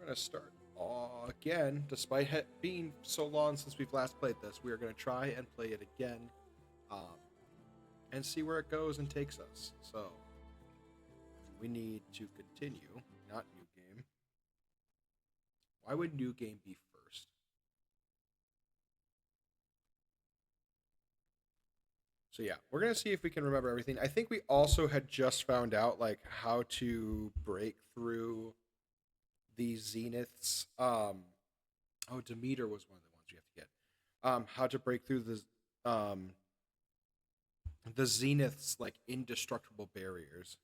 going to start again, despite it being so long since we've last played this. We are going to try and play it again, and see where it goes and takes us. So we need to continue, not new game. Why would new game be first? So yeah, we're going to see if we can remember everything. I think we also had just found out like how to break through the zeniths. Demeter was one of the ones you have to get. How to break through the zeniths like indestructible barriers.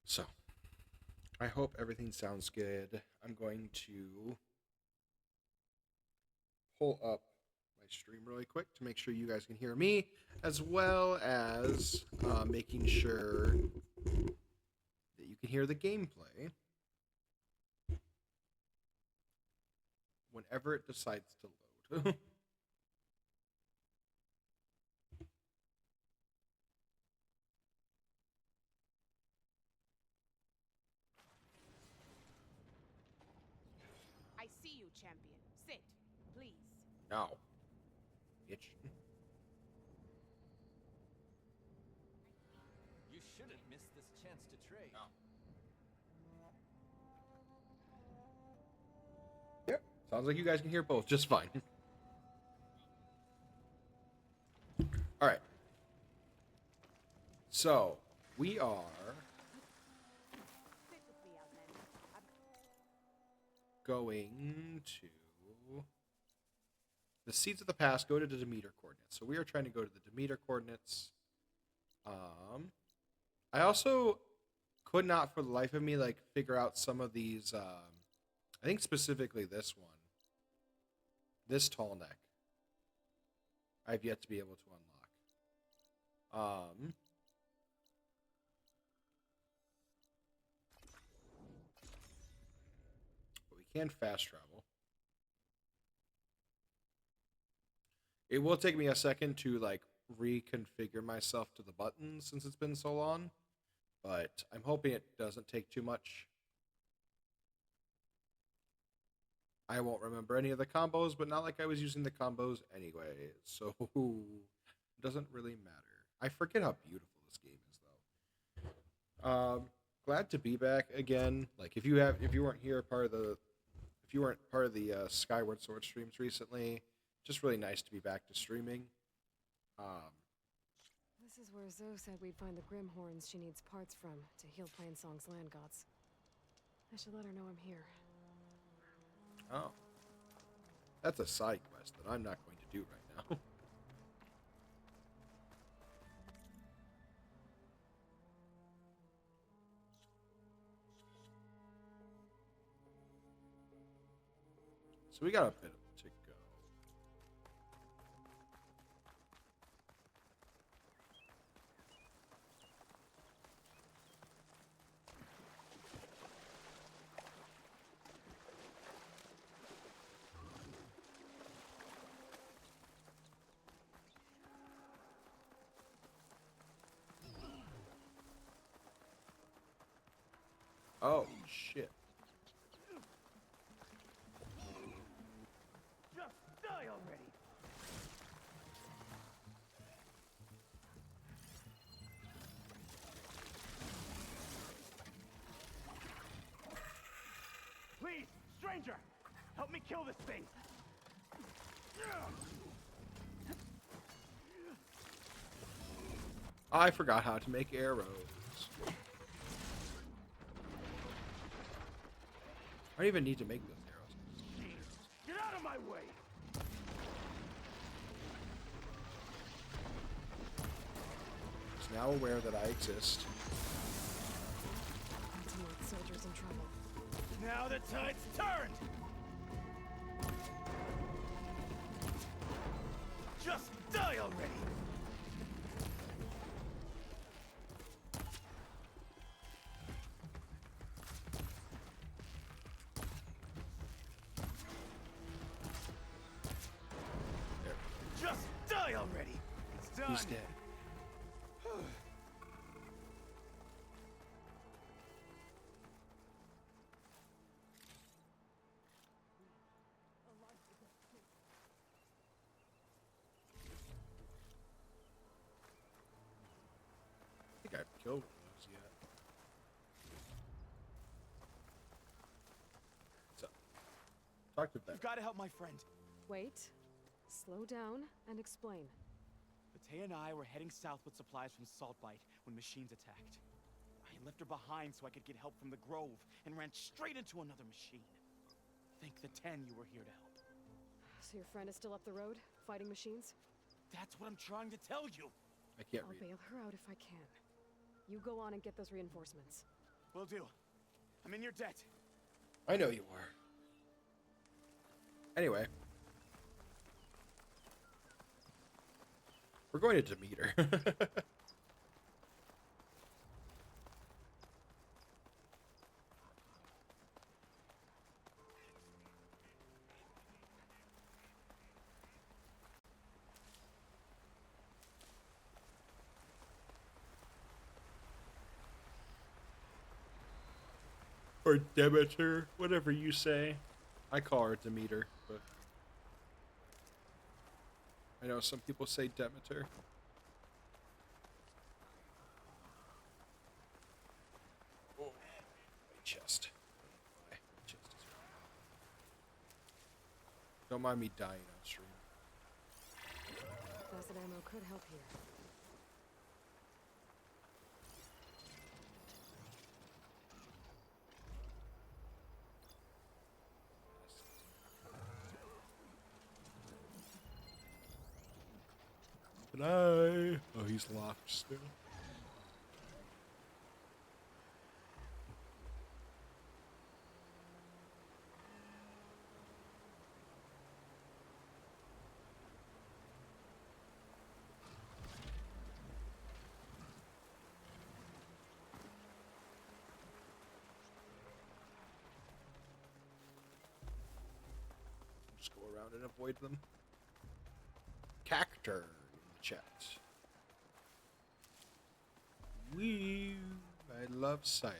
So, I hope everything sounds good. I'm going to pull up my stream really quick to make sure you guys can hear me, as well as making sure that you can hear the gameplay whenever it decides to load. I see you, champion. Sit, please. No. Bitch. You shouldn't miss this chance to trade. No. Yep. Sounds like you guys can hear both just fine. All right. So, we are Sit with me, Outlander. going to the seeds of the past. Go to the Demeter coordinates. So we are trying to go to the Demeter coordinates. I also could not for the life of me like figure out some of these. I think specifically this one, this tall neck. I've yet to be able to unlock. But we can fast travel. It will take me a second to like reconfigure myself to the buttons since it's been so long, but I'm hoping it doesn't take too much. I won't remember any of the combos, but not like I was using the combos anyway, so it doesn't really matter. I forget how beautiful this game is though. Glad to be back again. Like if you weren't part of the Skyward Sword streams recently, just really nice to be back to streaming. This is where Zoe said we'd find the Grimhorns she needs parts from to heal Plainsong's land gods. I should let her know I'm here. Oh. That's a side quest that I'm not going to do right now. So we got a bit to go. Oh, shit. Just die already. Please, stranger, help me kill this thing. I forgot how to make arrows. I don't even need to make those arrows. Get out of my way! He's now aware that I exist. Ultimate soldiers in trouble. Now the tide's turned! Just die already! Die already! It's done! He's dead. I think I've killed one of those yet. So, talk to Ben. You've got to help my friend. Wait. Slow down and explain. Matea and I were heading south with supplies from Saltbite when machines attacked. I left her behind so I could get help from the Grove and ran straight into another machine. Thank the 10 you were here to help. So your friend is still up the road, fighting machines? That's what I'm trying to tell you. I can't I'll read. bail her out if I can. You go on and get those reinforcements. Will do. I'm in your debt. I know you are. Anyway. We're going to Demeter. Or Demeter, whatever you say. I call her Demeter, but I know some people say Demeter. Oh, my chest. My chest is hurting. Don't mind me dying on stream. Acid ammo could help here. Can I? Oh, he's locked still. Just go around and avoid them. Cactor in the chat. Wee! I love sirens.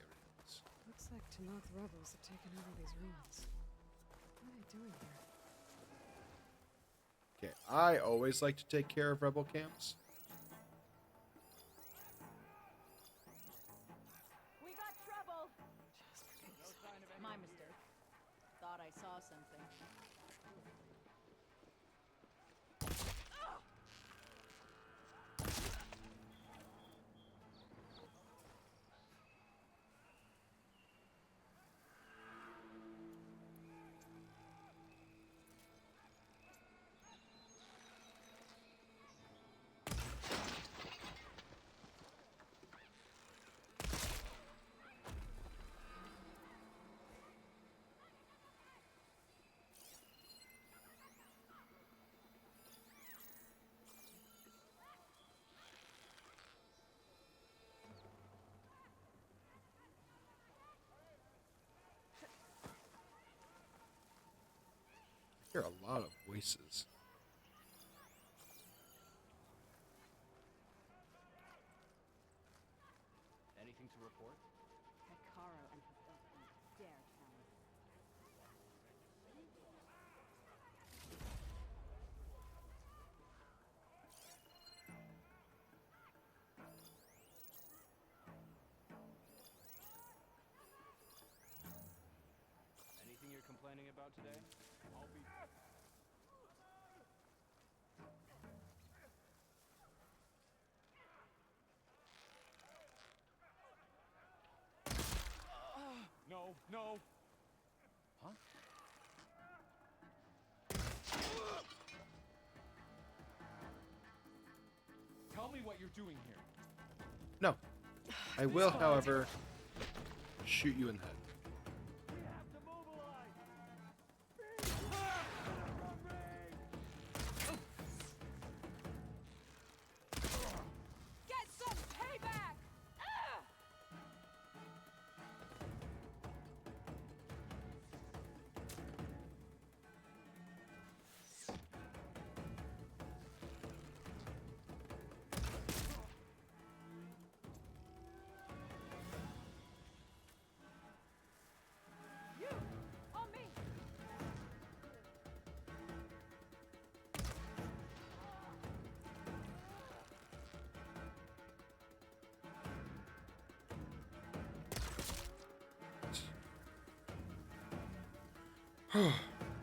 Looks like Tanoth rebels have taken over these ruins. What are they doing here? Okay, I always like to take care of rebel camps. We got trouble! Just My mistake. Thought I saw something. I hear a lot of voices. Anything to report? Hekaro and her filthy dare challenge. Anything you're complaining about today? I'll be... No, no. Huh? Tell me what you're doing here. No. I will, however, shoot you in the head. We have to mobilize! Get some payback!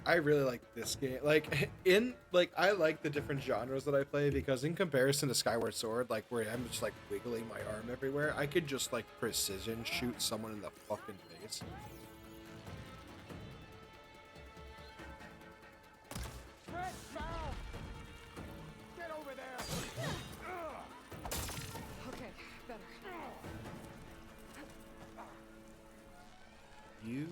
I really like this game. I like the different genres that I play because in comparison to Skyward Sword, like where I'm just like wiggling my arm everywhere, I could just like precision shoot someone in the fucking face. Red south! Get over there! Okay, better. You.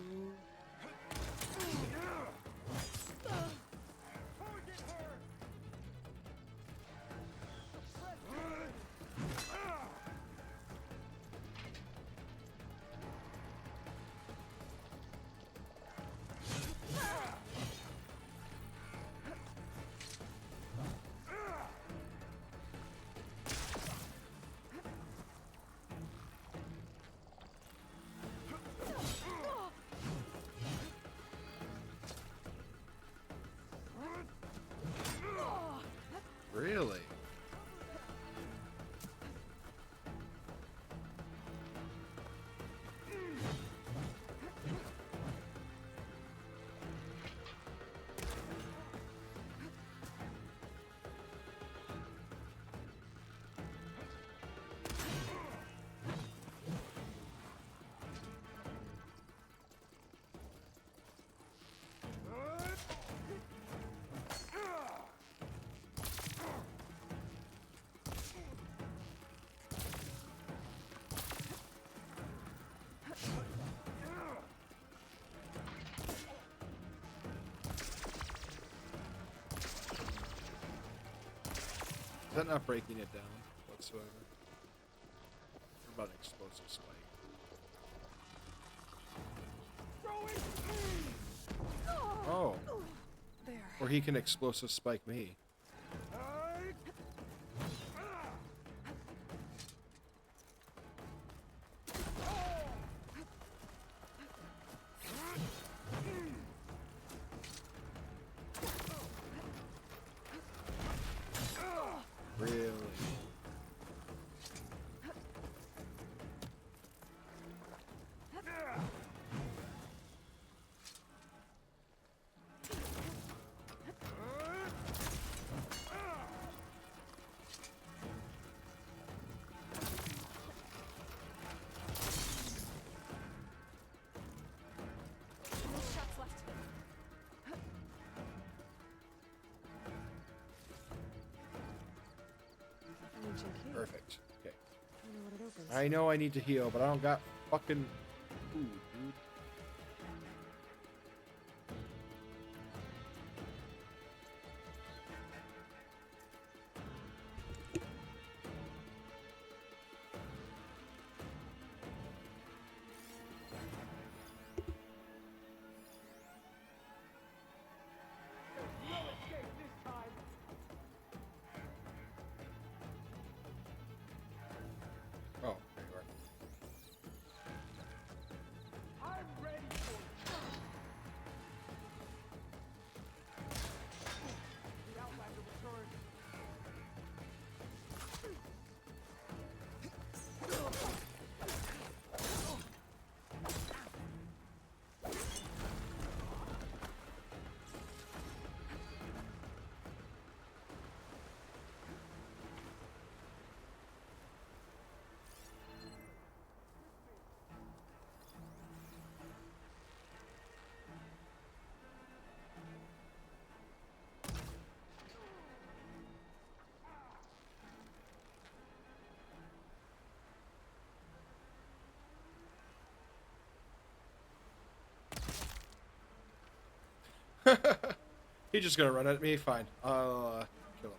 Really? Is that not breaking it down whatsoever? What about explosive spike? Oh. There. Or he can explosive spike me. Really? No shots left. Ancient key. Perfect. Okay. I know what it opens. I know I need to heal, but I don't got fucking food, dude. Oh, there you are. I'm ready for you! The Outlander returned. He's just gonna run at me. Fine. I'll kill him.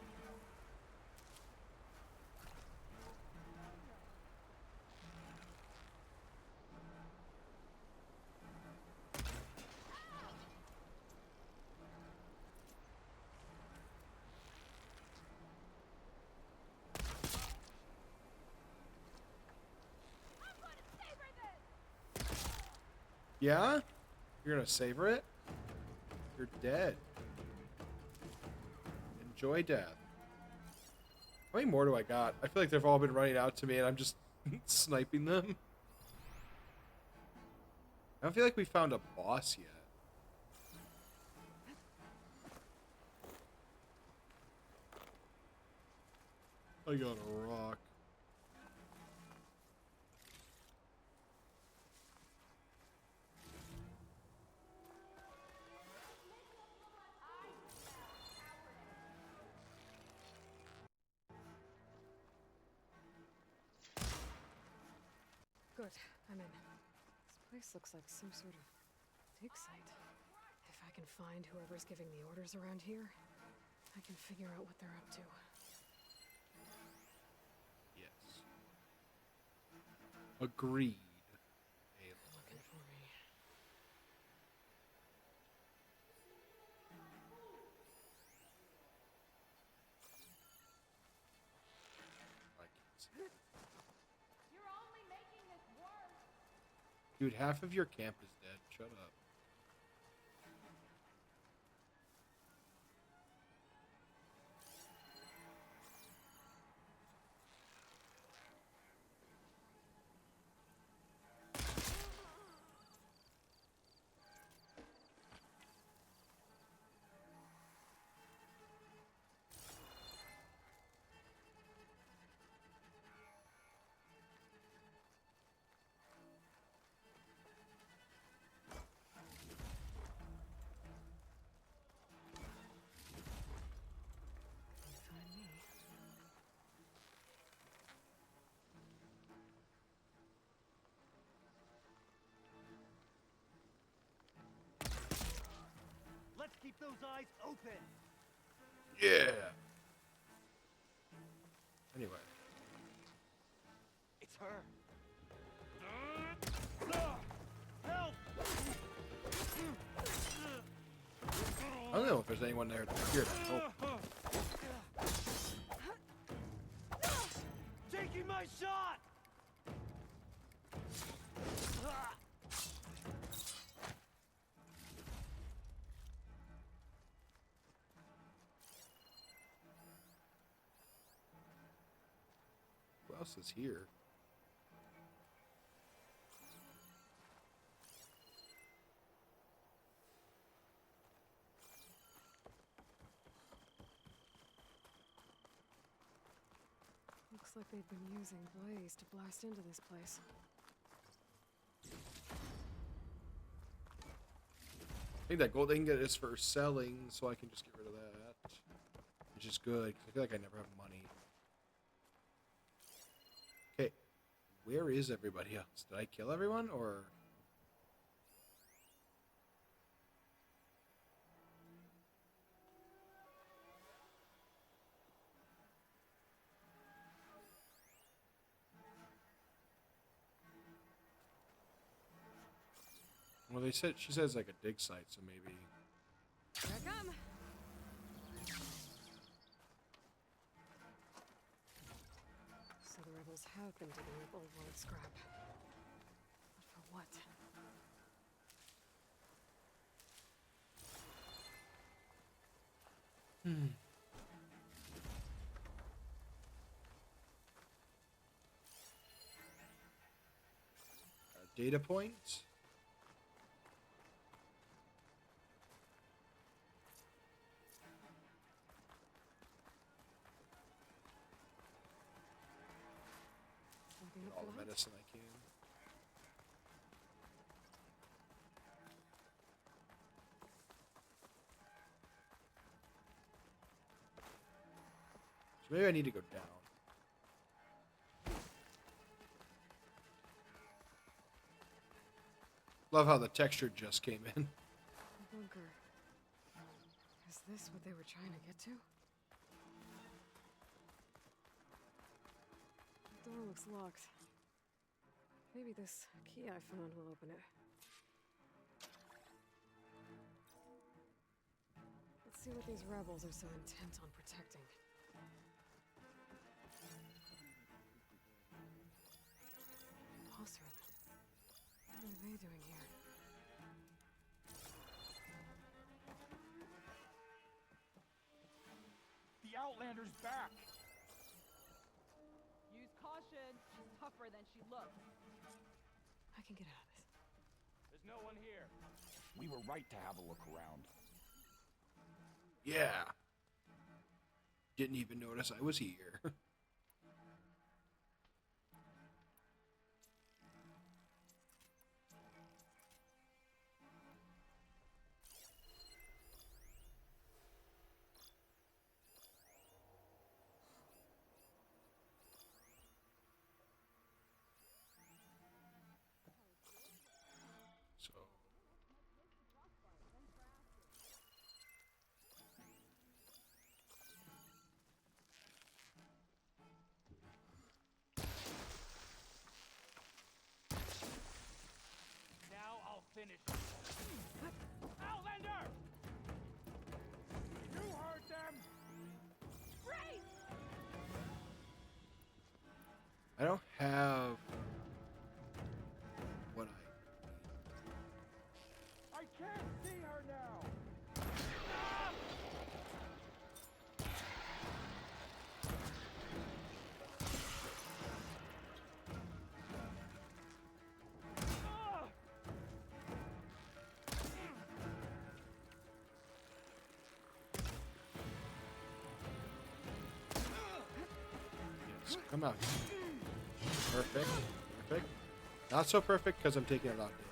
Yeah? You're gonna savor it? You're dead. Enjoy death. How many more do I got? I feel like they've all been running out to me and I'm just sniping them. I don't feel like we found a boss yet. I got a rock. Good, I'm in. This place looks like some sort of dig site. If I can find whoever's giving the orders around here, I can figure out what they're up to. Yes. Agreed. They're looking for me. I can't see. You're only making this worse. Dude, half of your camp is dead. Shut up. Can't find me. Let's keep those eyes open. Yeah. Anyway. It's her. Help! I don't know if there's anyone there to hear that. Oh, Taking my shot! who else is here? Looks like they've been using blaze to blast into this place. I think that gold ingot is for selling, so I can just get rid of that. Which is good, because I feel like I never have money. Okay. Where is everybody else? Did I kill everyone, or... Well, she says like a dig site, so maybe... Here I come! So the rebels have been digging up old world scrap. But for what? Data point? Looking up All for the that? medicine I can. So maybe I need to go down. Love how the texture just came in. A bunker. Is this what they were trying to get to? The door looks locked. Maybe this key I found will open it. Let's see what these rebels are so intent on protecting. Pulse room. What are they doing here? The Outlander's back! Use caution. She's tougher than she looks. I can get out of this. There's no one here. We were right to have a look around. Yeah. Didn't even notice I was here. finish it. Outlander! You heard them! Great! I don't have what I can't see her now! Yes, come out. Perfect. Perfect. Not so perfect because I'm taking a lot of damage.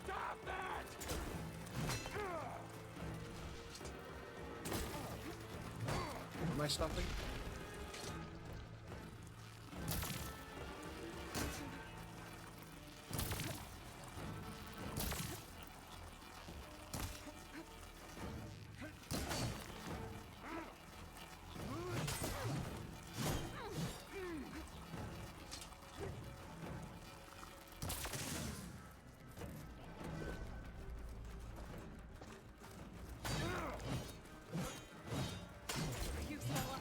Stop that! Am I stopping? You Stella.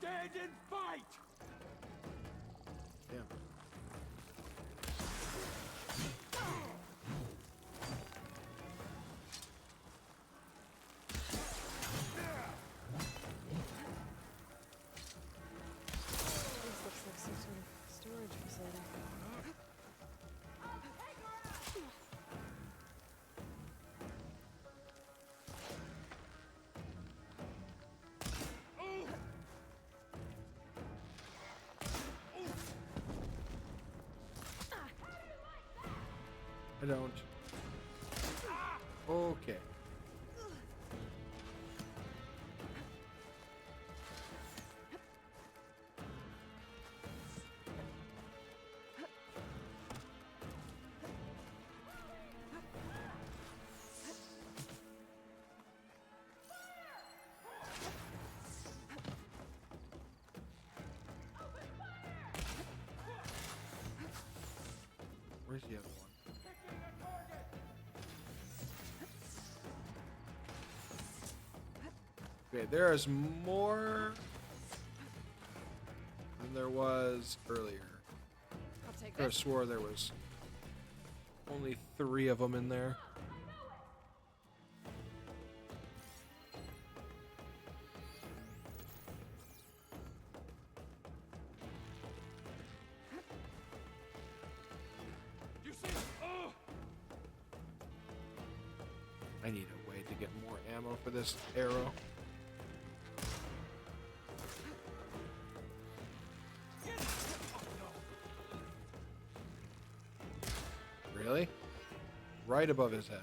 Stand and fight! Damn. This looks like some sort of storage facility. I don't. Okay. Where's the other one? Okay, there is more than there was earlier. I'll take I could have this. swore there was only 3 of them in there. You see? Oh! I need a way to get more ammo for this arrow. Really? Right above his head.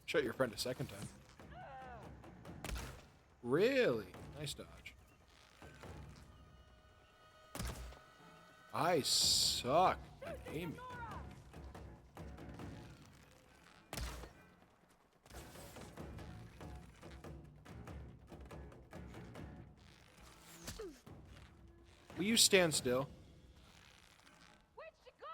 Shot your friend a second time. Really? Nice dodge. I suck at aiming. Will you stand still? Where'd she go?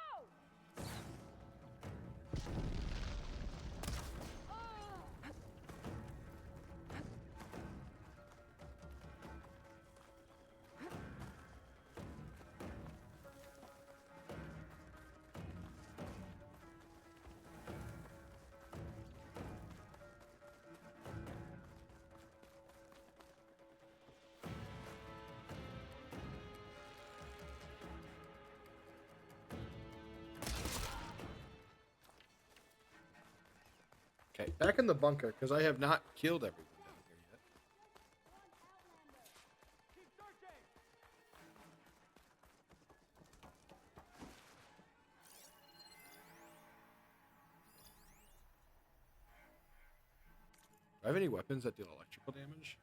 Okay, back in the bunker, because I have not killed everyone down here yet. Do I have any weapons that deal electrical damage?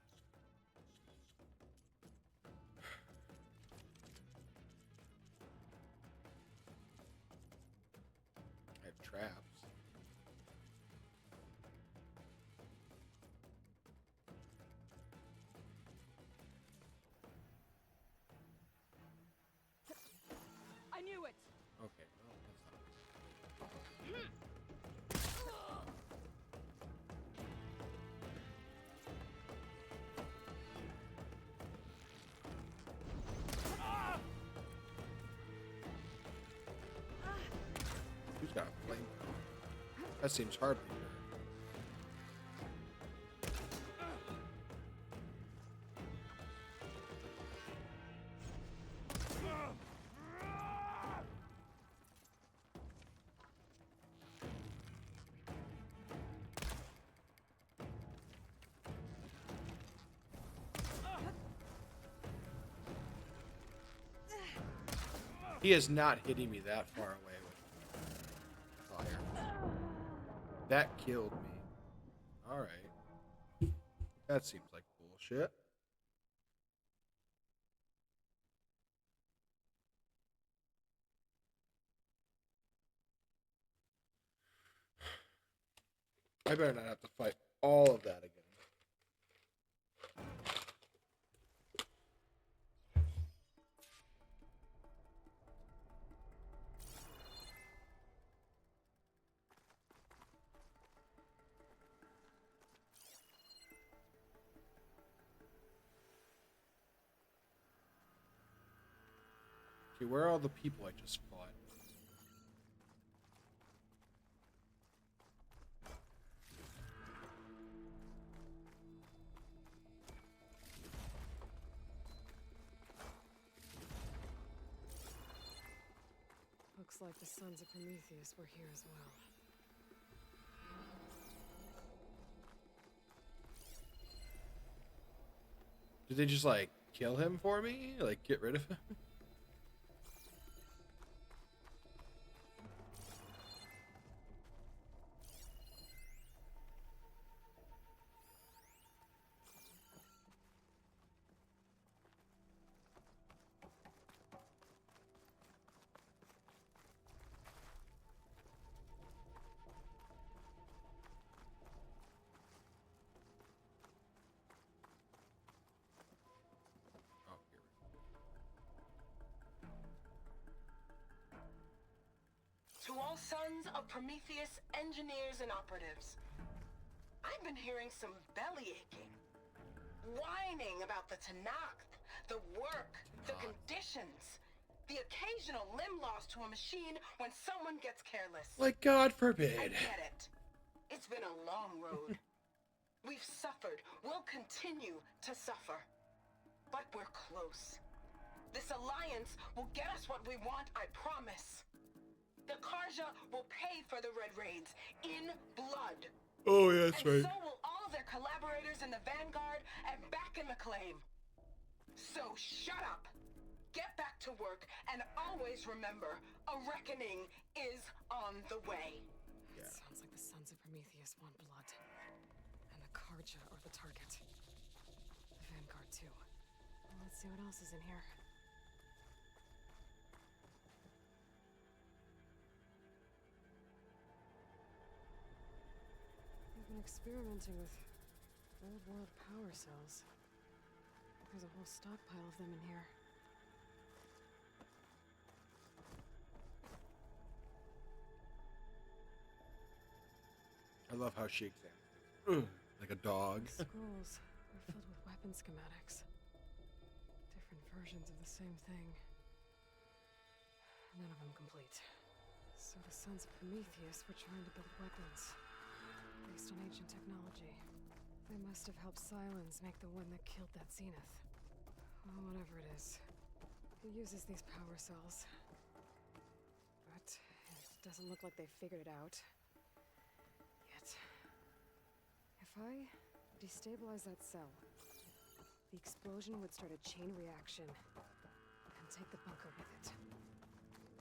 I have traps. I knew it. Okay, well, that's not. Who's got a flame? That seems hardly fair. He is not hitting me that far away with fire. That killed me. Alright. That seems like bullshit. I better not have to fight all of that again. Okay, where are all the people I just fought? Looks like the sons of Prometheus were here as well. Did they just, like, kill him for me? Like, get rid of him? Oh, here we go. To all sons of Prometheus engineers and operatives, I've been hearing some belly aching, whining about the Tanakh, the work, the conditions, the occasional limb loss to a machine when someone gets careless. Like, God I forbid. get it. It's been a long road. We've suffered. We'll continue to suffer. But we're close. This alliance will get us what we want, I promise. The Karja will pay for the Red Raids in blood. Oh, yeah, that's And right. so will all of their collaborators in the Vanguard and back in the claim. So shut up. Get back to work and always remember, a reckoning is on the way. Yeah. Sounds like the Sons of Prometheus want blood. And the Karja are the target. The Vanguard, too. Well, let's see what else is in here. They've been experimenting with old world power cells. There's a whole stockpile of them in here. I love how she examines it. Like a dog. The scrolls are filled with weapon schematics. Different versions of the same thing. None of them complete. So the Sons of Prometheus were trying to build weapons based on ancient technology. They must have helped Silence make the one that killed that Zenith. Well, whatever it is. It uses these power cells. But it doesn't look like they figured it out. Yet. If I destabilize that cell, the explosion would start a chain reaction and take the bunker with it.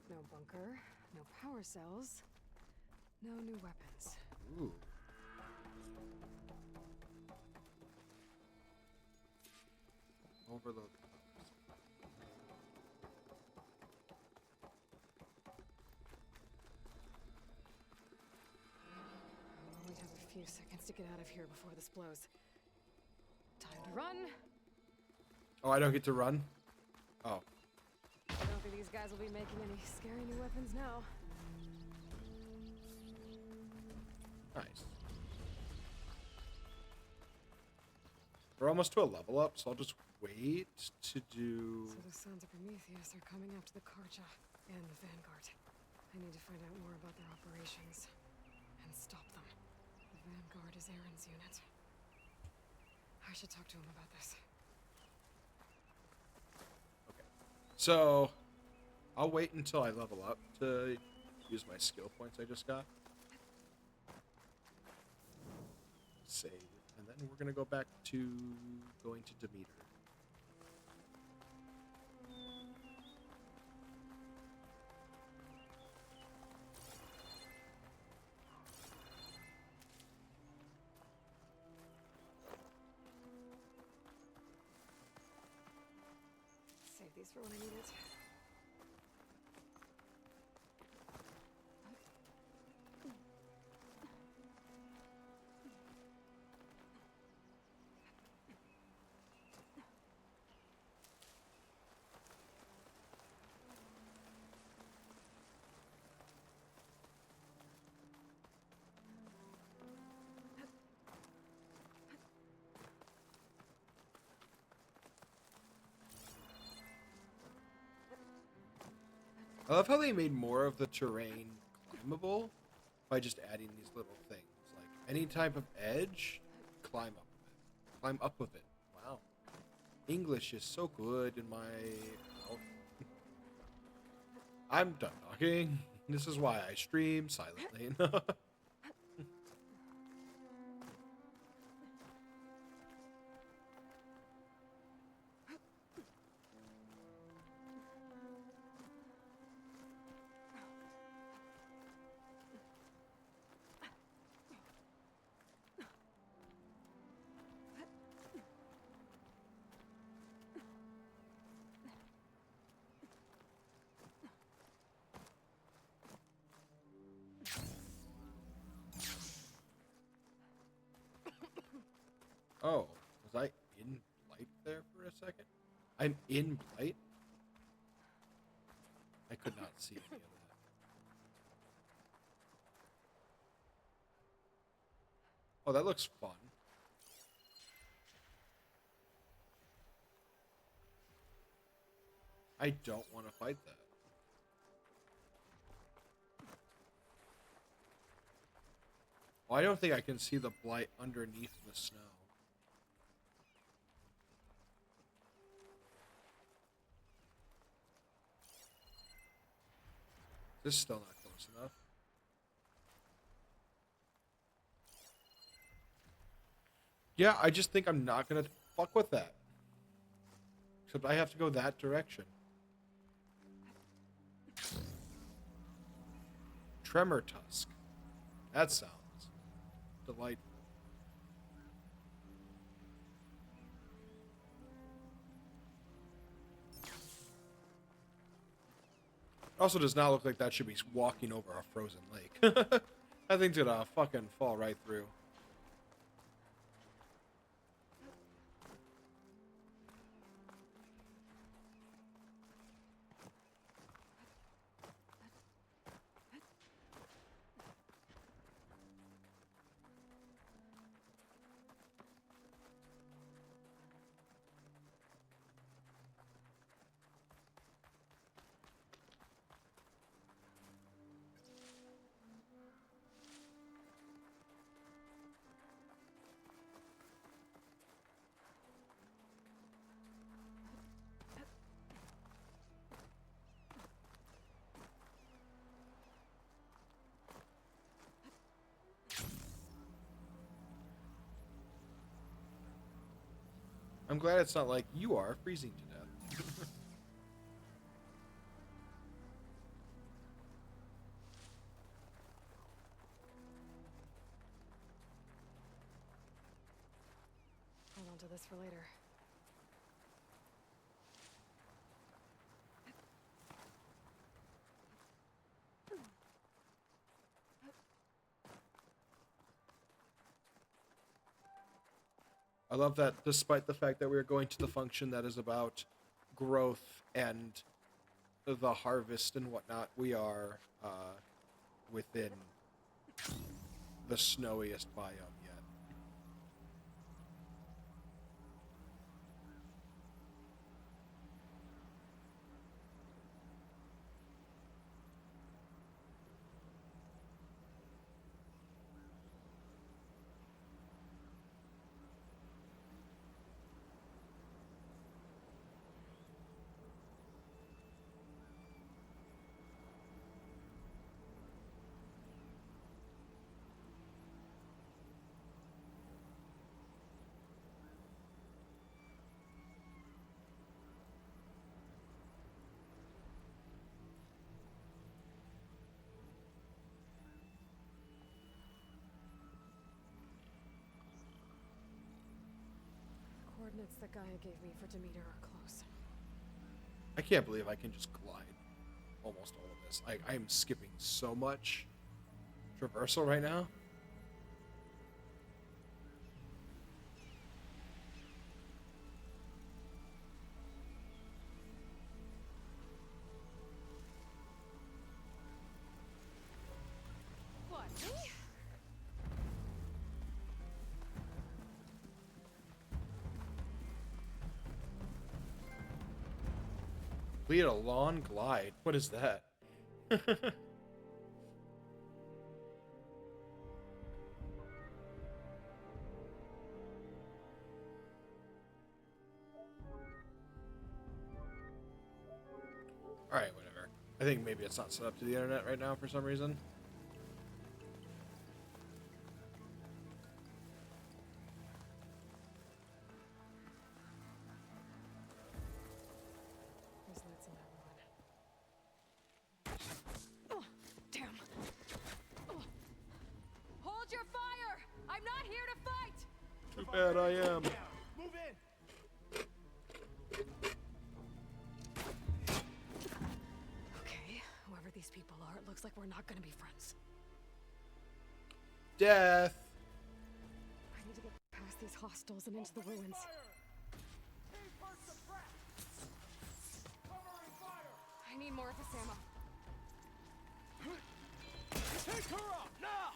No bunker, no power cells, no new weapons. Ooh. Overload the powers. I'll only have a few seconds to get out of here before this blows. Time to run! Oh, I don't get to run? Oh. I don't think these guys will be making any scary new weapons now. Nice. We're almost to a level up, so I'll just wait to do... So the Sons of Prometheus are coming after the Karja and the Vanguard. I need to find out more about their operations and stop them. The Vanguard is Aaron's unit. I should talk to him about this. So, I'll wait until I level up to use my skill points I just got. Save. And then we're going to go back to going to Demeter. Save these for when I need it. I love how they made more of the terrain climbable by just adding these little things. Like any type of edge, climb up of it. Climb up of it. Wow. English is so good in my mouth. I'm done talking. This is why I stream silently. Oh, was I in Blight there for a second? I'm in Blight? I could not see any of that. Oh, that looks fun. I don't want to fight that. Well, I don't think I can see the Blight underneath the snow. This is still not close enough. Yeah, I just think I'm not going to fuck with that. Except I have to go that direction. Tremor Tusk. That sounds delightful. Also does not look like that should be walking over a frozen lake. That thing's gonna fucking fall right through. I'm glad it's not like you are freezing to death. Hold on to this for later. I love that despite the fact that we're going to the function that is about growth and the harvest and whatnot, we are within the snowiest biome yet. Coordinates that Gaia gave me for Demeter are close. I can't believe I can just glide almost all of this. I'm skipping so much traversal right now. What, me? Lead a lawn glide. What is that? Alright, whatever. I think maybe it's not set up to the internet right now for some reason. There's lights in that one. Oh, damn. Oh. Hold your fire! I'm not here to fight! Too bad I am. Move in! Okay, whoever these people are, it looks like we're not gonna be friends. Death. I need to get past these hostiles and into the ruins. I need more of this ammo. Take her out, now!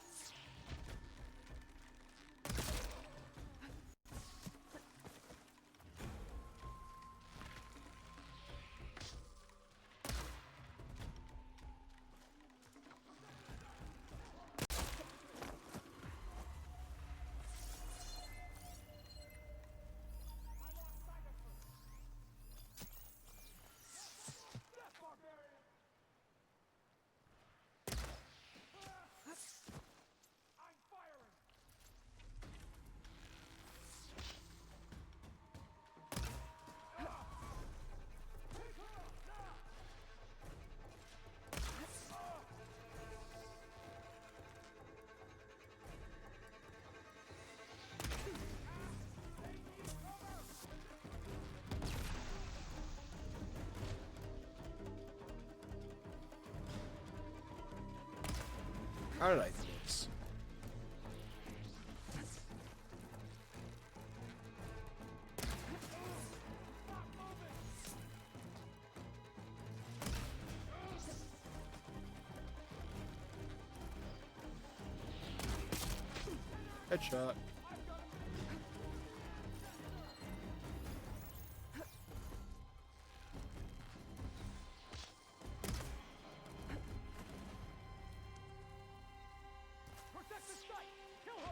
How did I do this? Headshot.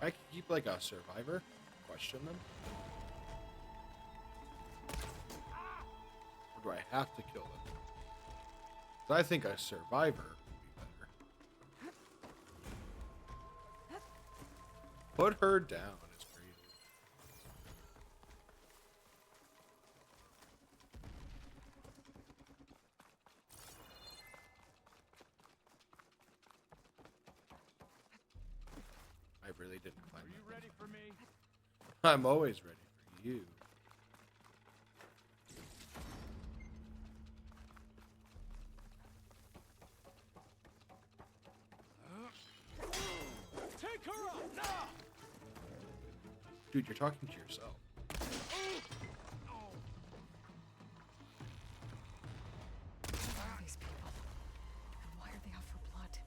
I can keep like a survivor? Question them? Or do I have to kill them? 'Cause I think a survivor would be better. Put her down is creative. I really didn't climb. Are you ready for me? I'm always ready for you. Take her up now! Dude, you're talking to yourself. Who are these people? And why are they out for blood?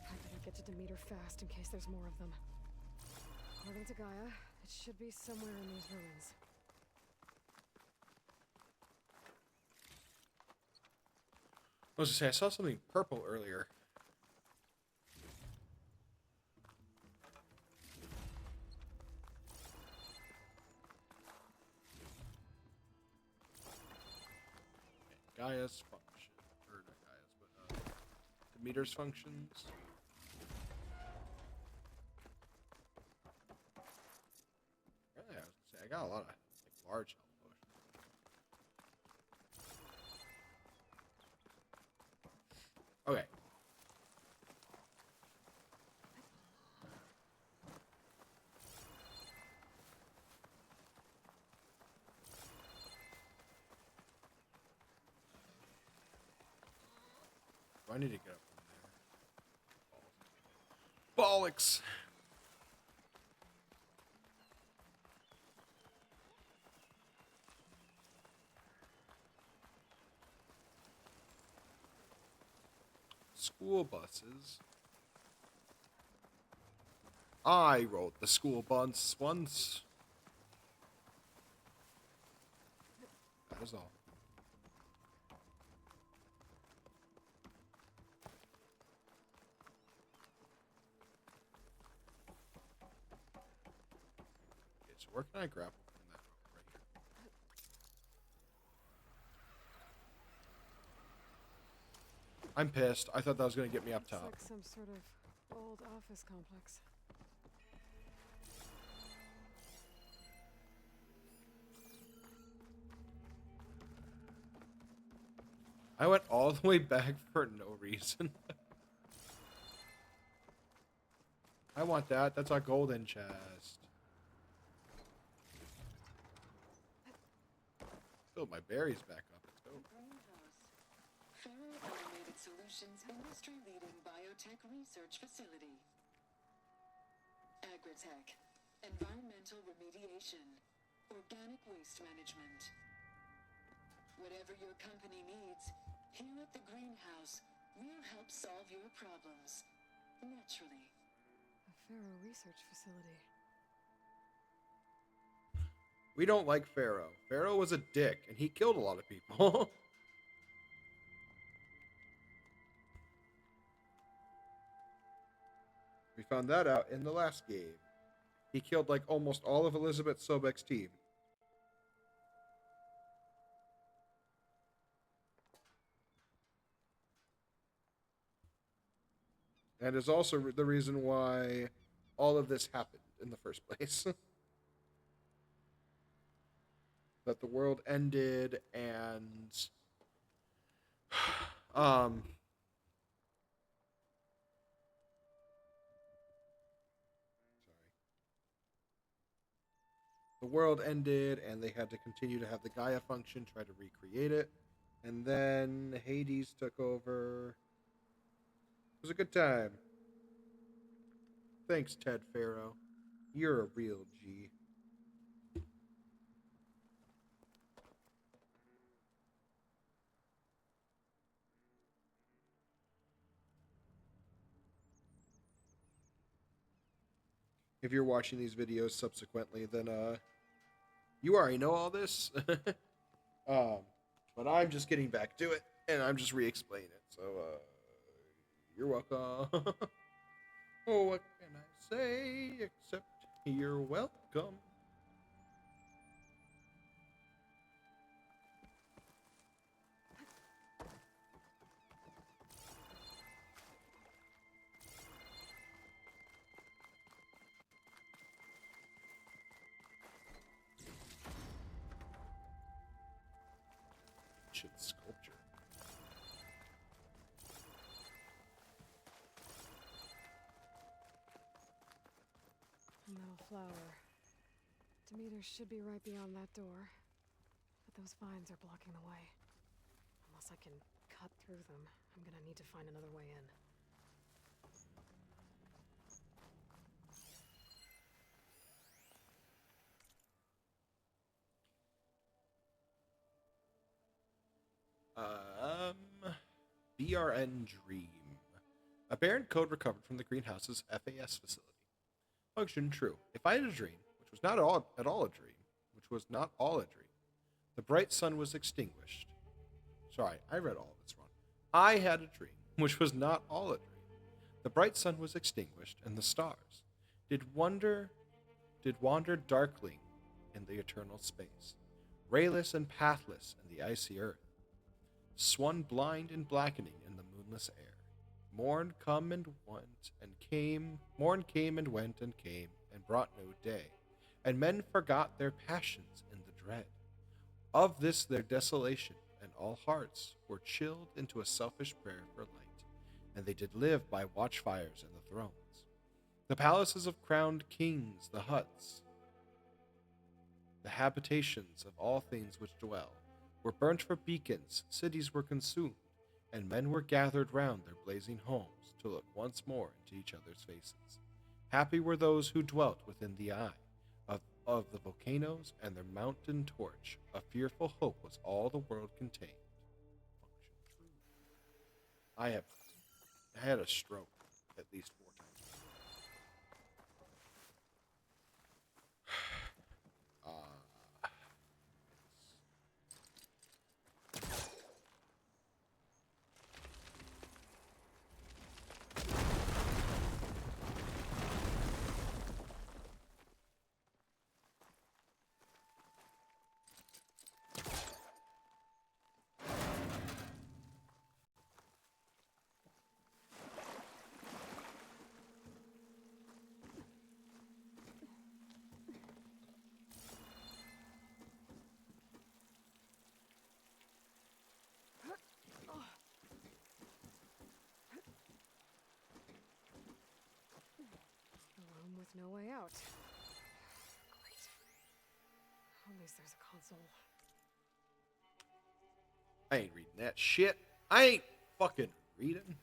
I better get to Demeter fast in case there's more of them. According to Gaia, it should be somewhere in these ruins. I was gonna say, I saw something purple earlier. Gaia's function, or not Gaia's, but Demeter's functions. Really, I was gonna say, I got a lot of like large health potions. Okay. Do I need to get up from there? Bollocks! School buses. I rode the school bus once. That is all. Okay, so where can I grapple from that rope right here? I'm pissed. I thought that was going to get me up It's top. like some sort of old office complex. I went all the way back for no reason. I want that. That's a golden chest. Filled my berries back up. Let's go. Greenhouse. Faro Automated Solutions industry-leading biotech research facility. Agritech. Environmental remediation. Organic waste management. Whatever your company needs, here at the greenhouse, we'll help solve your problems. Naturally. A Pharaoh research facility. We don't like Pharaoh. Pharaoh was a dick, and he killed a lot of people. We found that out in the last game. He killed like almost all of Elizabeth Sobek's team. And is also the reason why all of this happened in the first place. That the world ended and sorry. The world ended and they had to continue to have the Gaia function, try to recreate it. And then Hades took over. It was a good time. Thanks, Ted Farrow. You're a real G. If you're watching these videos subsequently, then you already know all this. But I'm just getting back to it, and I'm just re-explaining it. So you're welcome. Oh, what can I say except you're welcome? Ancient sculpture. A metal flower. Demeter should be right beyond that door. But those vines are blocking the way. Unless I can cut through them, I'm gonna need to find another way in. BRN Dream. Aberrant code recovered from the greenhouse's FAS facility. Function true. If I had a dream, which was not at all a dream, which was not all a dream, the bright sun was extinguished. Sorry, I read all of this wrong. I had a dream, which was not all a dream. The bright sun was extinguished, and the stars did wander darkling in the eternal space, rayless and pathless in the icy earth, swun blind and blackening in the moonless air. Morn come and went and came, morn came and went and came, and brought no day, and men forgot their passions in the dread of this their desolation, and all hearts were chilled into a selfish prayer for light, and they did live by watchfires and the thrones. The palaces of crowned kings, the huts, the habitations of all things which dwell, were burnt for beacons, cities were consumed, and men were gathered round their blazing homes to look once more into each other's faces. Happy were those who dwelt within the eye of the volcanoes and their mountain torch. A fearful hope was all the world contained. Function true. I have had a stroke at least 4 times. A room with no way out. Great. At least there's a console. I ain't reading that shit. I ain't fucking reading.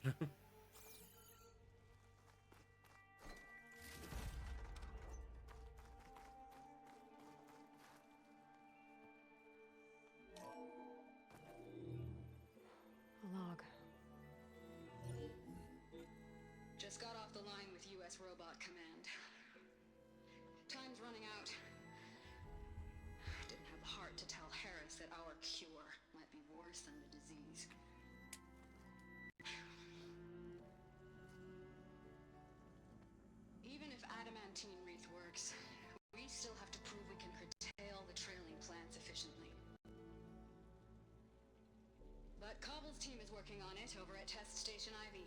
A log. Just got off the line with US Robot Command. Time's running out. Didn't have the heart to tell Harris that our cure might be worse than the disease. Even if adamantine wreath works, we still have to prove we can curtail the trailing plants efficiently. But Cobble's team is working on it over at Test Station Ivy.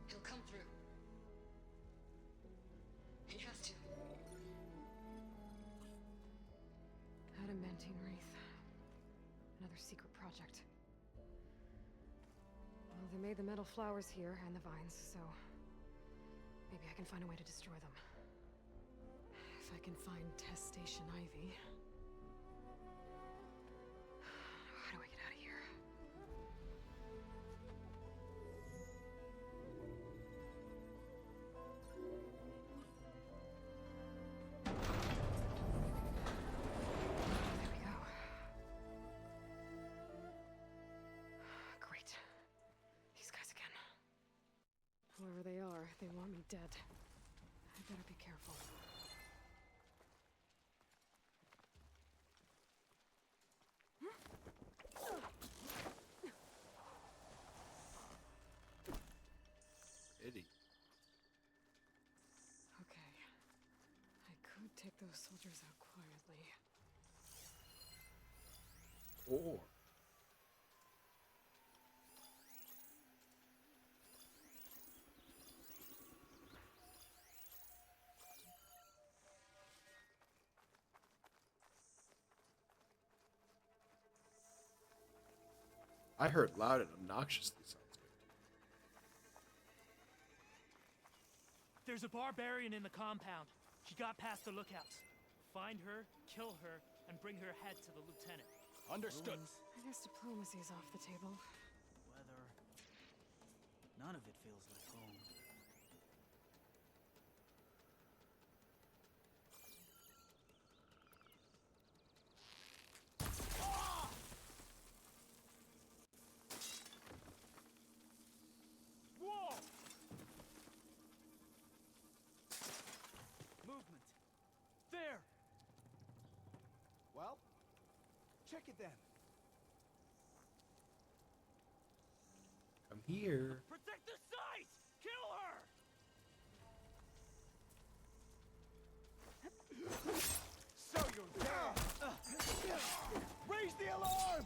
He'll come through. He has to. Adamantine wreath. Another secret project. Well, they made the metal flowers here and the vines, so maybe I can find a way to destroy them. If I can find Test Station Ivy. How do I get out of here? Whoever they are, they want me dead. I better be careful. Pity. Okay. I could take those soldiers out quietly. Or I heard loud and obnoxiously sounds good. There's a barbarian in the compound. She got past the lookouts. Find her, kill her, and bring her head to the lieutenant. Understood. I guess diplomacy's off the table. Weather. None of it feels like home. Whoa! Movement. There! Well, check it then. Come here. Protect the site! Kill her! So you're there! Raise the alarm!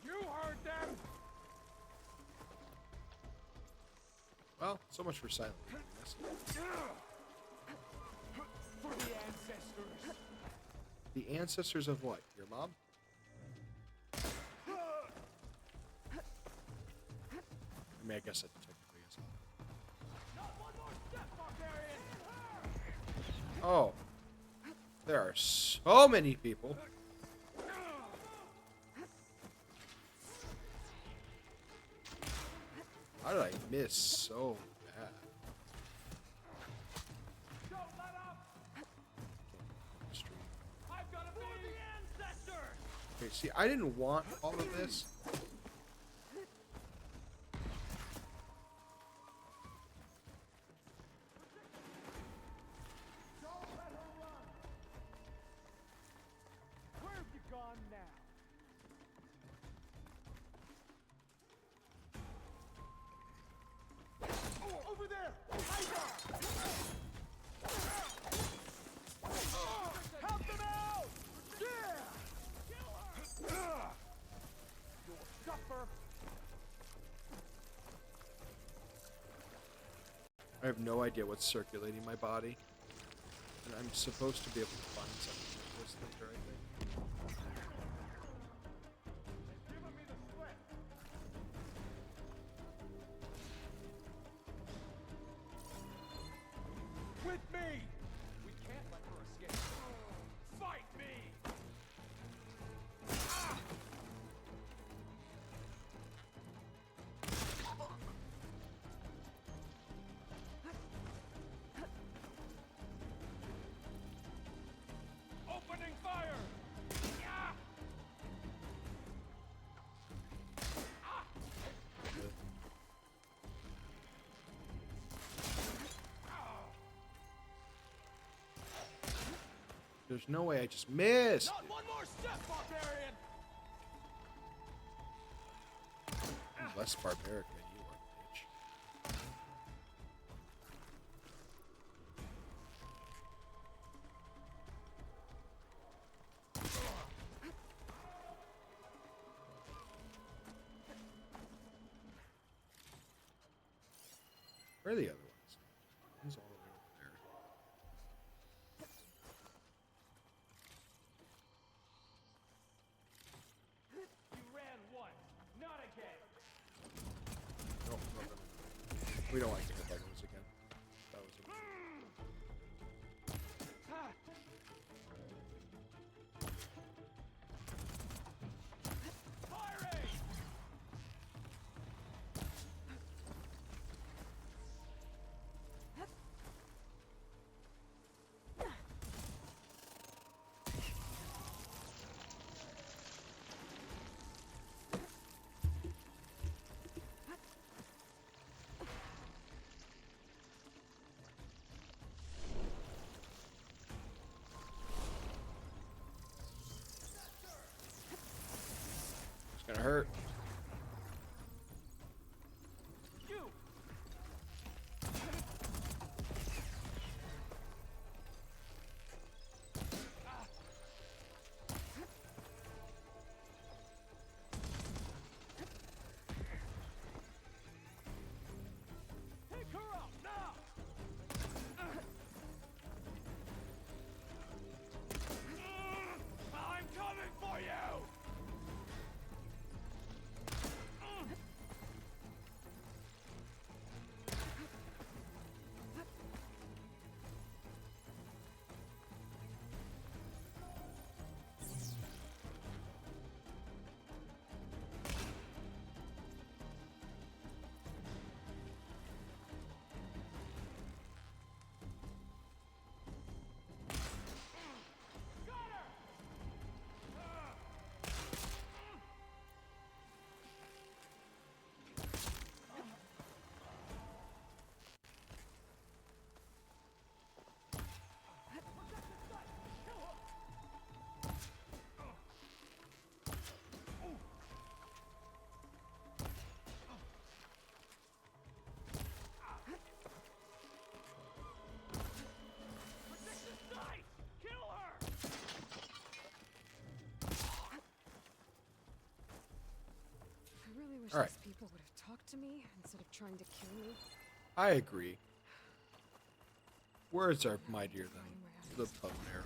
You heard them! Well, so much for silent reading this. For the ancestors! The ancestors of what? Your mom? I mean, I guess that technically is. Not one more step, barbarian! Oh. There are so many people. How did I miss so bad? Don't let up! Street. I've got a big ancestor! Okay, see, I didn't want all of this. Don't let her run! Where have you gone now? Over there! Hide there! Help them out! Yeah! Kill her! You'll suffer! I have no idea what's circulating my body. And I'm supposed to be able to find something like this later, I think. Giving me the slip! With me! We can't let her escape. Fight me! Opening fire! Yeah! There's no way I just missed. Not one more step, barbarian! I'm less barbaric than you are, bitch. Where are the other ones? One's all the way over there. You ran once, not again! No, no, no, no. We don't like to hit by those again. That was a Firing! Here. You! Take her out now! I'm coming for you! Kill her! I really wish All right. these people would have talked to me instead of trying to kill me. I agree. Words are mightier than the bow and arrow.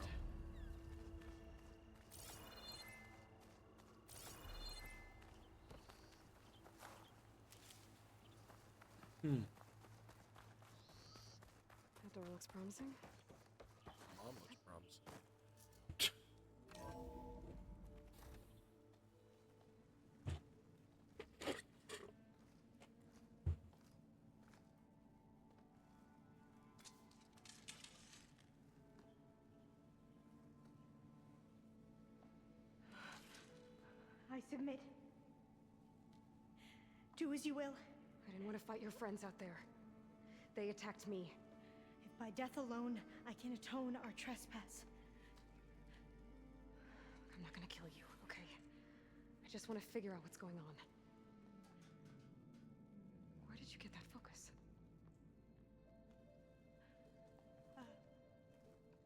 That door looks promising. Mom looks promising. I submit. Do as you will. I didn't want to fight your friends out there. They attacked me. If by death alone I can atone our trespass. I'm not gonna kill you, okay? I just want to figure out what's going on. Where did you get that focus?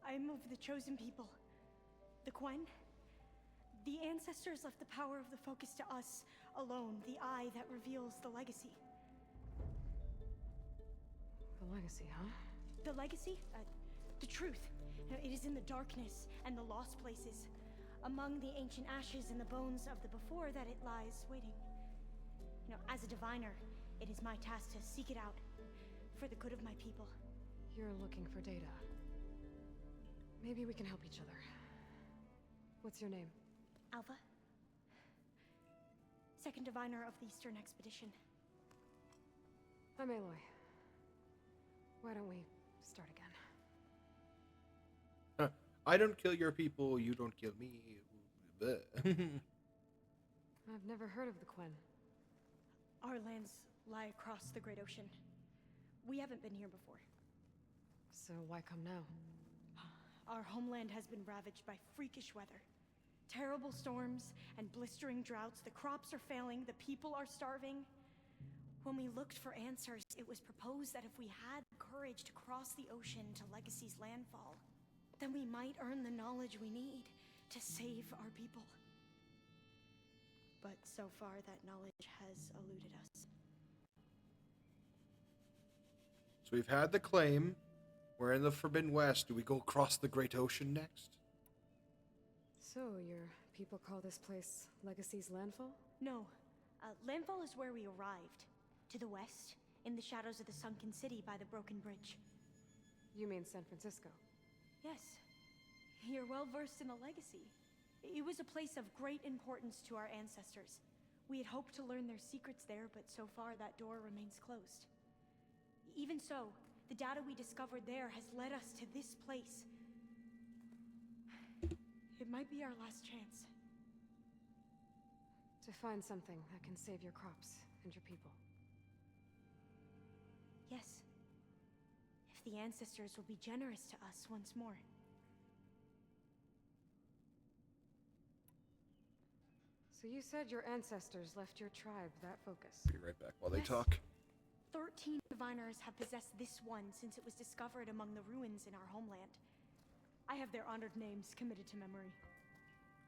I am of the chosen people. The Quen. The ancestors left the power of the focus to us alone, the eye that reveals the legacy. The legacy, huh? The legacy? The truth. It is in the darkness and the lost places. Among the ancient ashes and the bones of the before that it lies waiting. As a diviner, it is my task to seek it out. For the good of my people. You're looking for data. Maybe we can help each other. What's your name? Alpha? Second diviner of the Eastern Expedition. I'm Aloy. Why don't we start again? I don't kill your people, you don't kill me. Bleh. I've never heard of the Quen. Our lands lie across the Great Ocean. We haven't been here before. So why come now? Our homeland has been ravaged by freakish weather. Terrible storms and blistering droughts. The crops are failing, the people are starving. When we looked for answers, it was proposed that if we had the courage to cross the ocean to Legacy's landfall, then we might earn the knowledge we need to save our people. But so far, that knowledge has eluded us. So we've had the claim. We're in the Forbidden West. Do we go across the Great Ocean next? So, your people call this place Legacy's landfall? No. Landfall is where we arrived. To the west, in the shadows of the sunken city by the broken bridge. You mean San Francisco? Yes. You're well versed in the legacy. It was a place of great importance to our ancestors. We had hoped to learn their secrets there, but so far that door remains closed. Even so, the data we discovered there has led us to this place. It might be our last chance. To find something that can save your crops and your people. Yes. If the ancestors will be generous to us once more. So you said your ancestors left your tribe that focus. Be right back while they Yes. talk. 13 diviners have possessed this one since it was discovered among the ruins in our homeland. I have their honored names committed to memory.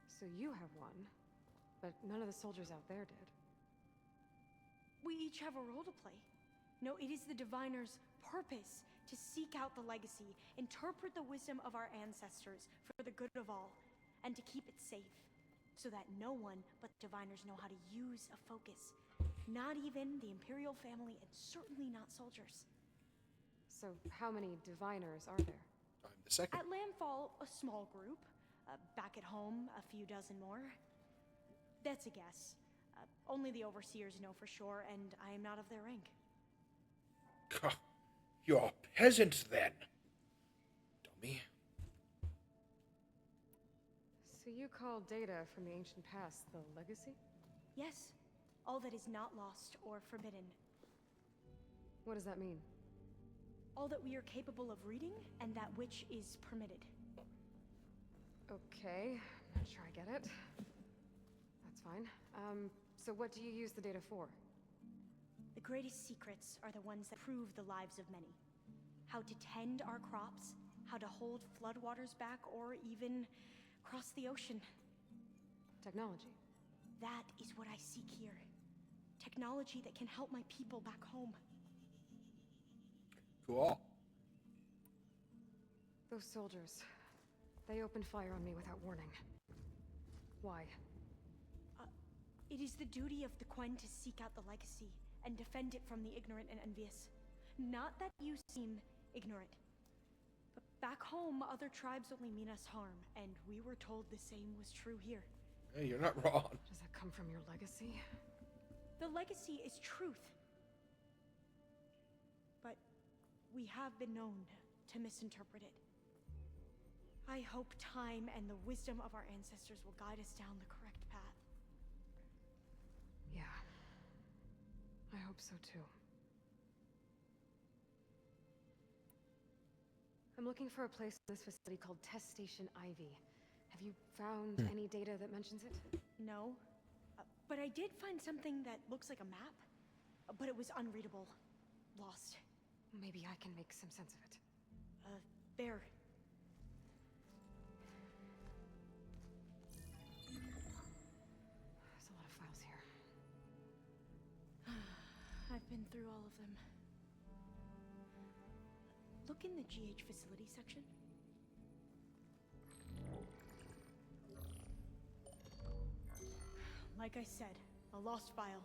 So you have one, but none of the soldiers out there did. We each have a role to play. No, it is the diviner's purpose to seek out the legacy, interpret the wisdom of our ancestors for the good of all, and to keep it safe, so that no one but diviners know how to use a focus. Not even the Imperial family, and certainly not soldiers. So how many diviners are there? I'm the second. At Landfall, a small group. Back at home, a few dozen more. That's a guess. Only the overseers know for sure, and I am not of their rank. You're peasants then. Dummy. So you call data from the ancient past the legacy? Yes, all that is not lost or forbidden. What does that mean? All that we are capable of reading, and that which is permitted. Okay, I'm not sure I get it. That's fine. So what do you use the data for? The greatest secrets are the ones that prove the lives of many. How to tend our crops, how to hold floodwaters back, or even cross the ocean. Technology. That is what I seek here. Technology that can help my people back home. Cool. Those soldiers, they opened fire on me without warning. Why? It is the duty of the Quen to seek out the legacy and defend it from the ignorant and envious. Not that you seem ignorant. But back home, other tribes only mean us harm, and we were told the same was true here. Hey, you're not wrong. Does that come from your legacy? The legacy is truth. But we have been known to misinterpret it. I hope time and the wisdom of our ancestors will guide us down the correct path. Yeah. I hope so too. I'm looking for a place in this facility called Test Station Ivy. Have you found any data that mentions it? No. But I did find something that looks like a map. But it was unreadable. Lost. Maybe I can make some sense of it. There. There's a lot of files here. I've been through all of them. Look in the GH facility section. Like I said, a lost file.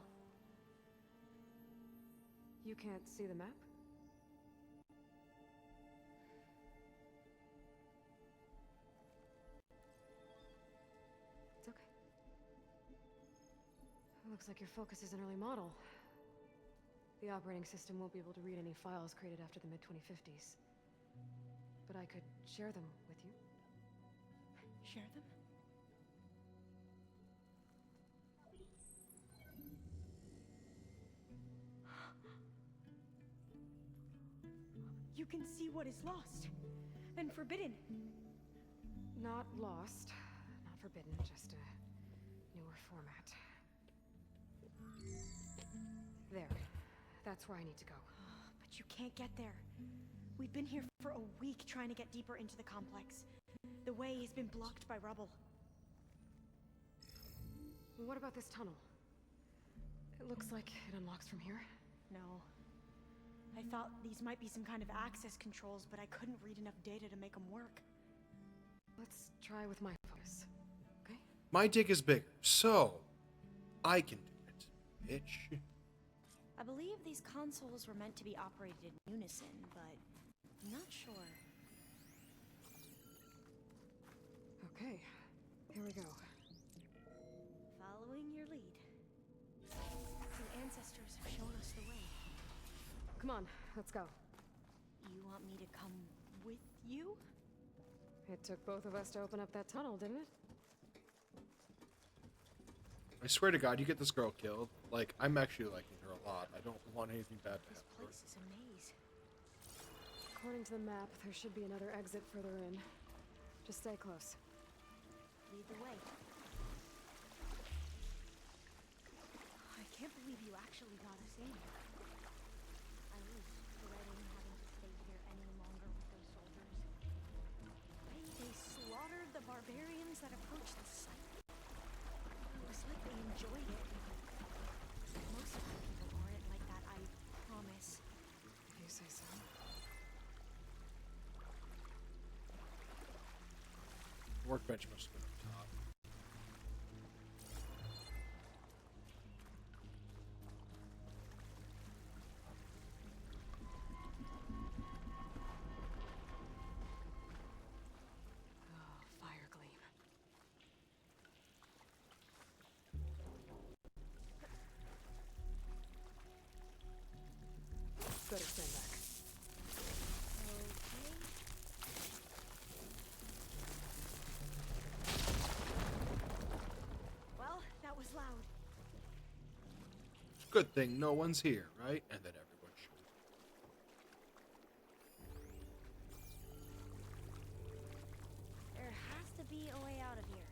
You can't see the map? It's okay. It looks like your focus is an early model. The operating system won't be able to read any files created after the mid-2050s. But I could share them with you. Share them? You can see what is lost and forbidden. Not lost, not forbidden, just a newer format. There. That's where I need to go. But you can't get there. We've been here for a week trying to get deeper into the complex. The way has been blocked by rubble. What about this tunnel? It looks like it unlocks from here. No. I thought these might be some kind of access controls, but I couldn't read enough data to make them work. Let's try with my focus, okay? My dick is bigger, so I can do it, bitch. I believe these consoles were meant to be operated in unison, but I'm not sure. Okay, here we go. Following your lead. The ancestors have shown us the way. Come on, let's go. You want me to come with you? It took both of us to open up that tunnel, didn't it? I swear to God, you get this girl killed. Like, I'm actually liking her a lot. I don't want anything bad to This happen to her. place is a maze. According to the map, there should be another exit further in. Just stay close. Lead the way. can't believe you actually got us in. I was dreading having to stay here any longer with those soldiers. They slaughtered the barbarians that approached the site. It was like they enjoyed it. Most of the people aren't like that, I promise. If you say so. Workbench must have been up top. Oh, fire gleam. Better stand back. Okay. Well, that was loud. Good thing no one's here, right? And then everyone shows up. There has to be a way out of here.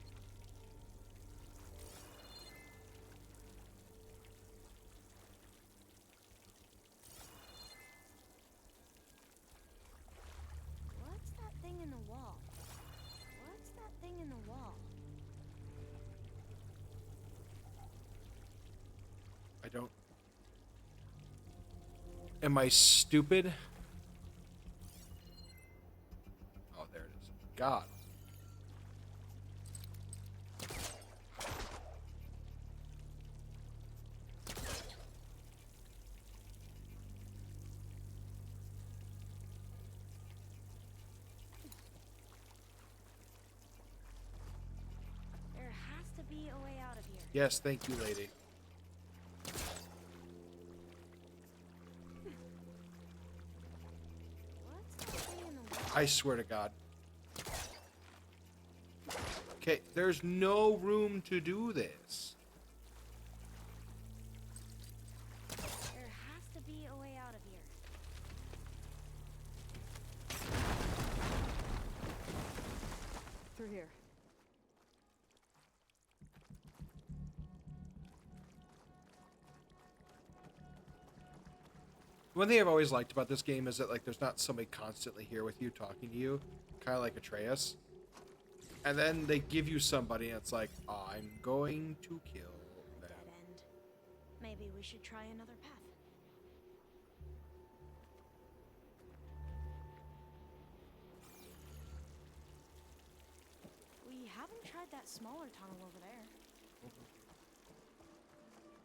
What's that thing in the wall? What's that thing in the wall? I don't. Am I stupid? Oh, there it is. God. There has to be a way out of here. Yes, thank you, lady. What's that thing in the wall? I swear to God. Okay, there's no room to do this. There has to be a way out of here. Through here. One thing I've always liked about this game is that like there's not somebody constantly here with you talking to you, kind of like Atreus. And then they give you somebody and it's like, I'm going to kill them. Dead end. Maybe we should try another path. We haven't tried that smaller tunnel over there.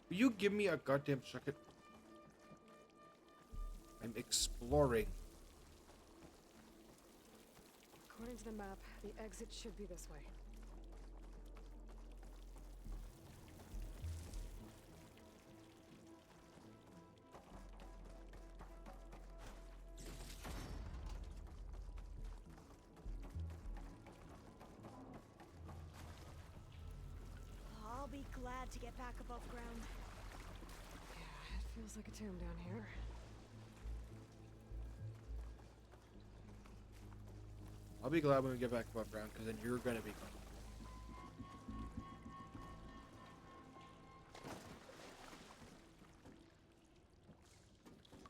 Will you give me a goddamn second? I'm exploring. According to the map, the exit should be this way. I'll be glad to get back above ground. Yeah, it feels like a tomb down here. I'll be glad when we get back above ground, because then you're going to be gone.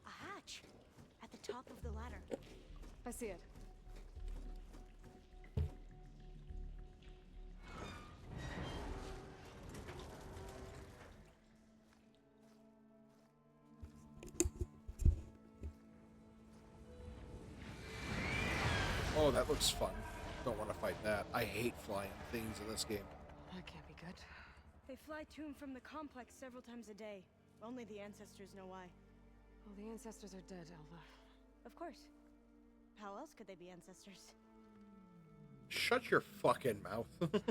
A hatch at the top of the ladder. I see it. Oh, that looks fun. Don't want to fight that. I hate flying things in this game. That can't be good. They fly to and from the complex several times a day. Only the ancestors know why. Well, the ancestors are dead, Elva. Of course. How else could they be ancestors? Shut your fucking mouth. Looks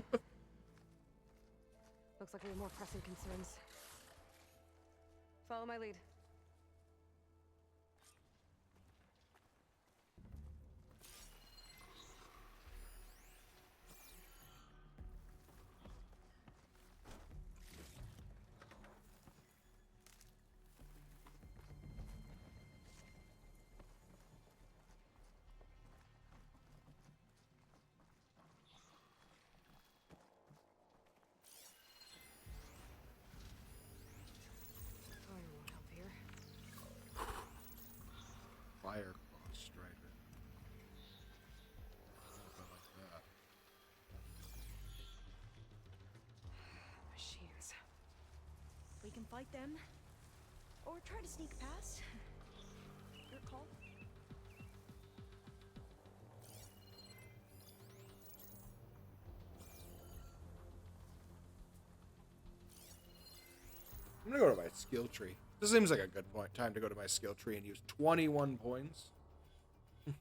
like we have more pressing concerns. Follow my lead. Fire Cross Strider. I don't know if I like that. Machines. We can fight them, or try to sneak past. Your call. I'm gonna go to my skill tree. This seems like a good time to go to my skill tree and use 21 points. Oh.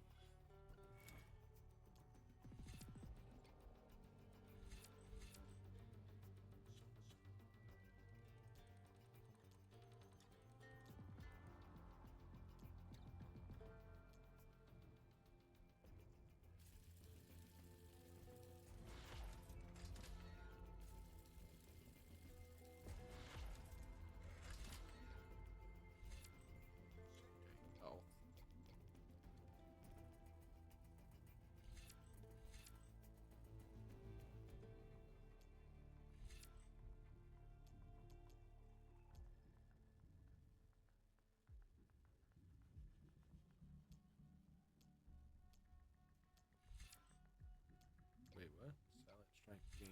Wait, what? Silent Strike gain.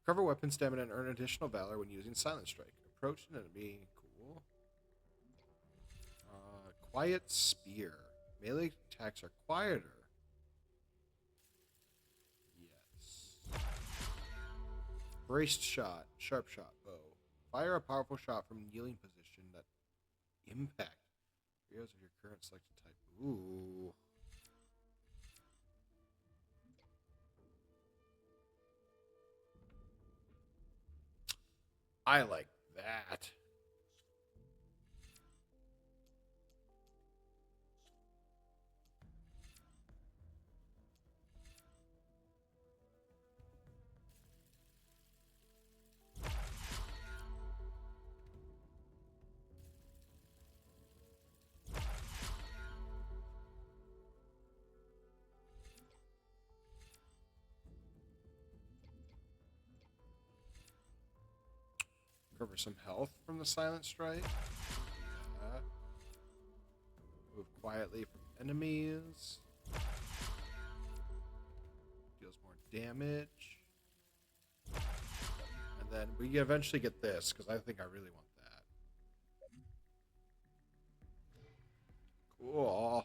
Recover weapon stamina and earn additional valor when using Silent Strike. Approach an enemy. Cool. Quiet Spear. Melee attacks are quieter. Yes. Braced Shot. Sharp Shot Bow. Fire a powerful shot from kneeling position that impact areas of your current selected type. Ooh. I like that. Recover some health from the Silent Strike. Yeah. Move quietly from enemies. Deals more damage. And then we eventually get this, because I think I really want that. Cool.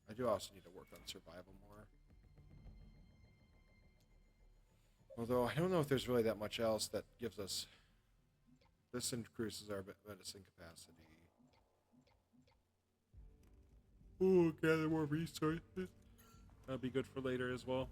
I do also need to work on survival more. Although I don't know if there's really that much else that gives us. This increases our medicine capacity. Ooh, gather more resources. That'll be good for later as well.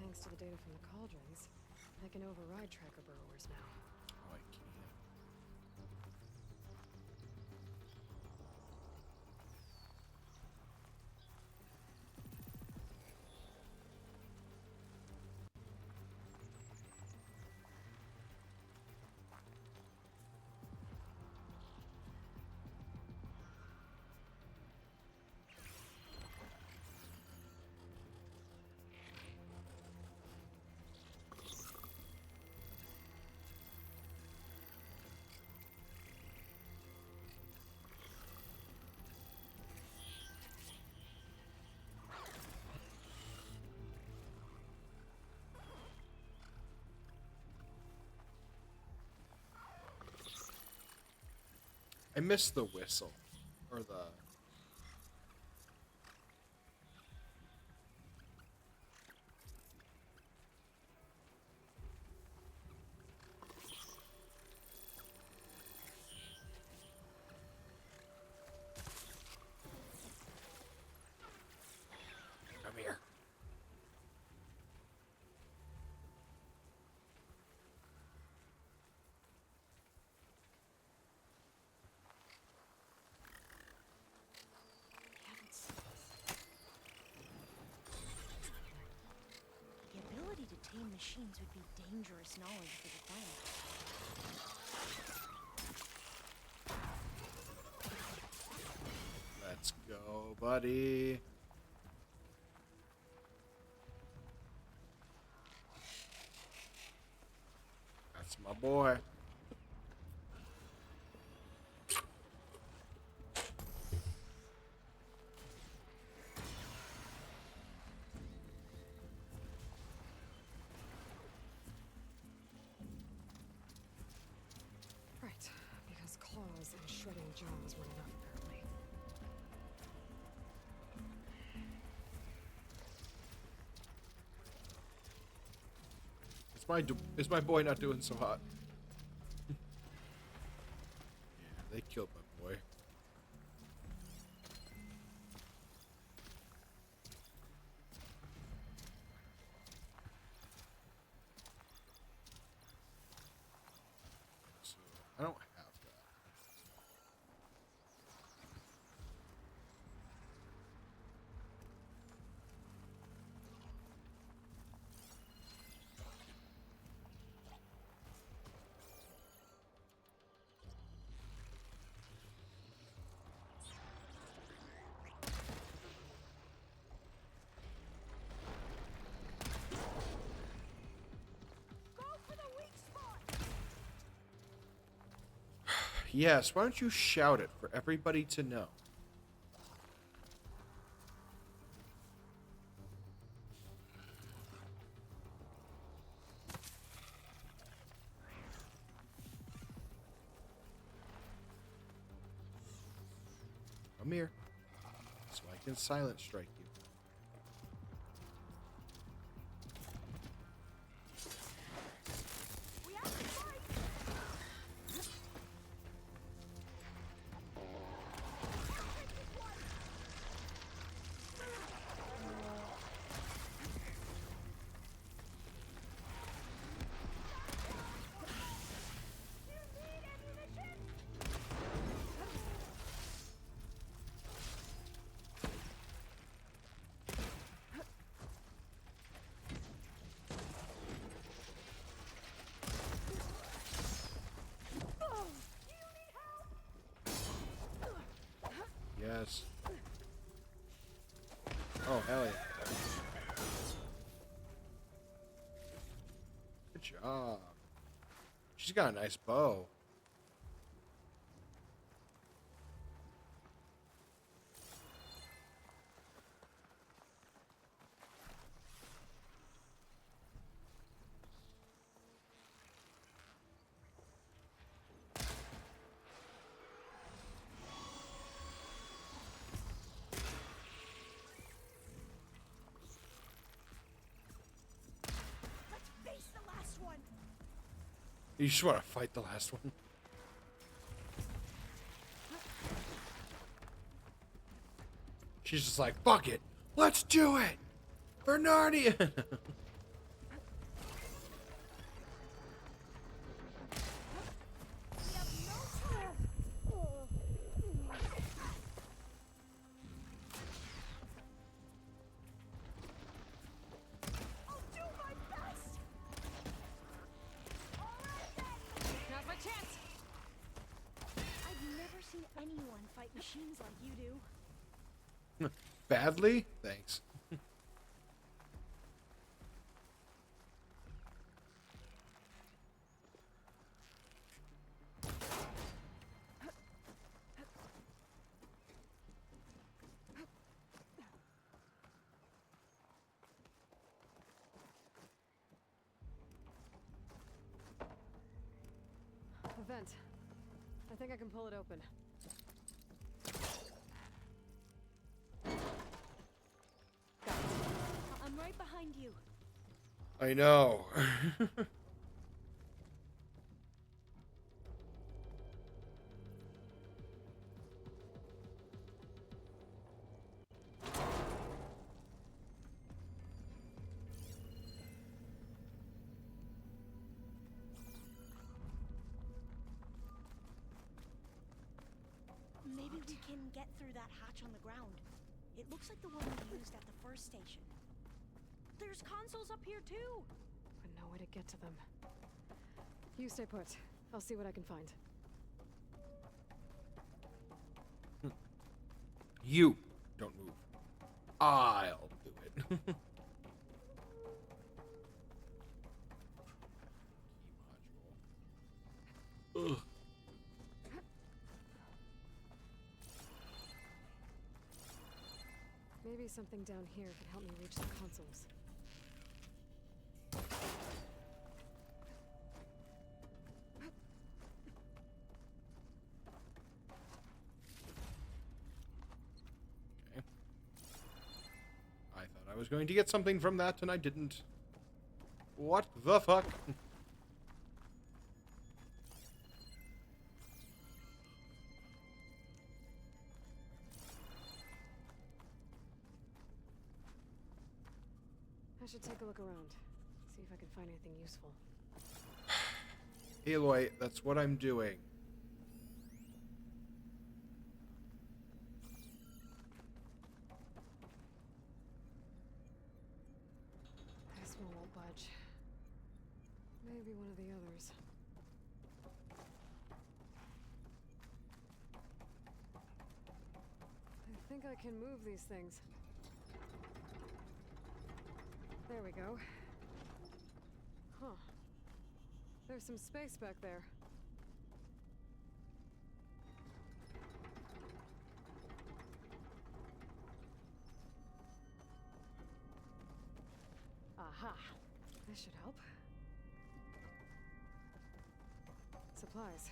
Thanks to the data from the cauldrons, I can override tracker burrowers now. Oh, I can't. I miss the whistle. Or the... Come here. Hidden machines would be dangerous knowledge for the clan. Let's go, buddy. That's my boy. Right, because claws and shredding jaws were enough, apparently. Is my boy not doing so hot? Yeah, they killed my boy. So I don't have that. Go for the weak spot! Yes, why don't you shout it for everybody to know? Come here, so I can silent strike you. We have to fight! Yes. Oh, hell yeah. Good job. She's got a nice bow. Let's face the last one! You just want to fight the last one. She's just like, fuck it. Let's do it. For Narnia. We have no time! I'll do my best! Alright then! Now's my chance! I've never seen anyone fight machines like you do. Badly? Thanks. A vent. I think I can pull it open. Got it. I'm right behind you. I know. Maybe we can get through that hatch on the ground. It looks like the one we used at the first station. There's consoles up here too. I no way to get to them. You stay put. I'll see what I can find. You don't move. I'll do it. Key module. Ugh. Maybe something down here could help me reach the consoles. Okay. I thought I was going to get something from that, and I didn't. What the fuck? I should take a look around. See if I can find anything useful. Aloy, that's what I'm doing. This one won't budge. Maybe one of the others. I think I can move these things. There we go. Huh. There's some space back there. Aha. This should help. Supplies.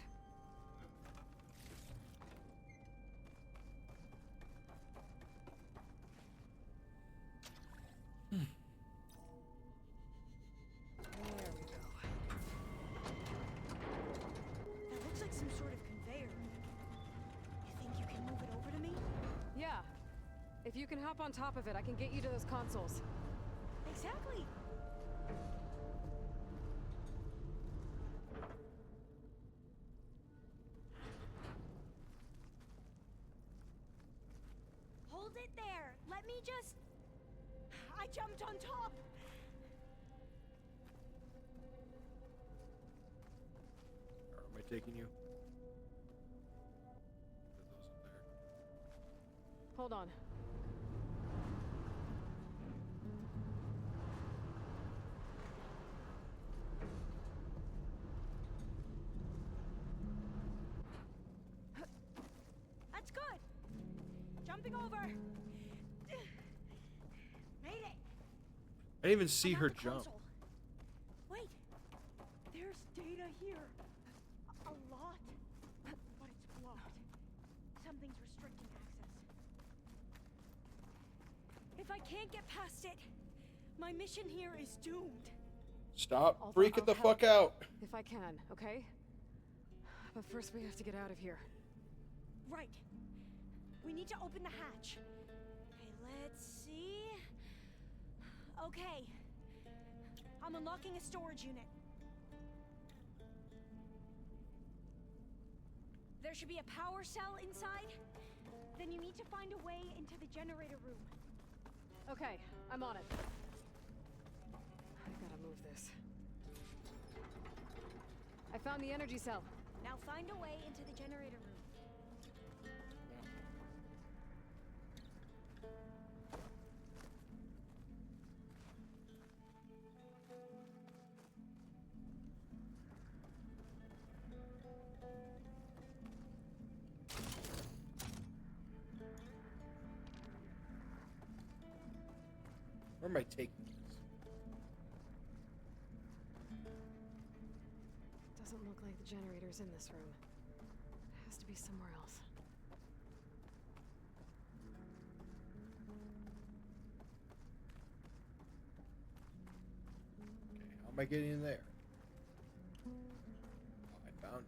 There we go. That looks like some sort of conveyor. You think you can move it over to me? Yeah. If you can hop on top of it, I can get you to those consoles. Exactly. Hold it there. Let me just... I jumped on top. Where am I taking you? Are those up there? Hold on. That's good. Jumping over. Made it. I didn't even see I'm at her the jump. console. Wait. There's data here. A lot. But it's blocked. Something's restricting access. If I can't get past it, my mission here is doomed. Stop I'll freaking the help. fuck out. If I can, okay? But first we have to get out of here. Right. We need to open the hatch. Okay, let's see. Okay. I'm unlocking a storage unit. There should be a power cell inside. Then you need to find a way into the generator room. Okay, I'm on it. I gotta move this. I found the energy cell. Now find a way into the generator room. Where am I taking this? Doesn't look like the generator's in this room. It has to be somewhere else. Okay, how am I getting in there? Oh, I found it.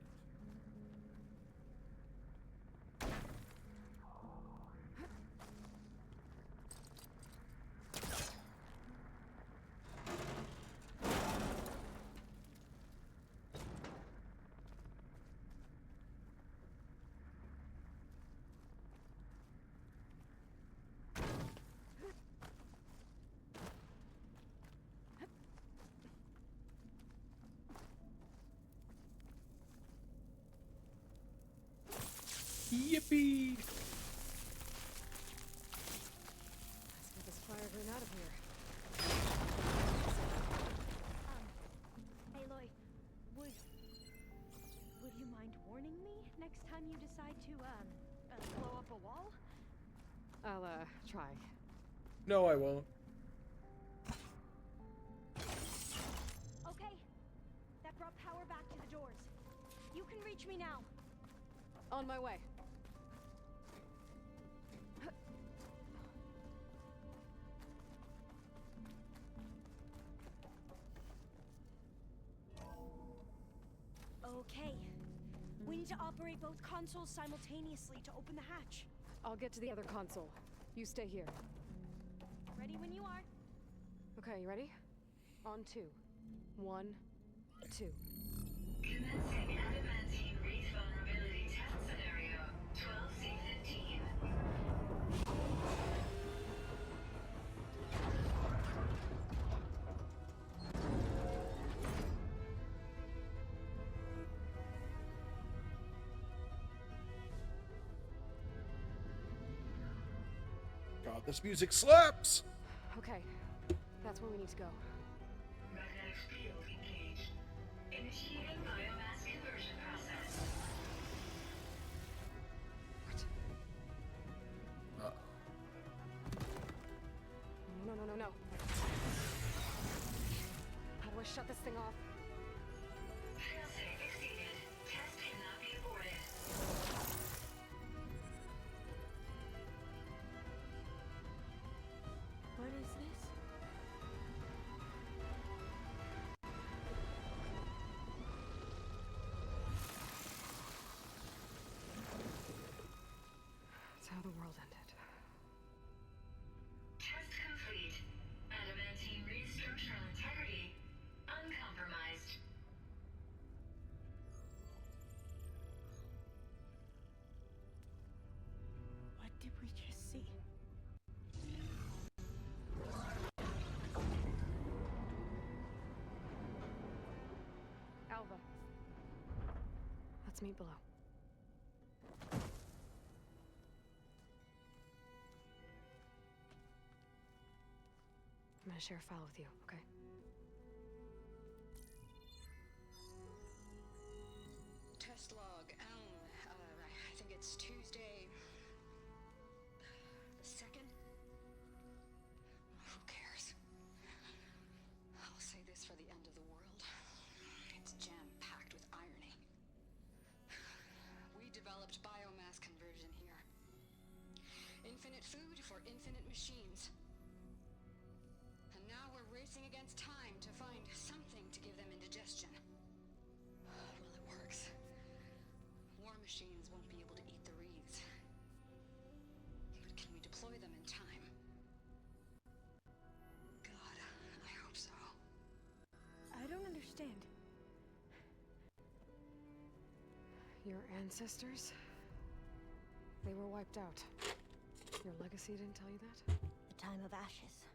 next time you decide to, blow up a wall? I'll, try. No, I won't. Okay. That brought power back to the doors. You can reach me now. On my way. Okay. We need to operate both consoles simultaneously to open the hatch. I'll get to the other console. You stay here. Ready when you are. Okay, you ready? On 2. 1, 2. Commencing adamantine wreath vulnerability test scenario 12C15. God, this music slaps! Okay, that's where we need to go. Magnetic field engaged. Initiating biomass conversion process. What? Uh-oh. No, no, no, no. How do I shut this thing off? Failsafe exceeded. Test cannot be aborted. What is this? It's how the world ended. Test complete. Adamantine wreath structural integrity uncompromised. What did we just see? Alva. Let's meet below. I'm gonna share a file with you, okay? Test log, I think it's Tuesday the 2nd? Who cares? I'll say this for the end of the world. It's jam-packed with irony. We developed biomass conversion here. Infinite food for infinite machines. And now we're racing against time to find something to give them indigestion. Well, it works. War machines won't be able to eat the wreaths. But can we deploy them in time? God, I hope so. I don't understand. Your ancestors? They were wiped out. Your legacy didn't tell you that? The time of ashes.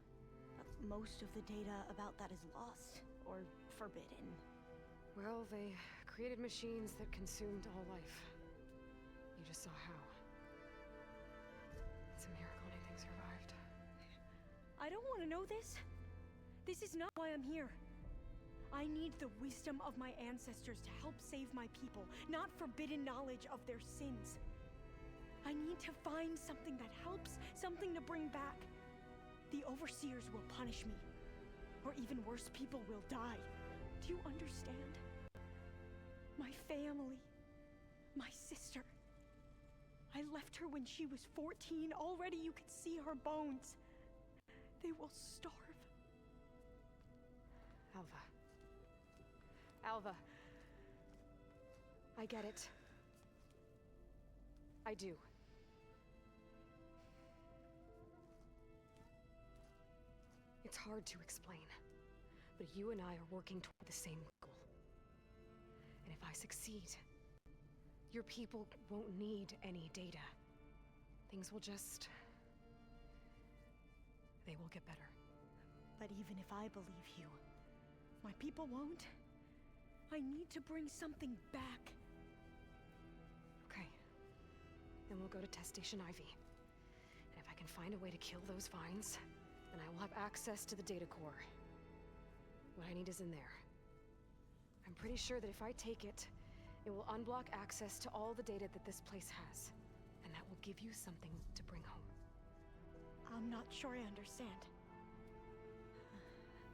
But most of the data about that is lost or forbidden. Well, they created machines that consumed all life. You just saw how. It's a miracle anything survived. I don't want to know this. This is not why I'm here. I need the wisdom of my ancestors to help save my people, not forbidden knowledge of their sins. I need to find something that helps, something to bring back. The overseers will punish me. Or even worse, people will die. Do you understand? My family. My sister. I left her when she was 14. Already you could see her bones. They will starve. Alva. Alva. I get it. I do. It's hard to explain, but you and I are working toward the same goal. And if I succeed, your people won't need any data. Things will just... they will get better. But even if I believe you, my people won't. I need to bring something back. Okay. Then we'll go to Test Station Ivy. And if I can find a way to kill those vines, then I will have access to the data core. What I need is in there. I'm pretty sure that if I take it It will unblock access to all the data that this place has. And that will give you something to bring home. I'm not sure I understand.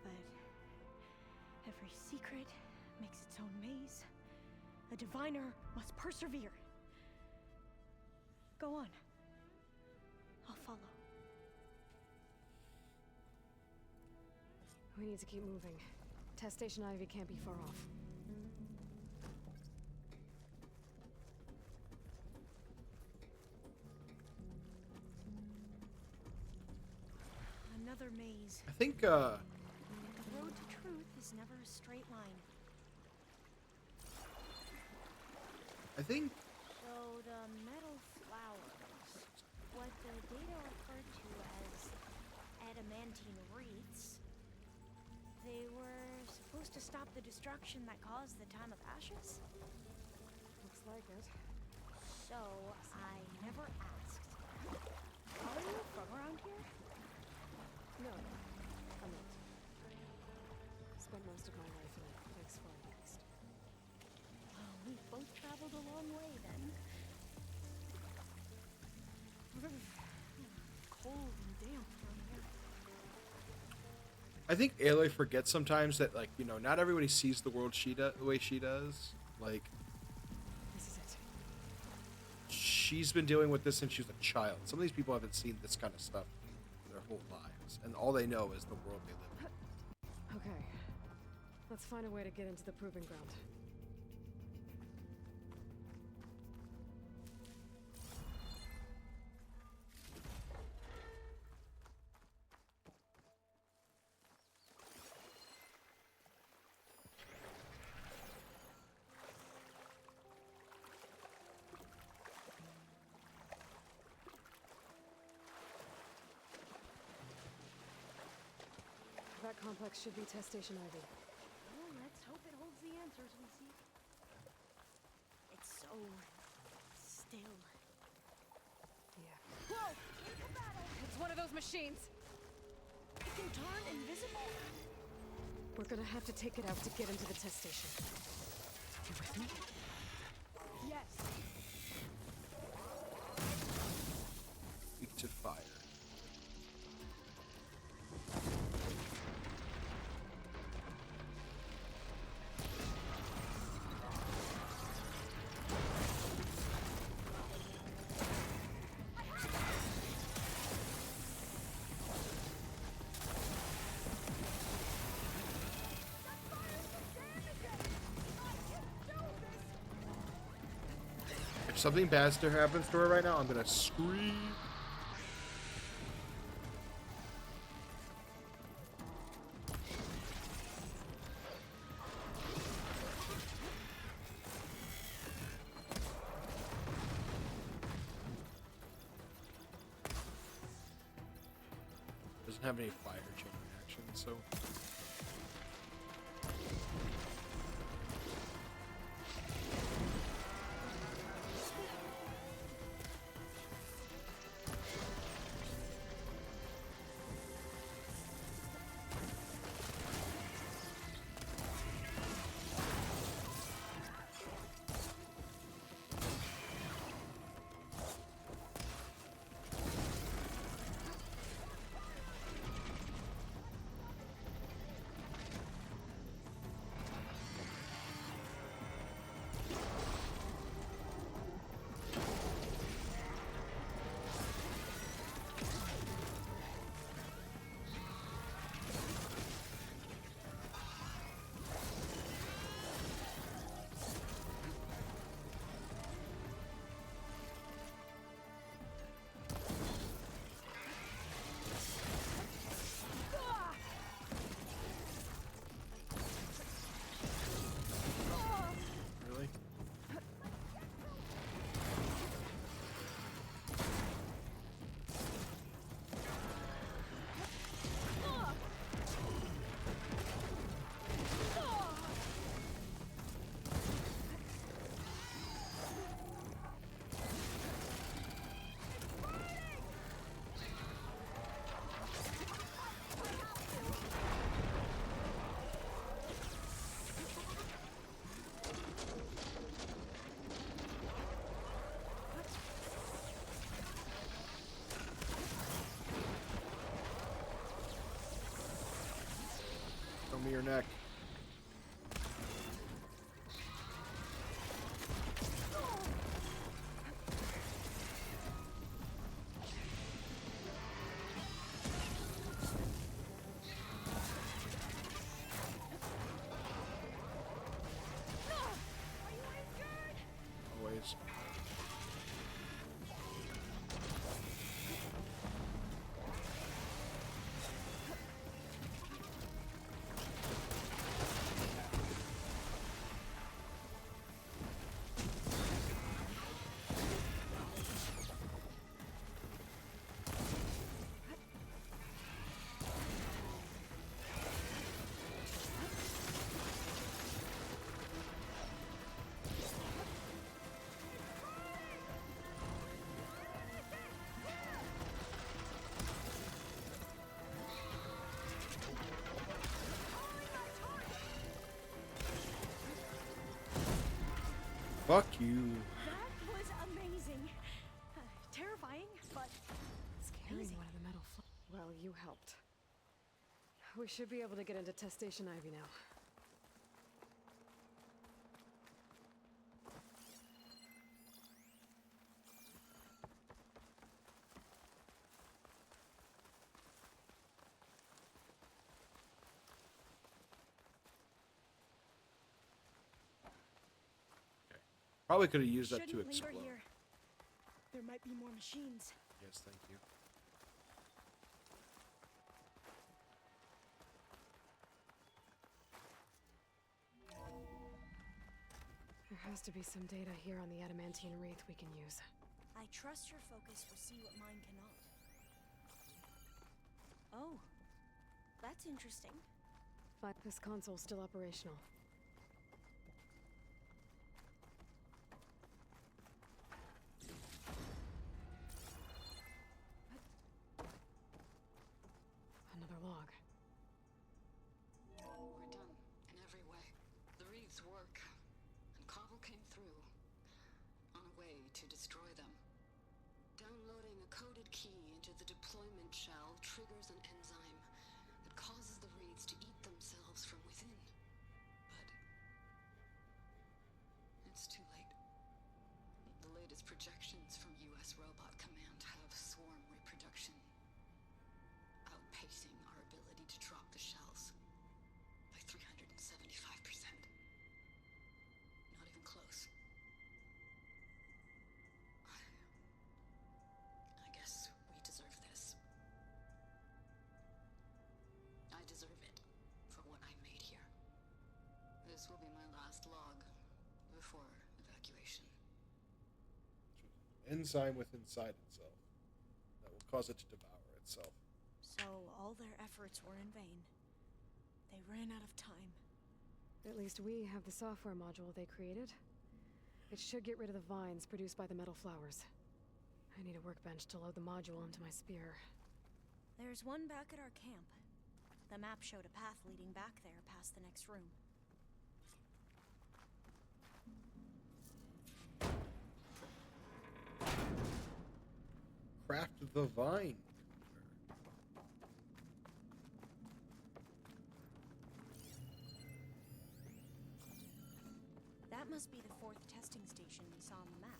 But every secret makes its own maze. A diviner must persevere. Go on. I'll follow. We need to keep moving. Test Station Ivy can't be far off. Another maze. I think, The road to truth is never a straight line. So the metal flowers, what the data referred to as adamantine wreaths, they were supposed to stop the destruction that caused the Time of Ashes? Looks like it. So I never asked. Are you from around here? No, I'm not. Spent most of my life in a place far east. Well, we've both traveled a long way then. Cold and damp from here. I think Aloy forgets sometimes that, like, you know, not everybody sees the world the way she does. Like, This is it. she's been dealing with this since she was a child. Some of these people haven't seen this kind of stuff their whole lives, and all they know is the world they live in. Okay. Let's find a way to get into the proving ground. That complex should be Test Station Ivy. Well, let's hope it holds the answers we seek. It's so still. Yeah. Whoa! Into battle! It's one of those machines! It can turn invisible? We're gonna have to take it out to get into the test station. You with me? Yes. Weak to fire. If something bad happens to her right now, I'm gonna scream. Doesn't have any fire chain reaction, so. me your neck. Always. Fuck you. That was amazing. Terrifying, but It's carrying amazing. one of the metal Well, you helped. We should be able to get into test station Ivy now. Probably could have used that to Shouldn't linger explode. here. There might be more machines. Yes, thank you. There has to be some data here on the adamantine wraith we can use. I trust your focus will see what mine cannot. Oh, that's interesting. But this console's still operational. Another log. We're done, in every way. The Reeves work, and Cobble came through, on a way to destroy them. Downloading a coded key into the deployment shell triggers an enzyme that causes the Reeds to eat themselves from within. But it's too late. The latest projections from US Robot Command have swarm reproduction outpacing our ability to drop the shells by 375%. Not even close. I guess we deserve this. I deserve it for what I made here. This will be my last log before evacuation. Enzyme within inside itself that will cause it to devour itself. So all their efforts were in vain. They ran out of time. At least we have the software module they created. It should get rid of the vines produced by the metal flowers. I need a workbench to load the module into my spear. There's one back at our camp. The map showed a path leading back there past the next room. Craft the vine. That must be the fourth testing station we saw on the map.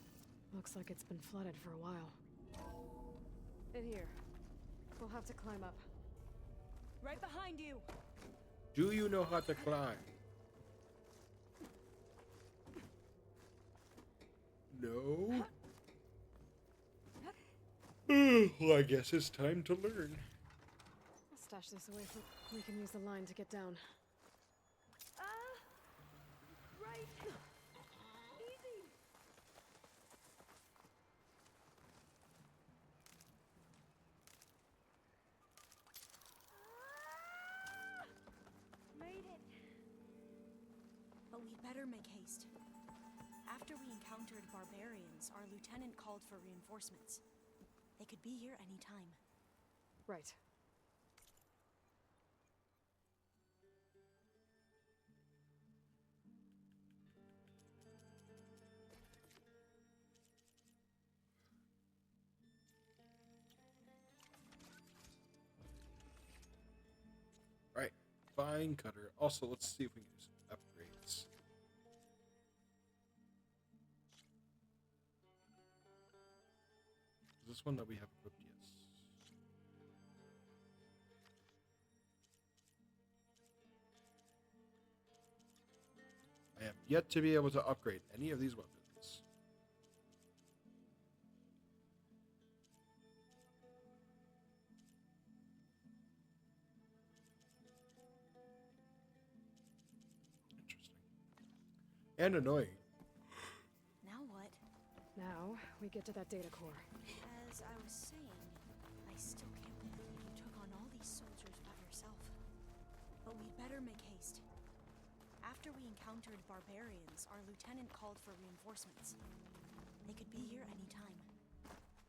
Looks like it's been flooded for a while. In here. We'll have to climb up. Right behind you! Do you know how to climb? No? Well, I guess it's time to learn. I'll stash this away from... We can use the line to get down. Right! Easy! Made it! But we'd better make haste. After we encountered barbarians, our lieutenant called for reinforcements. They could be here any time. Right. Vine cutter. Also, let's see if we can do some upgrades. Is this one that we have equipped? Yes. I have yet to be able to upgrade any of these weapons. Interesting. And annoying. Now what? Now, we get to that data core. As I was saying, I still can't believe you took on all these soldiers by yourself. But we'd better make haste. After we encountered barbarians, our lieutenant called for reinforcements. They could be here any time.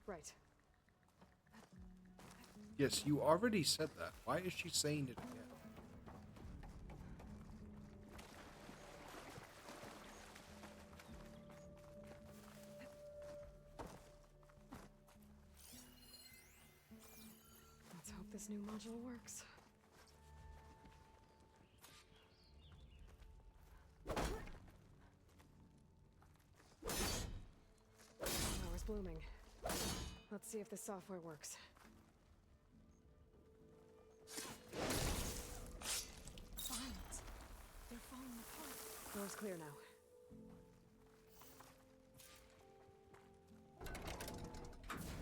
Right. Yes, you already said that. Why is she saying it again? Let's hope this new module works. Power's blooming. Let's see if the software works. Vines. They're falling apart. Door's clear now.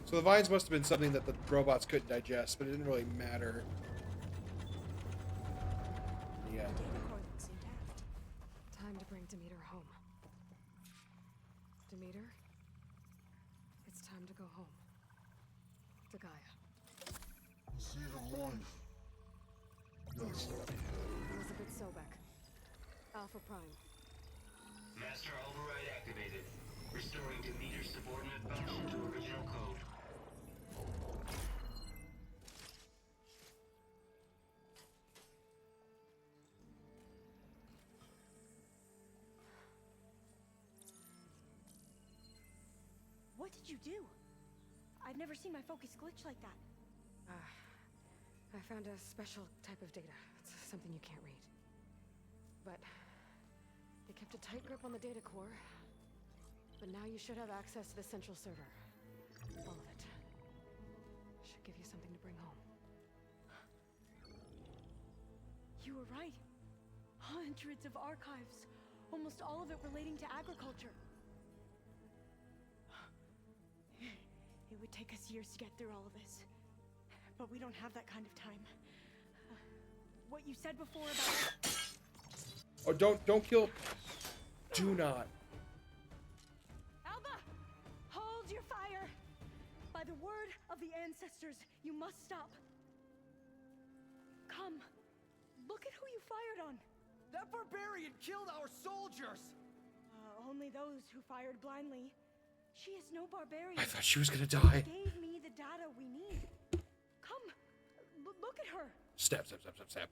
So the vines must have been something that the robots couldn't digest, but it didn't really matter. Yeah. The data core looks intact. Time to bring Demeter home. Demeter, it's time to go home. To Gaia. See the light. Yes. Elizabeth Sobek. Alpha Prime. Master override activated. Restoring Demeter's subordinate function to original code. What did you do? I've never seen my focus glitch like that. I found a special type of data. It's something you can't read. But they kept a tight grip on the data core. But now you should have access to the central server. All of it. Should give you something to bring home. You were right. Hundreds of archives. Almost all of it relating to agriculture. It would take us years to get through all of this. But we don't have that kind of time. What you said before about... Oh, don't kill. Do not. Alba! Hold your fire! By the word of the ancestors, you must stop. Come. Look at who you fired on. That barbarian killed our soldiers! Only those who fired blindly. She is no barbarian. I thought she was gonna die. She gave me the data we need. Come. Look at her. Step, step, step, step, step.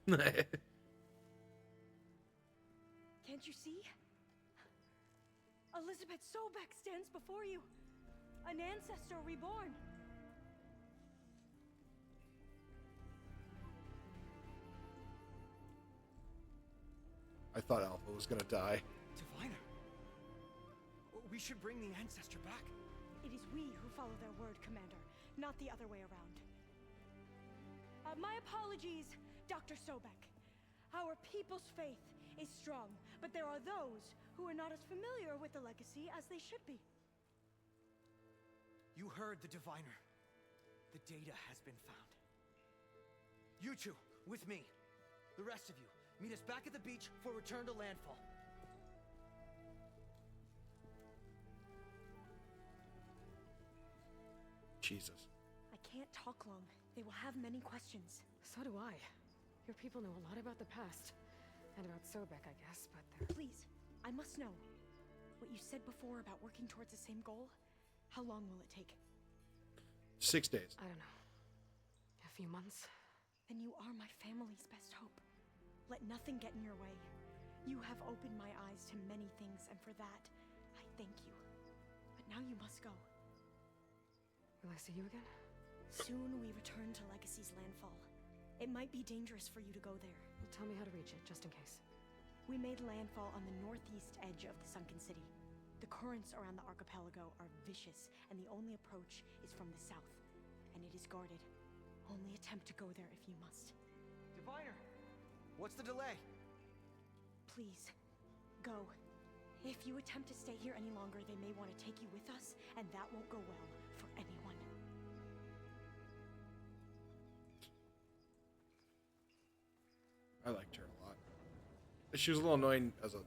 Can't you see? Elizabeth Sobek stands before you. An ancestor reborn. I thought Alpha was gonna die. Diviner. We should bring the ancestor back. It is we who follow their word, Commander, not the other way around. My apologies, Dr. Sobek. Our people's faith is strong, but there are those who are not as familiar with the legacy as they should be. You heard the diviner. The data has been found. You two, with me. The rest of you, meet us back at the beach for return to landfall. Jesus. I can't talk long. They will have many questions. So do I. Your people know a lot about the past. And about Sobek, I guess, but they're... Please, I must know. What you said before about working towards the same goal, how long will it take? 6 days. I don't know. A few months? Then you are my family's best hope. Let nothing get in your way. You have opened my eyes to many things, and for that, I thank you. But now you must go. Will I see you again? Soon we return to Legacy's landfall. It might be dangerous for you to go there. Well, tell me how to reach it, just in case. We made landfall on the northeast edge of the sunken city. The currents around the archipelago are vicious, and the only approach is from the south. And it is guarded. Only attempt to go there if you must. Diviner, what's the delay? Please, go. If you attempt to stay here any longer, they may want to take you with us, and that won't go well for anyone. I liked her a lot. She was a little annoying as a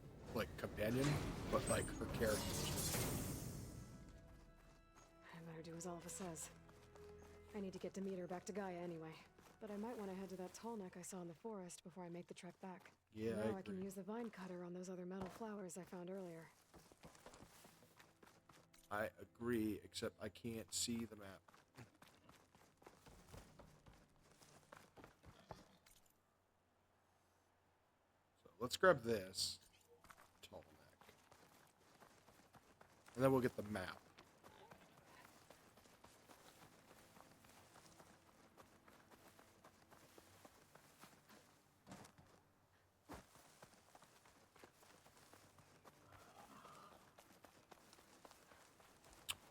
companion, but like her character was just... I better do as Alpha says. I need to get Demeter back to Gaia anyway. But I might want to head to that tall neck I saw in the forest before I make the trek back. Yeah, now I can agree. use the vine cutter on those other metal flowers I found earlier. I agree, except I can't see the map. So let's grab this tall neck, and then we'll get the map.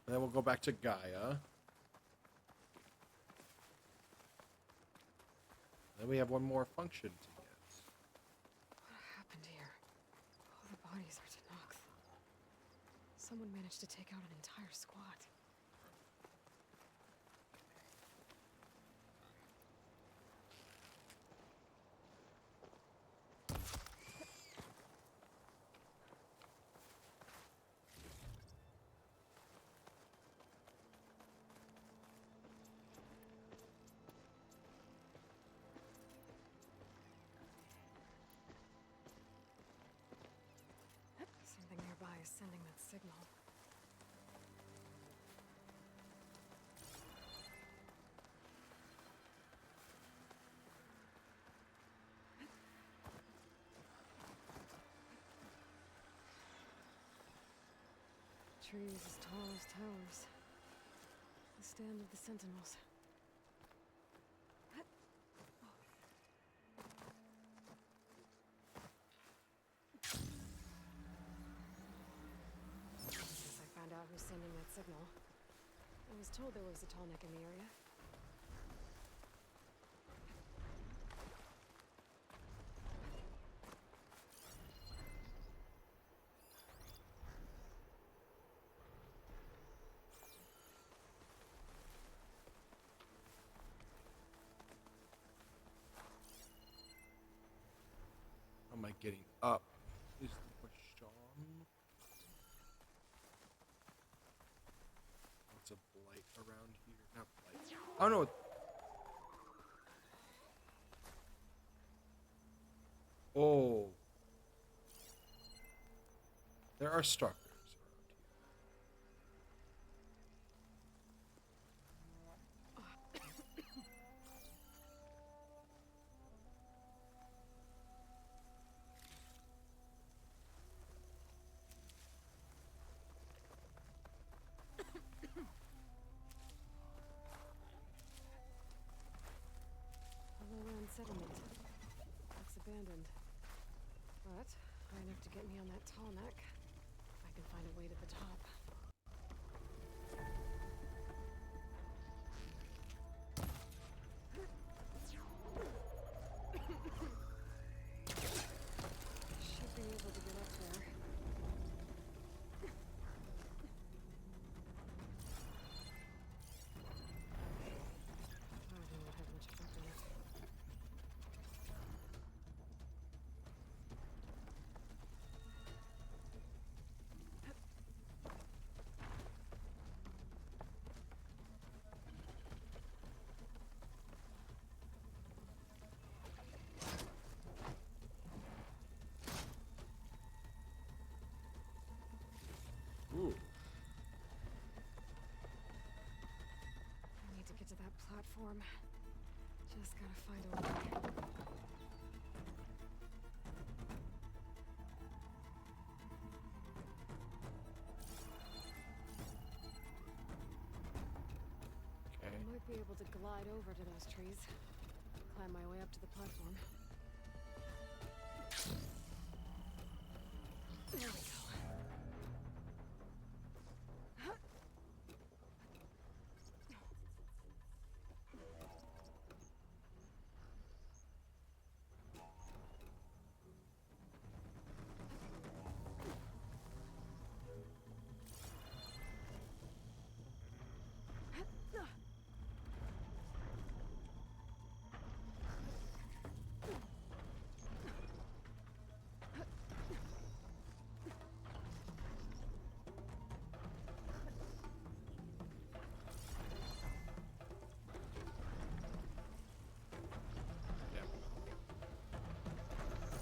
And then we'll go back to Gaia. Then we have one more function to get. What happened here? All the bodies are Tanakhs. Someone managed to take out an entire squad. Something nearby is sending that signal. Trees as tall as towers. The stand of the sentinels. Guess I found out who's sending that signal. I was told there was a tall neck in the area. How am I getting up? Is the question. What's a blight around here? Not blight. Oh no. Oh. There are stalkers around here. A low-land settlement. Looks abandoned. But high enough to get me on that tall neck. I can find a way to the top. Should be able to get up there. Probably won't have much effect on it. Ooh. I need to get to that platform. Just gotta find a way. Okay. I might be able to glide over to those trees. Climb my way up to the platform. There we go.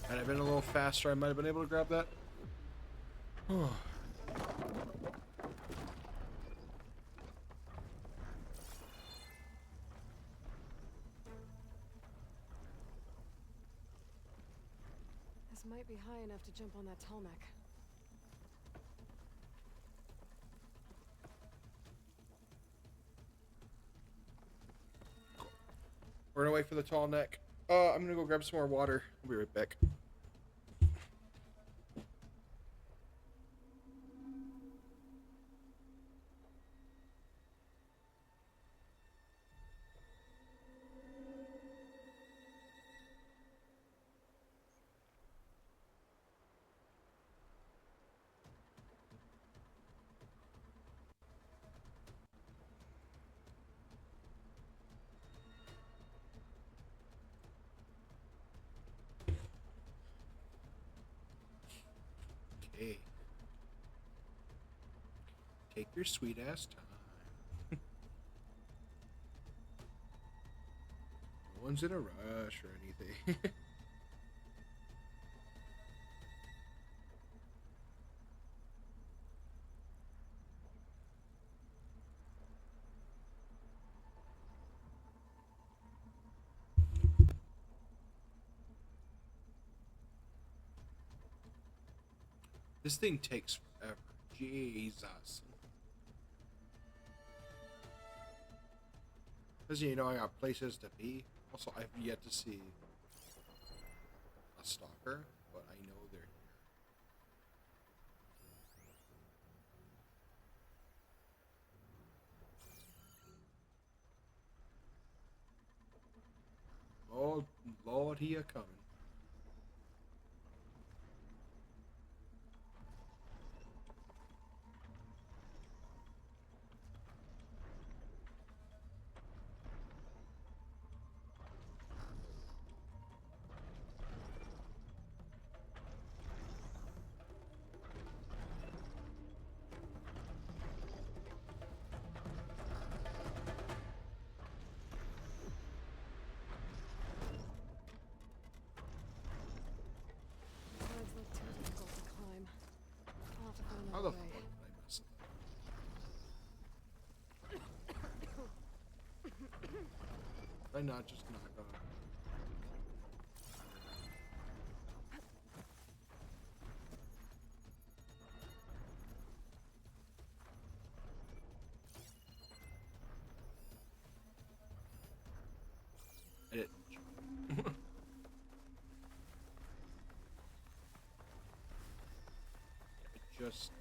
Had I been a little faster, I might have been able to grab that. This might be high enough to jump on that tall neck. We're gonna wait for the tall neck. I'm gonna go grab some more water. I'll be right back. Okay. Take your sweet ass time. No one's in a rush or anything. This thing takes forever. Jesus. Because you know I got places to be. Also, I've yet to see a stalker, but I know they're here. Oh, Lord, he a coming. Sides look too difficult to climb. I'll have to find How another the fuck way. did I mess up? Did I not just knock on? I didn't. Just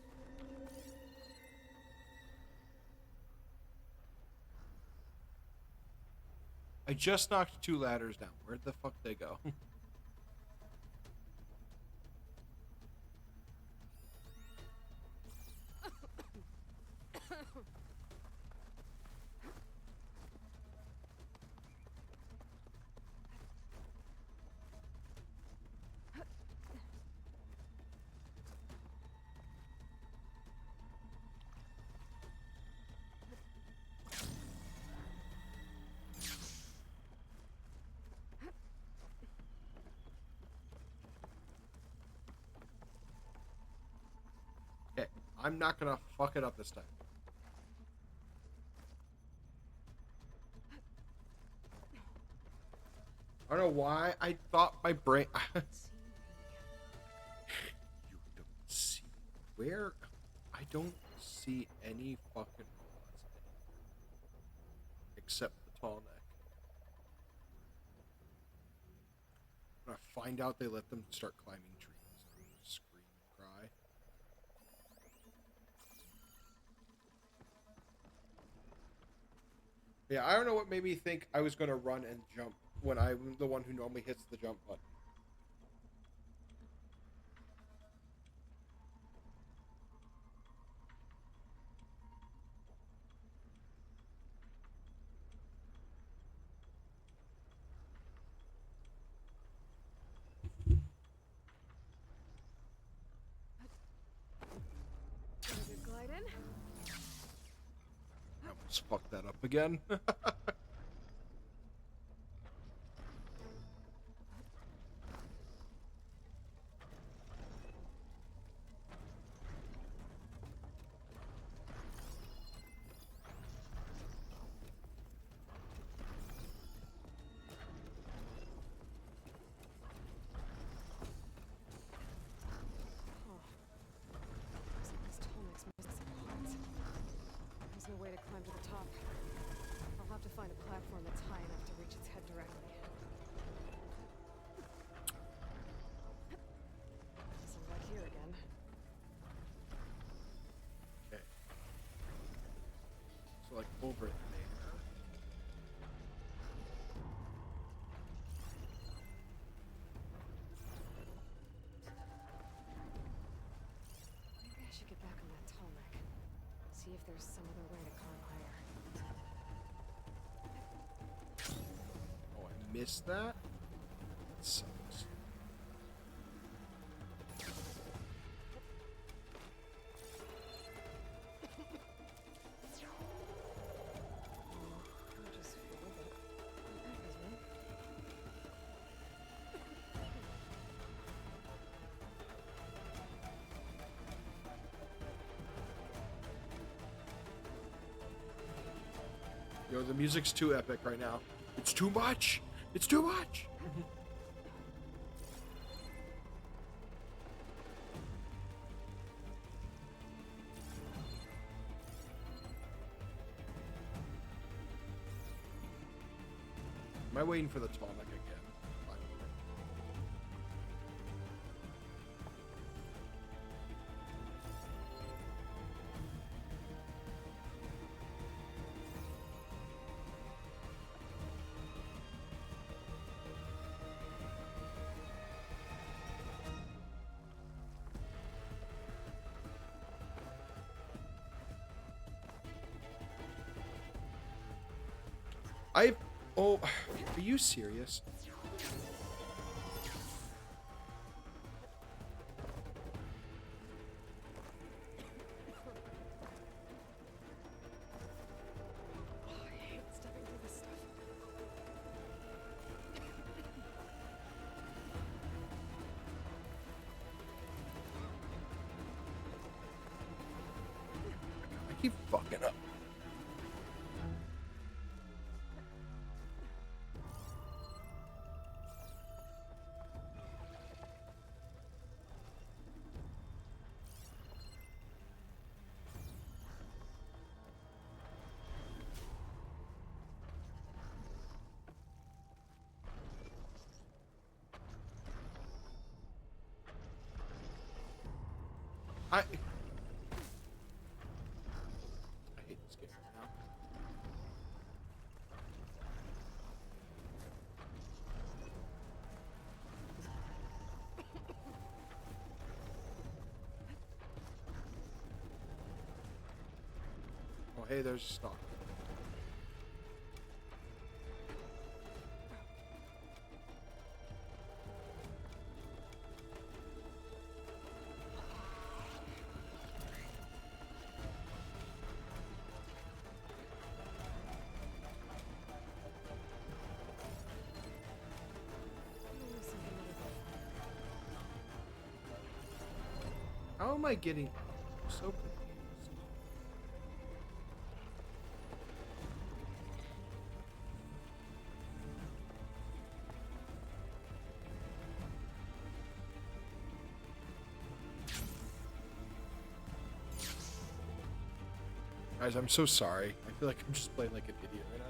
I just knocked 2 ladders down. Where'd the fuck they go? Okay, I'm not gonna fuck it up this time. I don't know why I thought my brain. You don't see where? I don't see any fucking robots except the tall neck. I'm gonna find out they let them start climbing trees. I'm gonna scream and cry. Yeah, I don't know what made me think I was going to run and jump when I'm the one who normally hits the jump button. Ready to glide in? I almost fucked that up again. Looks like this Tolmec's missing some parts. There's no way to climb to the top. I'll have to find a platform that's high enough to reach its head directly. Guess I'm back here again. Okay. So like over there. Maybe I should get back on that Tolmec. See if there's some other way to climb higher. Oh, I missed that? That sucks. I just feel that there goes one. Yo, the music's too epic right now. It's too much! It's too much! Am I waiting for the tonic again? Finally. Oh, are you serious? Oh, I hate stepping through this stuff. I keep fucking up. I hate this game right now. Oh, hey, there's stock. How am I getting so confused? Guys, I'm so sorry. I feel like I'm just playing like an idiot right now.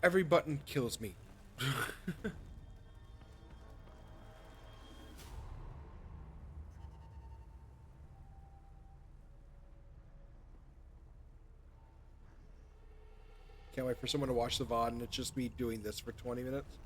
Every button kills me. Can't wait for someone to watch the VOD and it's just me doing this for 20 minutes.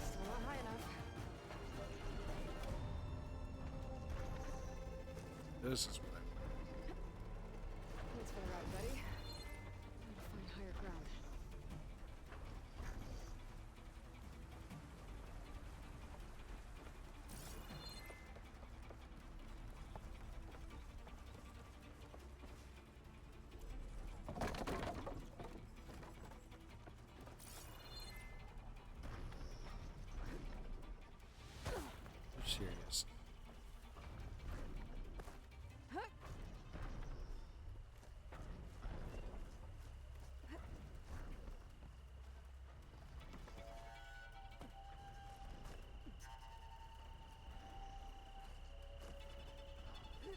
Still not high enough. This is what I want. Thanks for the ride, buddy. Need to find higher ground. You're serious.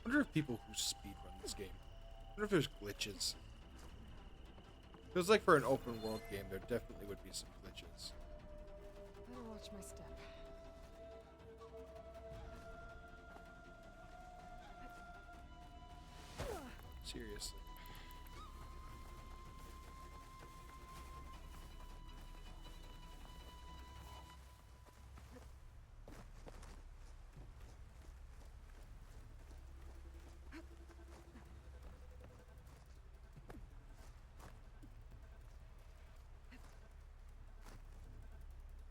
I wonder if people who speedrun this game. I wonder if there's glitches. Feels like for an open world game, there definitely would be some glitches. Better watch my step. Seriously.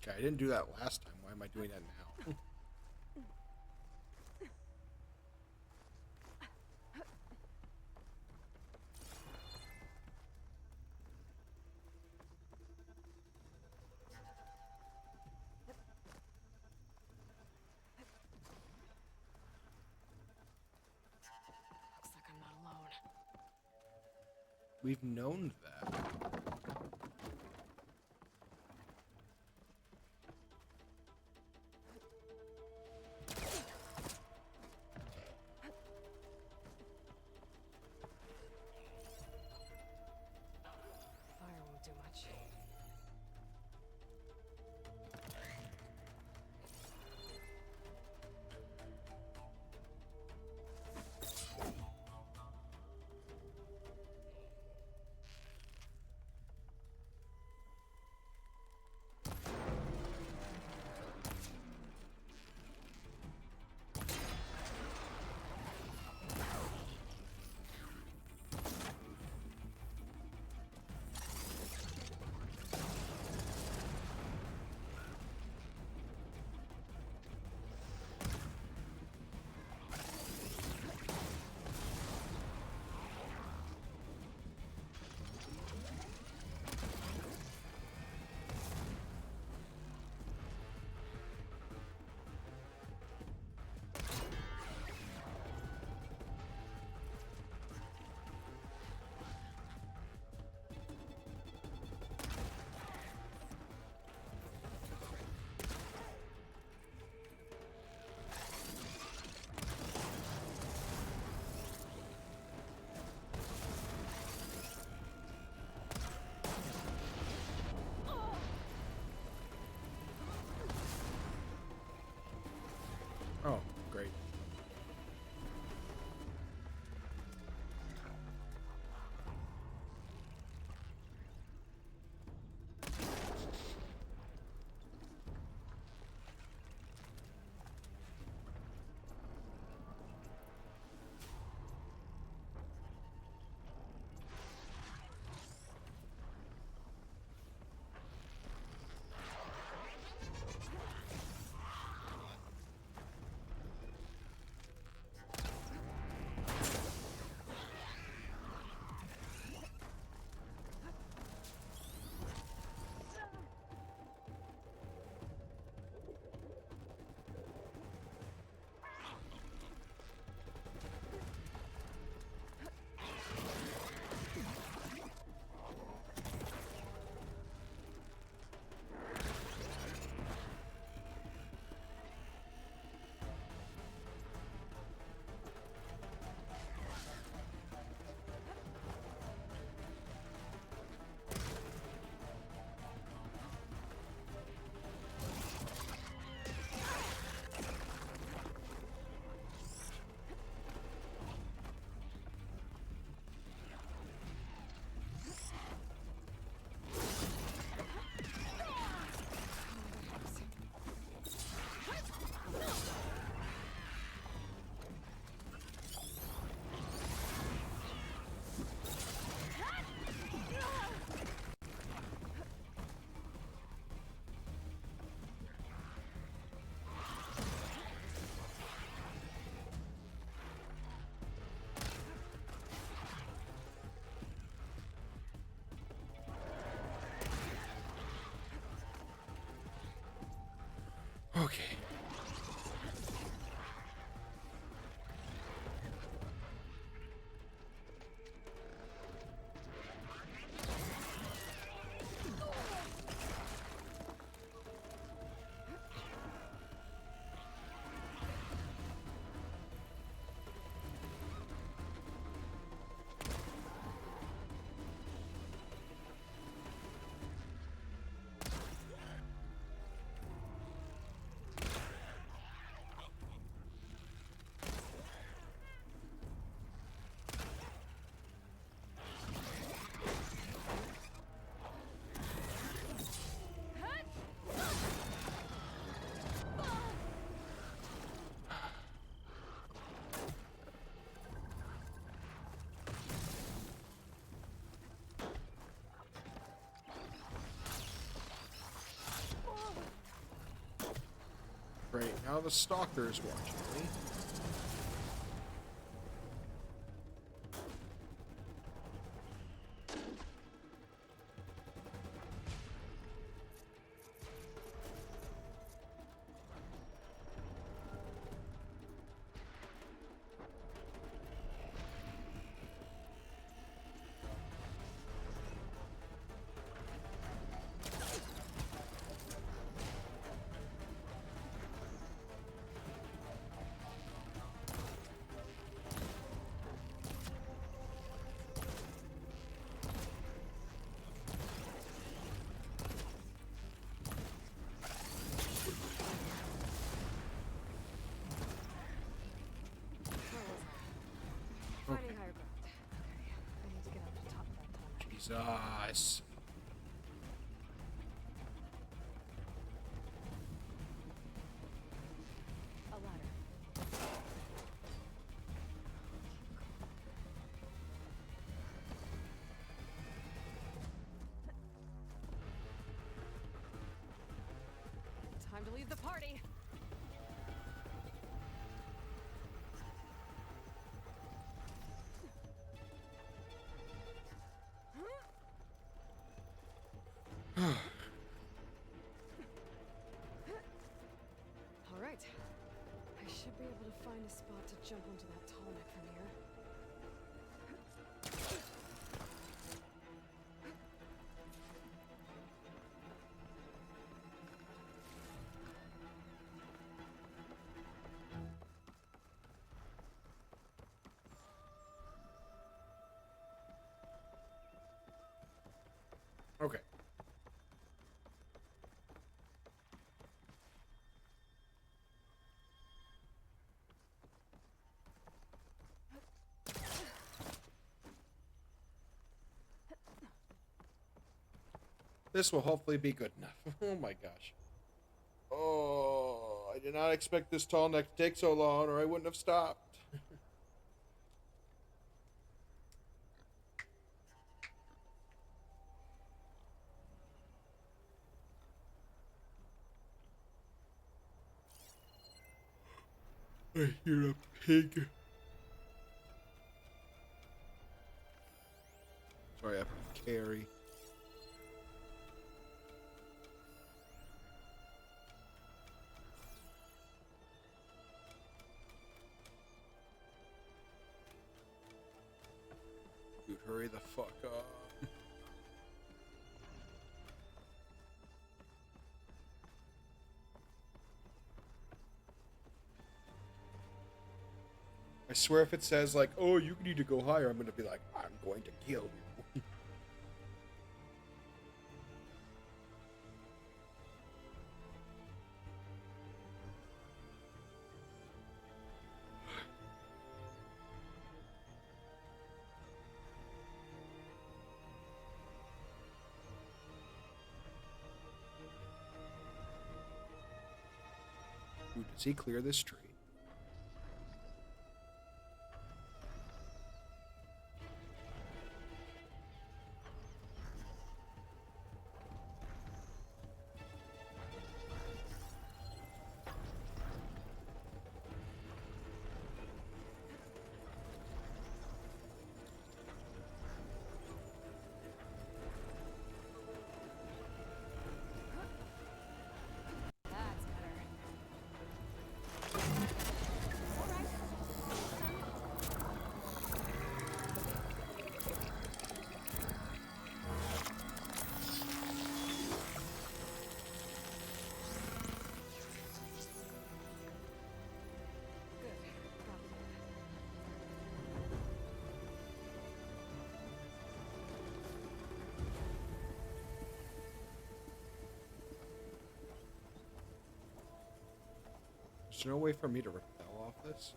Okay, I didn't do that last time. Why am I doing that now? Looks like I'm not alone. We've known that. Fire won't do much. Okay. Great, now the stalker is watching me. Finding higher ground. Okay, I need to get up to the top of that tunnel. Jesus. A ladder. Time to leave the party. All right. I should be able to find a spot to jump onto that tall neck from here. Okay. This will hopefully be good enough. Oh my gosh. Oh, I did not expect this tall neck to take so long, or I wouldn't have stopped. I hear a pig. Sorry, I have to carry. Dude, hurry the fuck up. I swear if it says like, oh, you need to go higher, I'm gonna be like, I'm going to kill you. Dude, does he clear this tree? That's better. Is there no way for me to repel off this?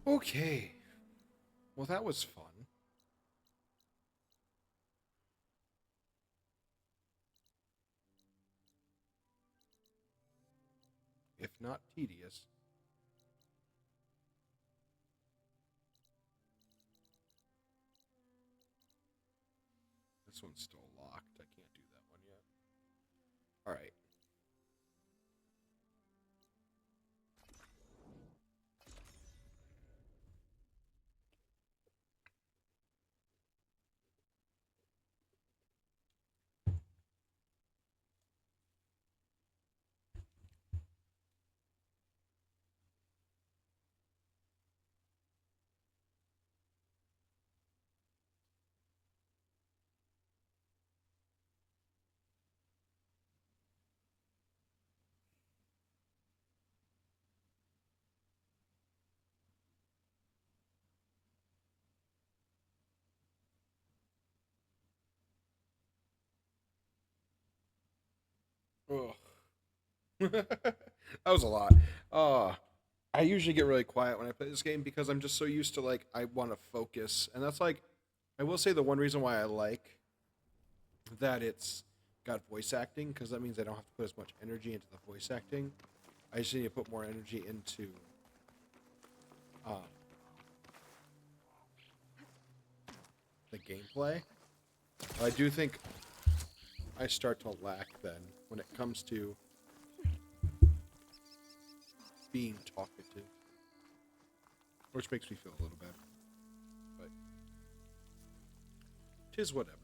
Okay. Well, that was fun. If not tedious. This one's still locked. I can't do that one yet. All right. Ugh. That was a lot. I usually get really quiet when I play this game because I'm just so used to, like, I want to focus. And that's like, I will say the one reason why I like that it's got voice acting, because that means I don't have to put as much energy into the voice acting. I just need to put more energy into the gameplay. I do think I start to lack then when it comes to being talkative, which makes me feel a little bad, but 'tis whatever.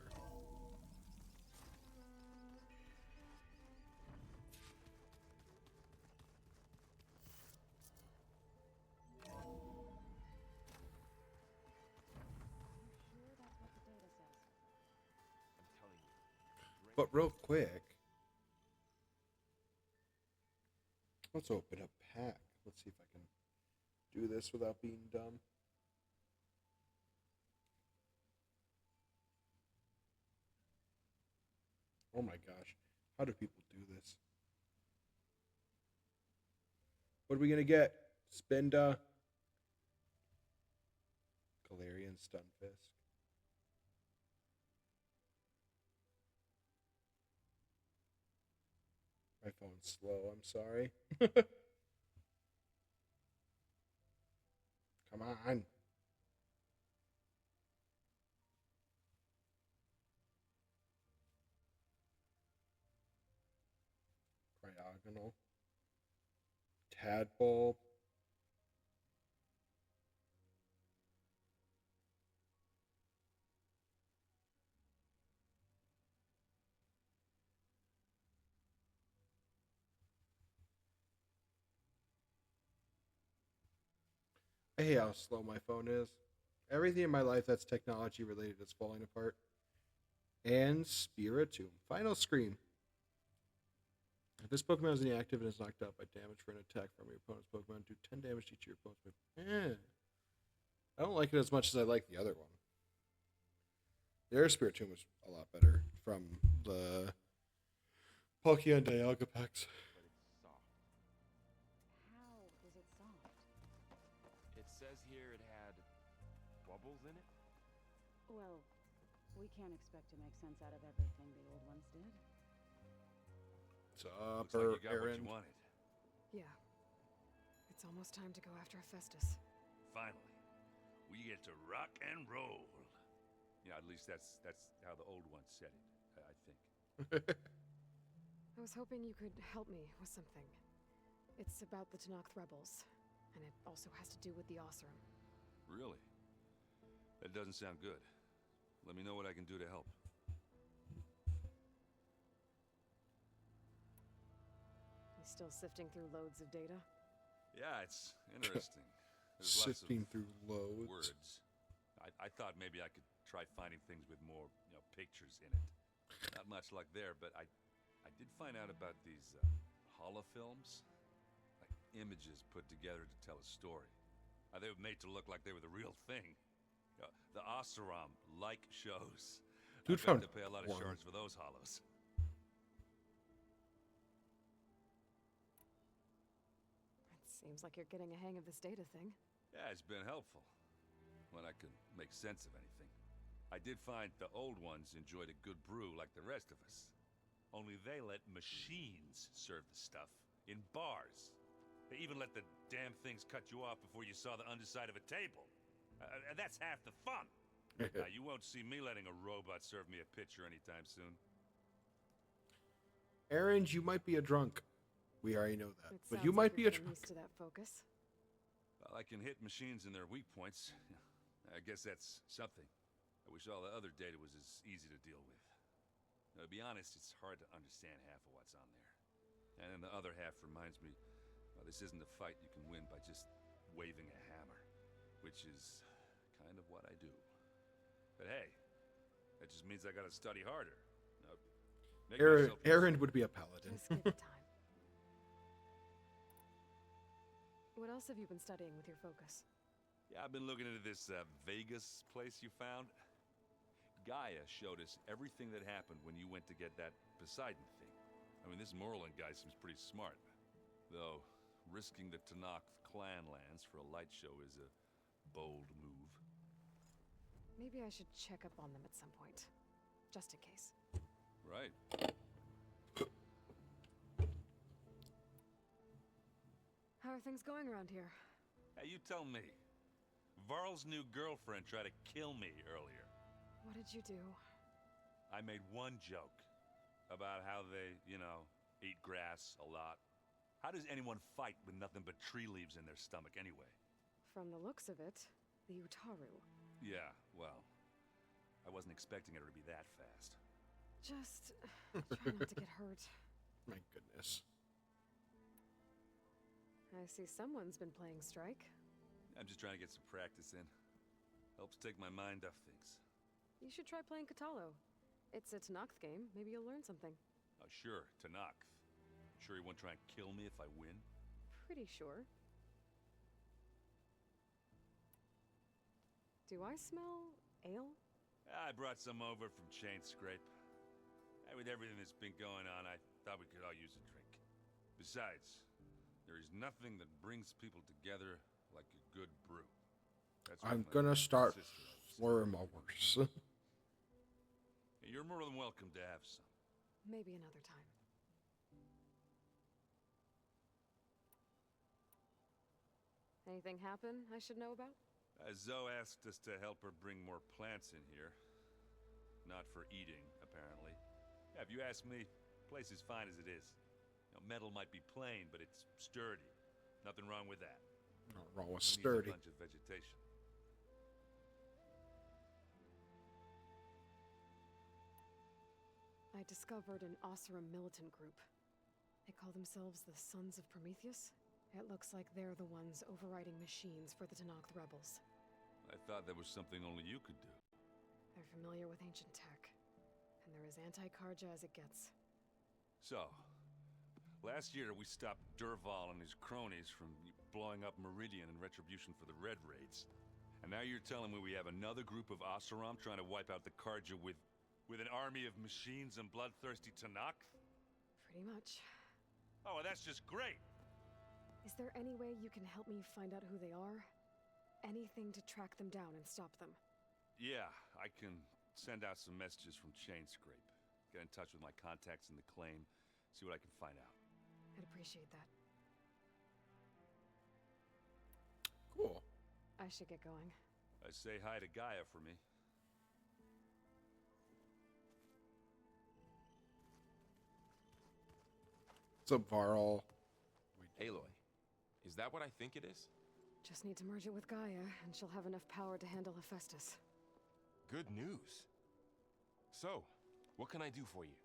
But real quick, let's open a pack. Let's see if I can do this without being dumb. Oh my gosh, how do people do this? What are we gonna get? Spinda, Galarian Stunfisk. My phone's slow, I'm sorry. Come on. Diagonal. Tadpole. I hate how slow my phone is. Everything in my life that's technology related is falling apart. And Spiritomb. Final screen. If this Pokemon is inactive and is knocked out by damage for an attack from your opponent's Pokemon, do 10 damage to each of your opponent's. I don't like it as much as I like the other one. The Air Spiritomb was a lot better from the Pokemon Dialga packs. But it's soft. How is it soft? It says here it had bubbles in it? Well, we can't expect to make sense out of everything the old ones did. Sup, Looks like you got what Aaron? you wanted. Yeah. It's almost time to go after Hephaestus. Finally, we get to rock and roll. Yeah, at least that's how the old ones said it, I think. I was hoping you could help me with something. It's about the Tanakh rebels, and it also has to do with the Oseram. Really? That doesn't sound good. Let me know what I can do to help. You still sifting through loads of data? Yeah, it's interesting. There's Sifting lots through of loads. words. I thought maybe I could try finding things with more, pictures in it. Not much luck there, but I did find out about these holofilms. images put together to tell a story. They were made to look like they were the real thing. The Oseram-like shows. I Dude bet found they pay a lot of porn. shards for those hollows. It seems like you're getting a hang of this data thing. Yeah, it's been helpful. When I could make sense of anything. I did find the old ones enjoyed a good brew like the rest of us. Only they let machines serve the stuff in bars. They even let the damn things cut you off before you saw the underside of a table. And that's half the fun. Now, you won't see me letting a robot serve me a pitcher anytime soon. Errand, you might be a drunk. We already know that. It But you sounds might like be you're a getting drunk. used to that focus. Well, I can hit machines in their weak points. I guess that's something. I wish all the other data was as easy to deal with. Now, to be honest, it's hard to understand half of what's on there. And then the other half reminds me, well, this isn't a fight you can win by just waving a hammer. Which is kind of what I do. But hey, that just means I gotta study harder. Now, make myself Errand would be a paladin. Just give it time. What else have you been studying with your focus? Yeah, I've been looking into this Vegas place you found. Gaia showed us everything that happened when you went to get that Poseidon thing. I mean, this Merlin guy seems pretty smart. Though, risking the Tanakh clan lands for a light show is a bold move. Maybe I should check up on them at some point. Just in case. Right. How are things going around here? Hey, you tell me. Varl's new girlfriend tried to kill me earlier. What did you do? I made one joke about how they, eat grass a lot. How does anyone fight with nothing but tree leaves in their stomach anyway? From the looks of it, the Utaru. Yeah, well, I wasn't expecting her to be that fast. Just try not to get hurt. My goodness. I see someone's been playing Strike. I'm just trying to get some practice in. Helps take my mind off things. You should try playing Katalo. It's a Tanakh game. Maybe you'll learn something. Oh, sure, Tanakh. Sure he won't try and kill me if I win? Pretty sure. Do I smell ale? I brought some over from Chain Scrape. With everything that's been going on, I thought we could all use a drink. Besides, there is nothing that brings people together like a good brew. That's what I'm my gonna start sister always said. slurring my words. You're more than welcome to have some. Maybe another time. Anything happen I should know about? Zoe asked us to help her bring more plants in here. Not for eating, apparently. Yeah, if you ask me, the place is fine as it is. Metal might be plain, but it's sturdy. Nothing wrong with that. Not wrong with Needs sturdy. a bunch of vegetation. I discovered an Oseram militant group. They call themselves the Sons of Prometheus. It looks like they're the ones overriding machines for the Tanakh rebels. I thought that was something only you could do. They're familiar with ancient tech, and they're as anti-Karja as it gets. So, last year we stopped Durval and his cronies from blowing up Meridian in retribution for the Red Raids. And now you're telling me we have another group of Oseram trying to wipe out the Karja with an army of machines and bloodthirsty Tanakh? Pretty much. Oh, well, that's just great! Is there any way you can help me find out who they are? Anything to track them down and stop them? Yeah, I can send out some messages from Chain Scrape. Get in touch with my contacts in the claim, see what I can find out. I'd appreciate that. Cool. I should get going. Say hi to Gaia for me. What's up, Varl? Aloy, is that what I think it is? Just need to merge it with Gaia, and she'll have enough power to handle Hephaestus. Good news. So, what can I do for you?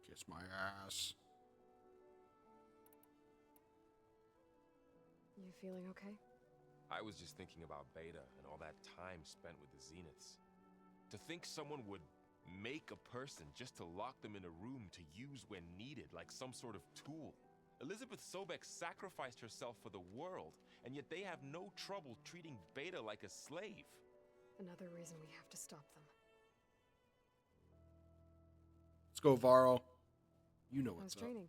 Kiss my ass. You feeling okay? I was just thinking about Beta and all that time spent with the Zeniths. To think someone would make a person just to lock them in a room to use when needed, like some sort of tool. Elizabeth Sobek sacrificed herself for the world, and yet they have no trouble treating Beta like a slave. Another reason we have to stop them. Let's go, Varro. You know How's what's up. training?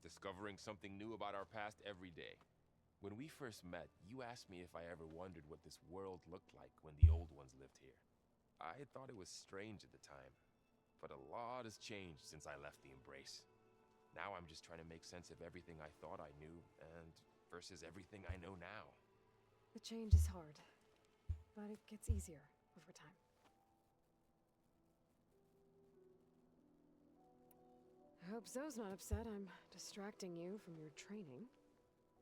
Discovering something new about our past every day. When we first met, you asked me if I ever wondered what this world looked like when the old ones lived here. I thought it was strange at the time, but a lot has changed since I left the Embrace. Now I'm just trying to make sense of everything I thought I knew and versus everything I know now. The change is hard, but it gets easier over time. I hope Zoe's not upset I'm distracting you from your training.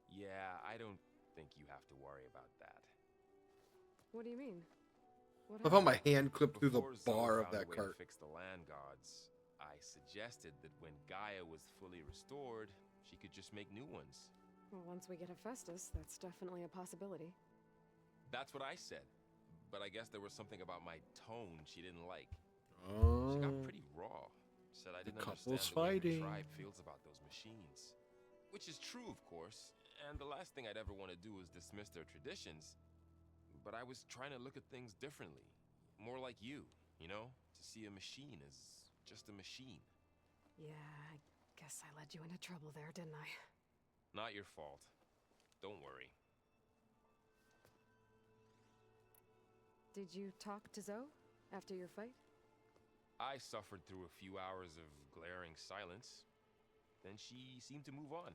Yeah, I don't think you have to worry about that. What do you mean? What I love how happened? my hand clipped through the Before Zoe bar of found a that way cart. to fix the land gods, I suggested that when Gaia was fully restored, she could just make new ones. Well, once we get Hephaestus, that's definitely a possibility. That's what I said. But I guess there was something about my tone she didn't like. She Oh, got pretty raw. Said I the didn't couple's understand the way fighting. her tribe feels about those machines. Which is true, of course. And the last thing I'd ever want to do is dismiss their traditions. But I was trying to look at things differently. More like you know? To see a machine as just a machine. Yeah, I guess I led you into trouble there, didn't I? Not your fault. Don't worry. Did you talk to Zoe after your fight? I suffered through a few hours of glaring silence. Then she seemed to move on.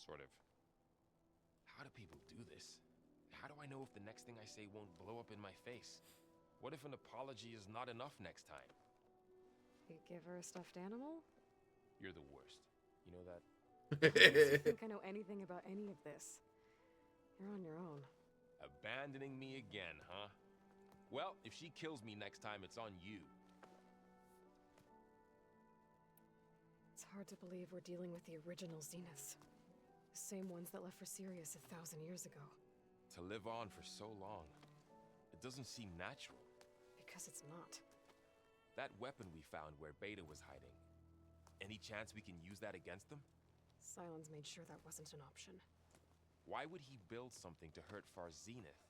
Sort of. How do people do this? How do I know if the next thing I say won't blow up in my face? What if an apology is not enough next time? You give her a stuffed animal? You're the worst. You know that? You think I know anything about any of this? You're on your own. Abandoning me again, huh? Well, if she kills me next time, it's on you. It's hard to believe we're dealing with the original Zeniths. The same ones that left for Sirius 1,000 years ago. To live on for so long, it doesn't seem natural. Because it's not. That weapon we found where Beta was hiding. Any chance we can use that against them? Sylens made sure that wasn't an option. Why would he build something to hurt Far Zenith,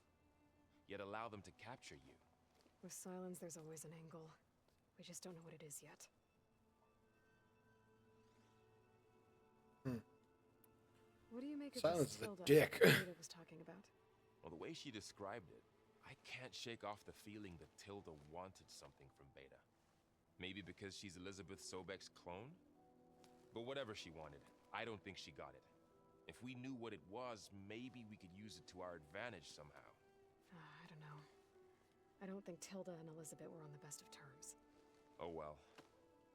yet allow them to capture you? With Sylens, there's always an angle. We just don't know what it is yet. What do you make of Silence this is a Tilda dick. Beta was talking about? Well, the way she described it, I can't shake off the feeling that Tilda wanted something from Beta. Maybe because she's Elizabeth Sobek's clone? But whatever she wanted, I don't think she got it. If we knew what it was, maybe we could use it to our advantage somehow. I don't know. I don't think Tilda and Elizabeth were on the best of terms. Oh well.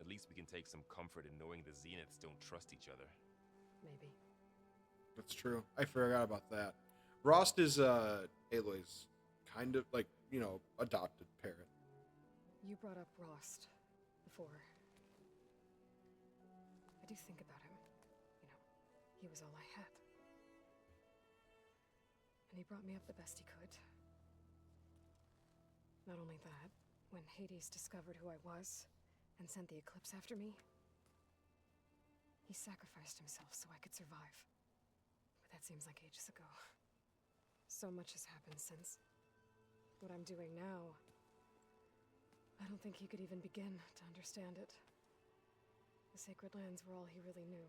At least we can take some comfort in knowing the Zeniths don't trust each other. Maybe. That's true. I forgot about that. Rost is Aloy's kind of like, adopted parent. You brought up Rost before. I do think about him. He was all I had. And he brought me up the best he could. Not only that, when Hades discovered who I was and sent the Eclipse after me, he sacrificed himself so I could survive. But that seems like ages ago. So much has happened since. What I'm doing now, I don't think he could even begin to understand it. The Sacred Lands were all he really knew.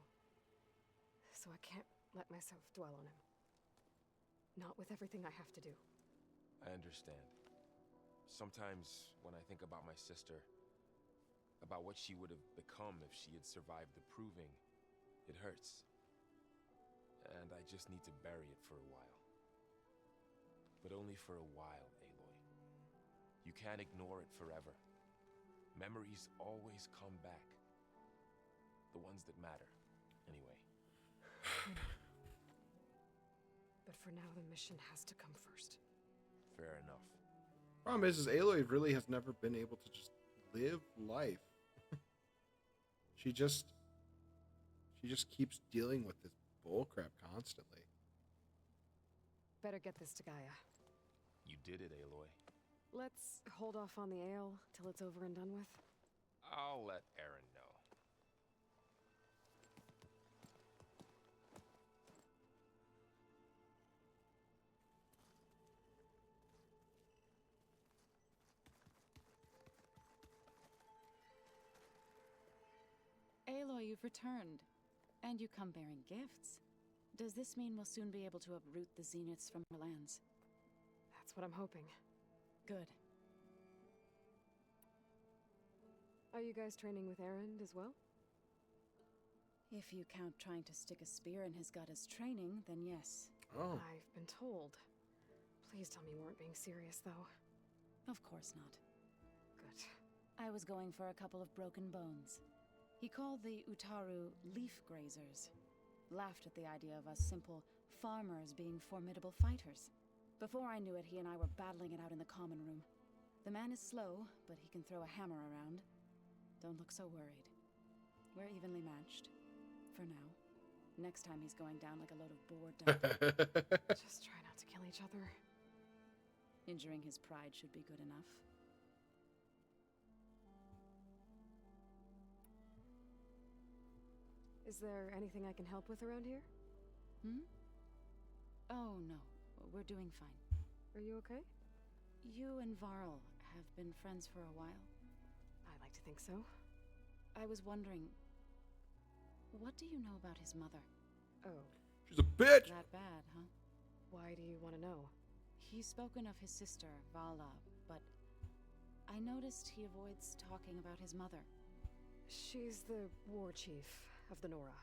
So I can't let myself dwell on him. Not with everything I have to do. I understand. Sometimes, when I think about my sister, about what she would have become if she had survived the Proving, it hurts. And I just need to bury it for a while. But only for a while, Aloy. You can't ignore it forever. Memories always come back. The ones that matter, anyway. But for now, the mission has to come first. Fair enough. Problem is Aloy really has never been able to just live life. She just keeps dealing with this bullcrap constantly. Better get this to Gaia. You did it, Aloy. Let's hold off on the ale till it's over and done with. I'll let Aaron know. You've returned. And you come bearing gifts. Does this mean we'll soon be able to uproot the Zeniths from our lands? That's what I'm hoping. Good. Are you guys training with Erend as well? If you count trying to stick a spear in his gut as training, then yes. Oh. I've been told. Please tell me you weren't being serious, though. Of course not. Good. I was going for a couple of broken bones. He called the Utaru leaf grazers. Laughed at the idea of us simple farmers being formidable fighters. Before I knew it, he and I were battling it out in the common room. The man is slow, but he can throw a hammer around. Don't look so worried. We're evenly matched. For now. Next time he's going down like a load of bored dung. Just try not to kill each other. Injuring his pride should be good enough. Is there anything I can help with around here? Oh, no. We're doing fine. Are you okay? You and Varl have been friends for a while. I like to think so. I was wondering, what do you know about his mother? Oh. She's a bitch! That bad, huh? Why do you want to know? He's spoken of his sister, Vala, but I noticed he avoids talking about his mother. She's the war chief of the Nora.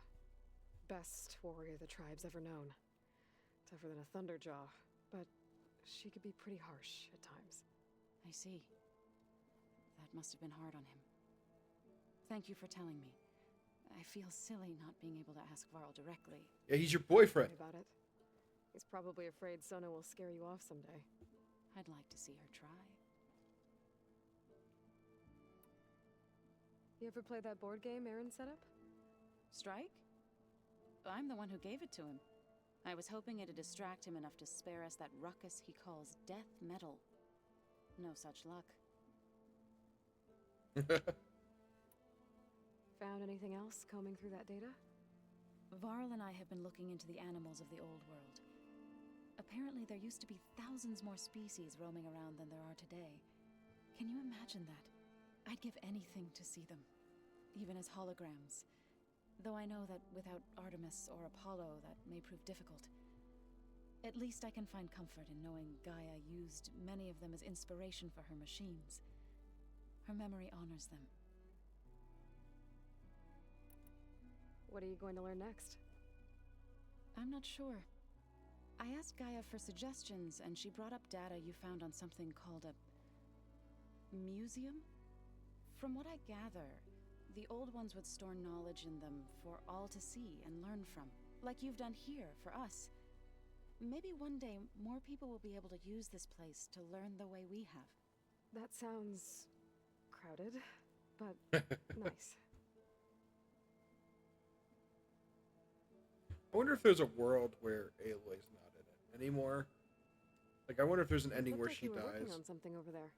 Best warrior the tribe's ever known. Tougher than a Thunderjaw, but she could be pretty harsh at times. I see. That must have been hard on him. Thank you for telling me. I feel silly not being able to ask Varl directly. Yeah, he's your boyfriend. Don't worry about it. He's probably afraid Sona will scare you off someday. I'd like to see her try. You ever play that board game Aaron set up? Strike? I'm the one who gave it to him. I was hoping it'd distract him enough to spare us that ruckus he calls death metal. No such luck. Found anything else combing through that data? Varl and I have been looking into the animals of the old world. Apparently there used to be thousands more species roaming around than there are today. Can you imagine that? I'd give anything to see them, even as holograms. Though I know that without Artemis or Apollo, that may prove difficult. At least I can find comfort in knowing Gaia used many of them as inspiration for her machines. Her memory honors them. What are you going to learn next? I'm not sure. I asked Gaia for suggestions, and she brought up data you found on something called a museum? From what I gather, the old ones would store knowledge in them for all to see and learn from, like you've done here for us. Maybe one day more people will be able to use this place to learn the way we have. That sounds crowded, but nice. I wonder if there's a world where Aloy's not in it anymore. Like, I wonder if there's an ending where she Looked like you were working dies. on something over there.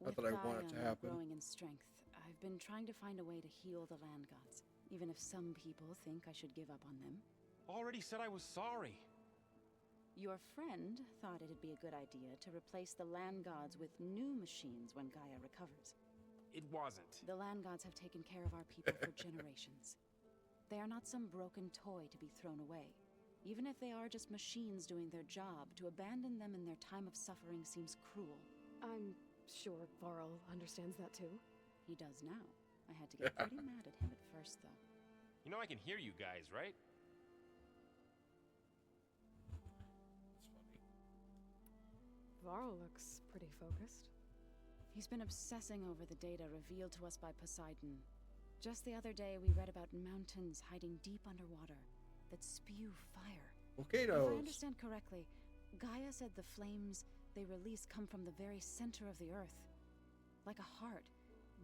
Not that I want it to happen. Growing in strength, I've been trying to find a way to heal the land gods, even if some people think I should give up on them. Already said I was sorry. Your friend thought it'd be a good idea to replace the land gods with new machines when Gaia recovers. It wasn't. The land gods have taken care of our people for generations. They are not some broken toy to be thrown away. Even if they are just machines doing their job, to abandon them in their time of suffering seems cruel. I'm sure Varl understands that too. He does now. I had to get pretty mad at him at first, though. You know I can hear you guys, right? It's funny. Varl looks pretty focused. He's been obsessing over the data revealed to us by Poseidon. Just the other day, we read about mountains hiding deep underwater that spew fire. Volcanoes. If I understand correctly, Gaia said the flames they release come from the very center of the earth. Like a heart,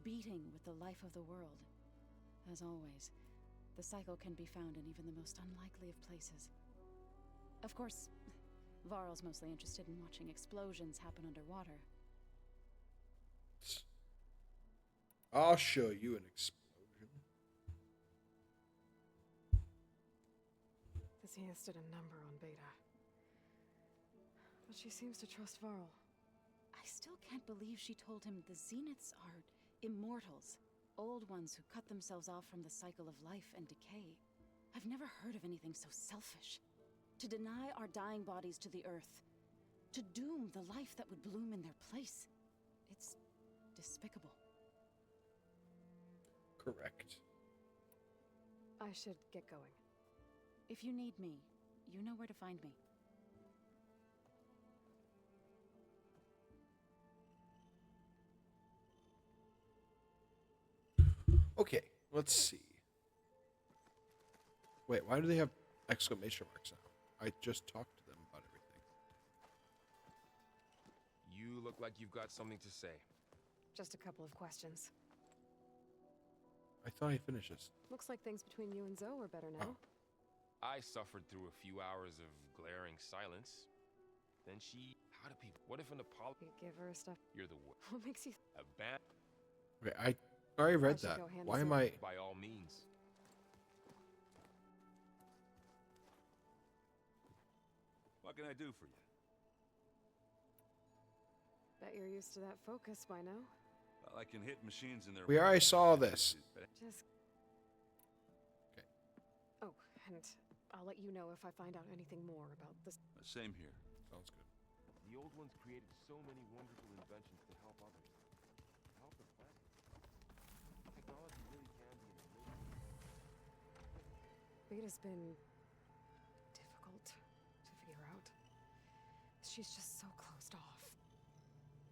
beating with the life of the world. As always, the cycle can be found in even the most unlikely of places. Of course, Varl's mostly interested in watching explosions happen underwater. I'll show you an explosion. The Zenith did a number on Beta. But she seems to trust Varl. I still can't believe she told him the Zeniths are immortals. Old ones who cut themselves off from the cycle of life and decay. I've never heard of anything so selfish. To deny our dying bodies to the earth. To doom the life that would bloom in their place. It's despicable. Correct. I should get going. If you need me, you know where to find me. Okay, let's see. Wait, why do they have exclamation marks now? I just talked to them about everything. You look like you've got something to say. Just a couple of questions. I thought I finished this. Looks like things between you and Zoe are better now. Oh. I suffered through a few hours of glaring silence. Then she... How do people... What if an apology... You give her stuff. You're the... What makes you... A ban... Okay, I already read should that. go hand Why this am over. I... By all means. What can I do for you? Bet you're used to that focus by now. Well, I can hit machines in their We already weak saw points, this. but Just... Okay. Oh, and I'll let you know if I find out anything more about this. Same here. Sounds good. The old ones created so many wonderful inventions to help others. To help the planet. Technology really can be an amazing... Beta's been... difficult to figure out. She's just so closed off.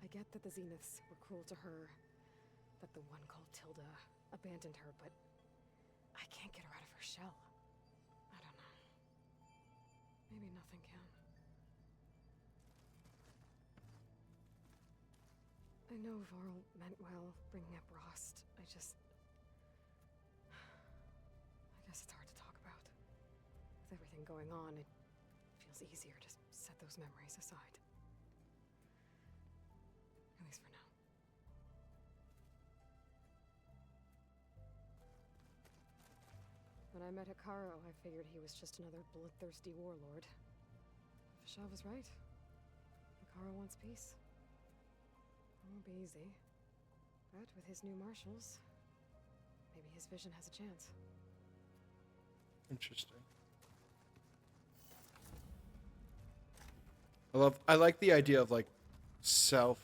I get that the Zeniths were cruel to her, that the one called Tilda abandoned her, but I can't get her out of her shell. I don't know. Maybe nothing can. I know Varl meant well, bringing up Rost. I guess it's hard to talk about. With everything going on, it feels easier to set those memories aside. At least for now. When I met Hikaru, I figured he was just another bloodthirsty warlord. Fashaw was right. Hikaru wants peace. It won't be easy. But with his new marshals, maybe his vision has a chance. Interesting. I like the idea of like self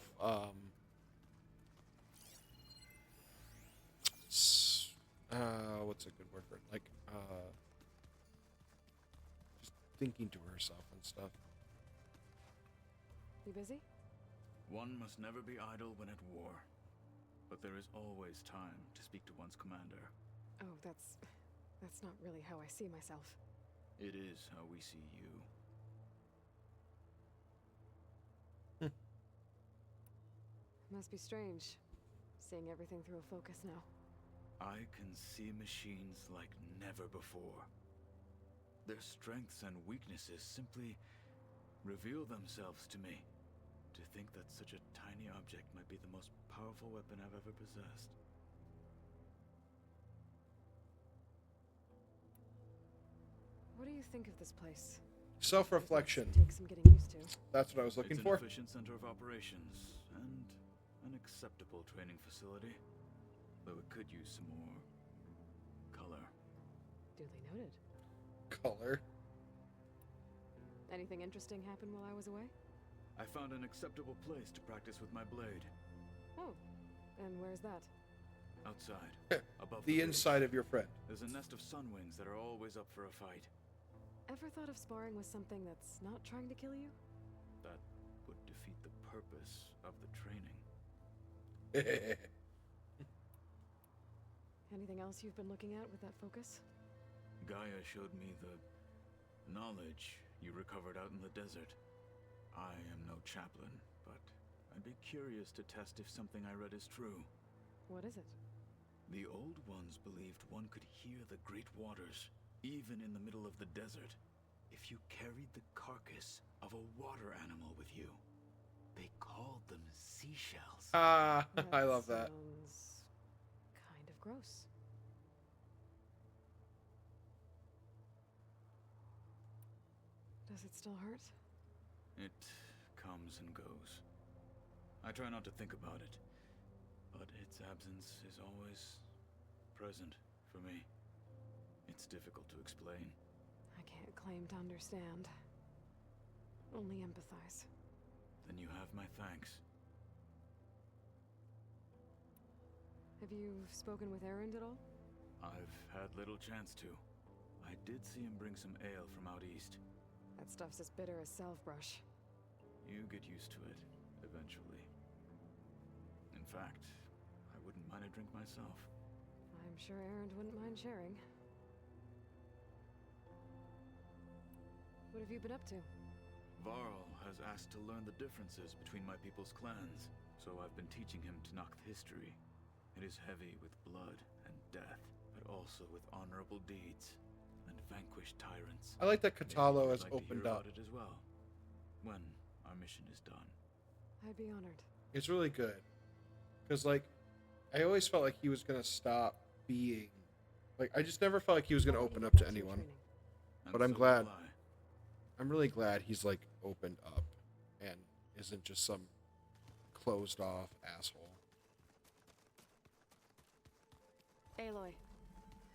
what's a good word for it? Like just thinking to herself and stuff. You busy? One must never be idle when at war. But there is always time to speak to one's commander. Oh, that's not really how I see myself. It is how we see you. Must be strange, seeing everything through a focus now. I can see machines like never before. Their strengths and weaknesses simply reveal themselves to me. To think that such a tiny object might be the most powerful weapon I've ever possessed. What do you think of this place? Self-reflection. Take some getting used to. That's what I was looking It's for. an efficient center of operations and an acceptable training facility. Though it could use some more color. Duly noted. Color. Anything interesting happen while I was away? I found an acceptable place to practice with my blade. Oh, and where's that? Outside, above The ridge. inside of your friend. There's a nest of sunwings that are always up for a fight. Ever thought of sparring with something that's not trying to kill you? That would defeat the purpose of the training. Anything else you've been looking at with that focus? Gaia showed me the knowledge you recovered out in the desert. I am no chaplain, but I'd be curious to test if something I read is true. What is it? The old ones believed one could hear the great waters, even in the middle of the desert, if you carried the carcass of a water animal with you. They called them seashells. Ah, I love that. Sounds kind of gross. Does it still hurt? It comes and goes. I try not to think about it, but its absence is always present for me. It's difficult to explain. I can't claim to understand. Only empathize. Then you have my thanks. Have you spoken with Erend at all? I've had little chance to. I did see him bring some ale from out east. That stuff's as bitter as salve-brush. You get used to it, eventually. In fact, I wouldn't mind a drink myself. I'm sure Erend wouldn't mind sharing. What have you been up to? Varl has asked to learn the differences between my people's clans, so I've been teaching him Tanakh history. It is heavy with blood and death, but also with honorable deeds and vanquished tyrants. I like that Katalo has Maybe you'd like to opened hear up. about it as well, when our mission is done. I'd be honored. It's really good. Because, like, I always felt like he was going to stop being... Like, I just never felt like he was going to open up to anyone. But I'm glad. I'm really glad he's, like, opened up and isn't just some closed-off asshole. Aloy,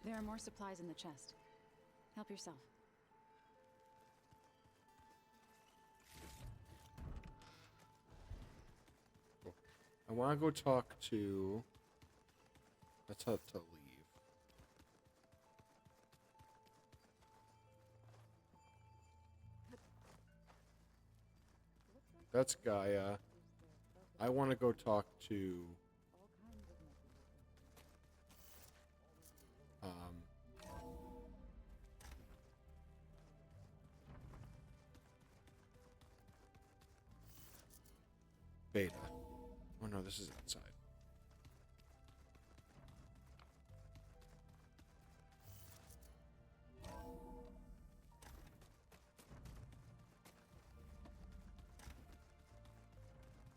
there are more supplies in the chest. Help yourself. Cool. I want to go talk to... Let's have to leave. That's Gaia. I want to go talk to... Beta. Oh no, this is outside.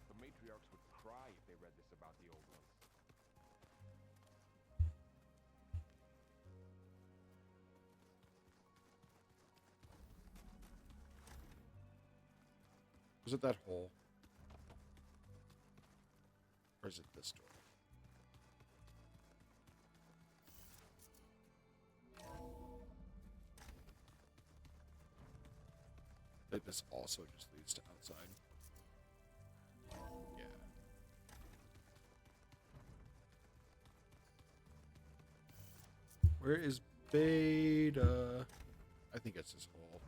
The matriarchs would cry if they read this about the old ones. Was it that hole? Or is it this door? Like this also just leads to outside. Yeah. Where is Beta? I think it's this hole.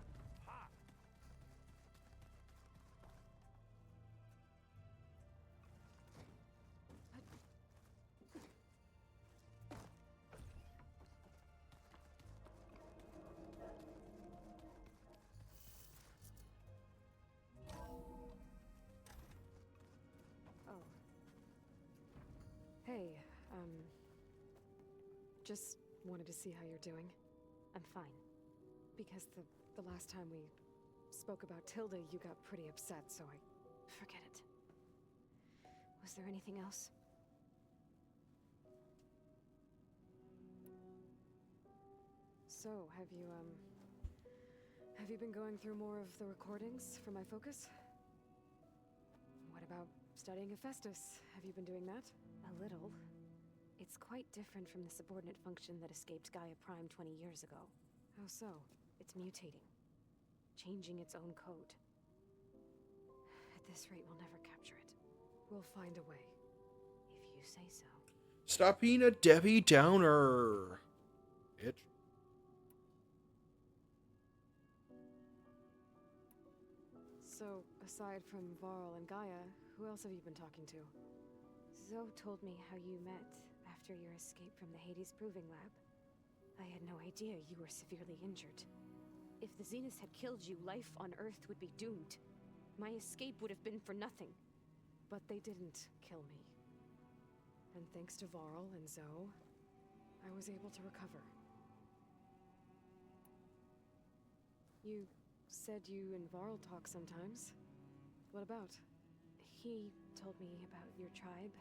Hey, just wanted to see how you're doing. I'm fine. Because the last time we spoke about Tilda, you got pretty upset, so I... Forget it. Was there anything else? So, have you been going through more of the recordings for my focus? What about studying Hephaestus? Have you been doing that? A little. It's quite different from the subordinate function that escaped Gaia Prime 20 years ago. How so? It's mutating. Changing its own code. At this rate, we'll never capture it. We'll find a way. If you say so. Stop being a Debbie Downer. Bitch. So, aside from Varl and Gaia, who else have you been talking to? Zoe told me how you met after your escape from the Hades Proving Lab. I had no idea you were severely injured. If the Zeniths had killed you, life on Earth would be doomed. My escape would have been for nothing. But they didn't kill me. And thanks to Varl and Zoe, I was able to recover. You said you and Varl talk sometimes. What about? He told me about your tribe,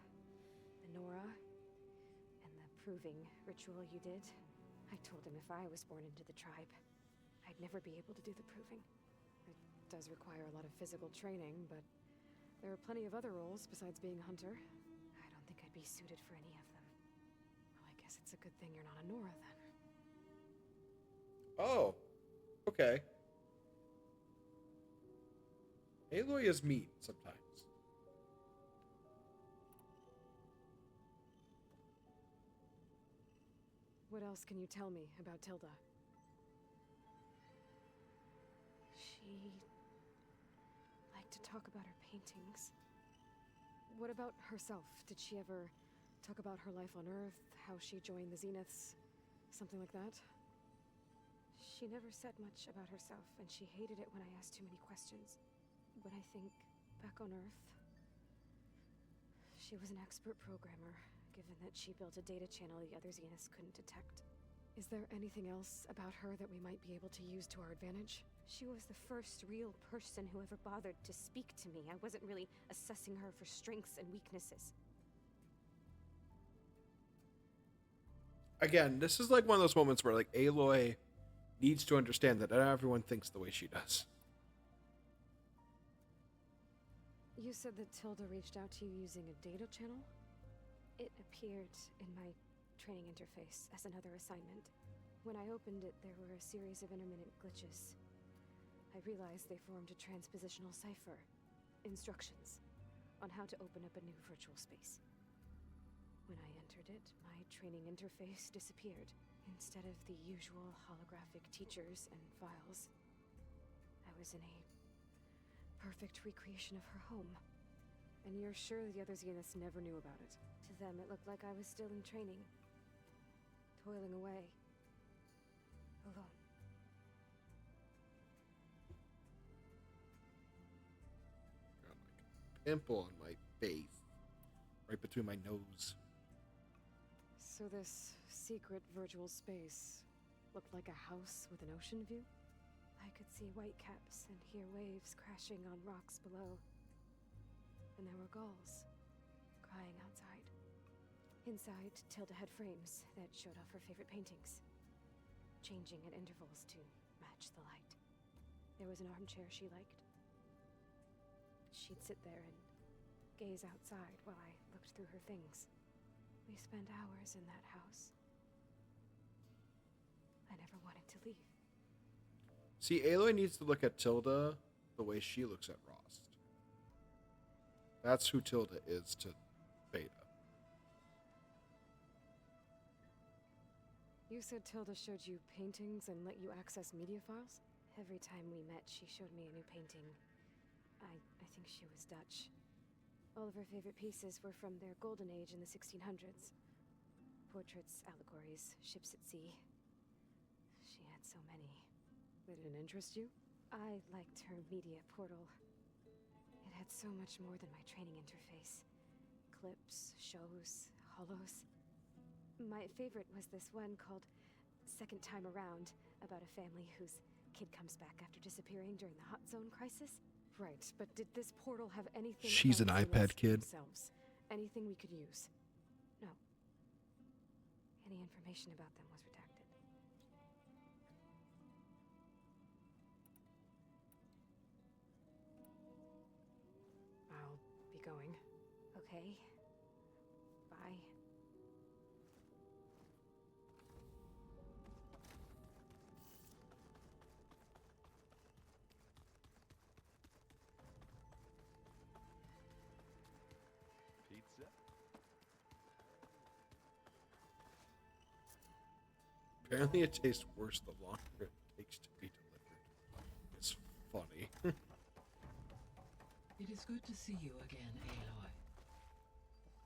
the Nora, and the proving ritual you did. I told him if I was born into the tribe, I'd never be able to do the proving. It does require a lot of physical training, but there are plenty of other roles besides being a hunter. I don't think I'd be suited for any of them. Well, I guess guess it's a good thing you're not a Nora then. Oh, okay. Aloy is mean sometimes. What else can you tell me about Tilda? She liked to talk about her paintings. What about herself? Did she ever talk about her life on Earth, how she joined the Zeniths, something like that? She never said much about herself, and she hated it when I asked too many questions. When I think back on Earth, she was an expert programmer, given that she built a data channel the other Zeniths couldn't detect. Is there anything else about her that we might be able to use to our advantage? She was the first real person who ever bothered to speak to me. I wasn't really assessing her for strengths and weaknesses. Again, this is like one of those moments where like Aloy needs to understand that not everyone thinks the way she does. You said that Tilda reached out to you using a data channel? It appeared in my training interface as another assignment. When I opened it, there were a series of intermittent glitches. I realized they formed a transpositional cipher. Instructions on how to open up a new virtual space. When I entered it, my training interface disappeared. Instead of the usual holographic teachers and files, I was in a perfect recreation of her home. And you're sure the other Zeniths never knew about it? To them, it looked like I was still in training. Toiling away. Alone. Got like a pimple on my face. Right between my nose. So this secret virtual space looked like a house with an ocean view? I could see whitecaps and hear waves crashing on rocks below. And there were gulls crying outside. Inside, Tilda had frames that showed off her favorite paintings, changing at intervals to match the light. There was an armchair she liked. She'd sit there and gaze outside while I looked through her things. We spent hours in that house. I never wanted to leave. See, Aloy needs to look at Tilda the way she looks at Rost. That's who Tilda is to Beta. You said Tilda showed you paintings and let you access media files? Every time we met, she showed me a new painting. I think she was Dutch. All of her favorite pieces were from their golden age in the 1600s. Portraits, allegories, ships at sea. She had so many. They didn't interest you? I liked her media portal. It had so much more than my training interface. Clips, shows, holos. My favorite was this one called Second Time Around, about a family whose kid comes back after disappearing during the Hot Zone crisis. Right, but did this portal have anything She's an about iPad Zeniths kid. themselves? Anything we could use? No. Any information about them was redacted. I'll be going. Okay. Bye. Pizza? Apparently it tastes worse the longer it takes to be delivered. It's funny. It is good to see you again, Aloy.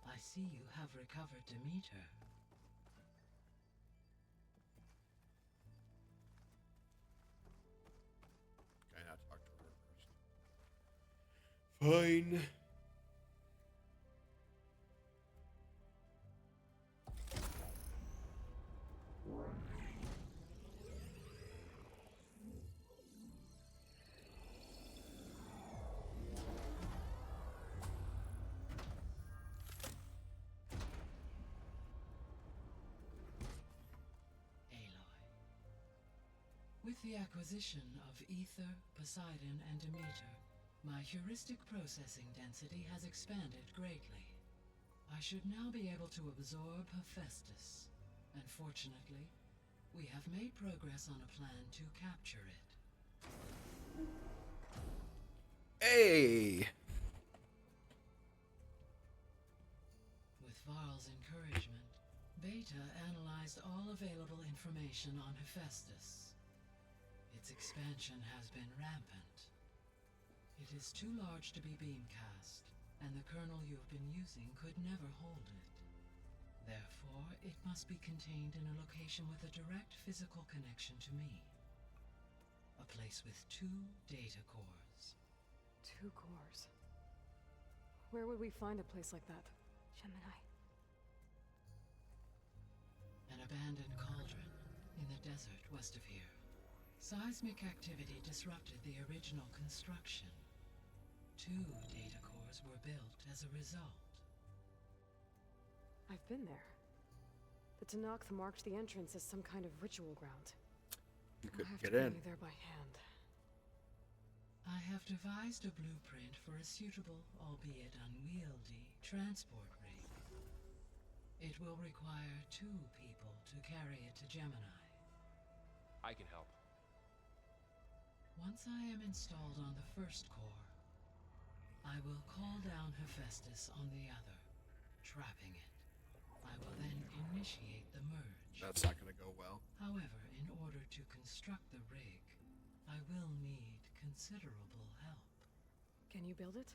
I see you have recovered Demeter. Can I not talk to her first? Fine. With the acquisition of Ether, Poseidon, and Demeter, my heuristic processing density has expanded greatly. I should now be able to absorb Hephaestus. and fortunately, we have made progress on a plan to capture it. Hey! With Varl's encouragement, Beta analyzed all available information on Hephaestus. Its expansion has been rampant. It is too large to be beamcast, and the kernel you have been using could never hold it. Therefore, it must be contained in a location with a direct physical connection to me. A place with 2 data cores. 2 cores? Where would we find a place like that? Gemini. An abandoned cauldron in the desert west of here. Seismic activity disrupted the original construction. 2 data cores were built as a result. I've been there. The Tanakh marked the entrance as some kind of ritual ground. You could I'll have get to in. bring you there by hand. I have devised a blueprint for a suitable, albeit unwieldy, transport rig. It will require 2 people to carry it to Gemini. I can help. Once I am installed on the first core, I will call down Hephaestus on the other, trapping it. I will then initiate the merge. That's not going to go well. However, in order to construct the rig, I will need considerable help. Can you build it?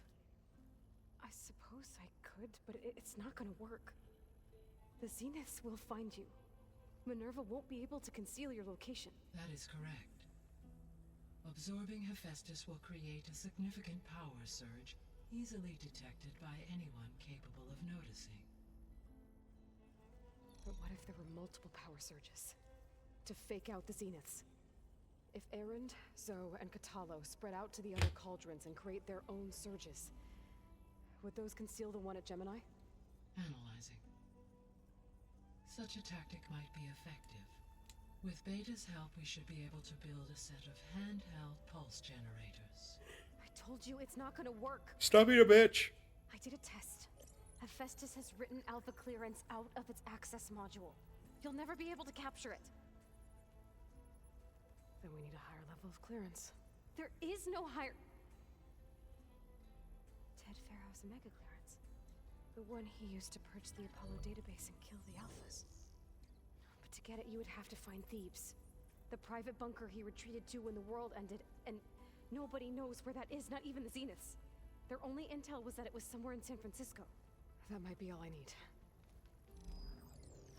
I suppose I could, but it's not gonna work. The Zeniths will find you. Minerva won't be able to conceal your location. That is correct. Absorbing Hephaestus will create a significant power surge, easily detected by anyone capable of noticing. But what if there were multiple power surges? To fake out the Zeniths? If Erend, Zoe, and Katalo spread out to the other cauldrons and create their own surges, would those conceal the one at Gemini? Analyzing. Such a tactic might be effective. With Beta's help, we should be able to build a set of handheld pulse generators. I told you it's not gonna work. Stop being a bitch. I did a test. Hephaestus has written alpha clearance out of its access module. You'll never be able to capture it. Then we need a higher level of clearance. There is no higher... Ted Pharaoh's mega clearance. The one he used to purge the Apollo database and kill the Alphas. But to get it, you would have to find Thebes. The private bunker he retreated to when the world ended, and nobody knows where that is, not even the Zeniths. Their only intel was that it was somewhere in San Francisco. That might be all I need.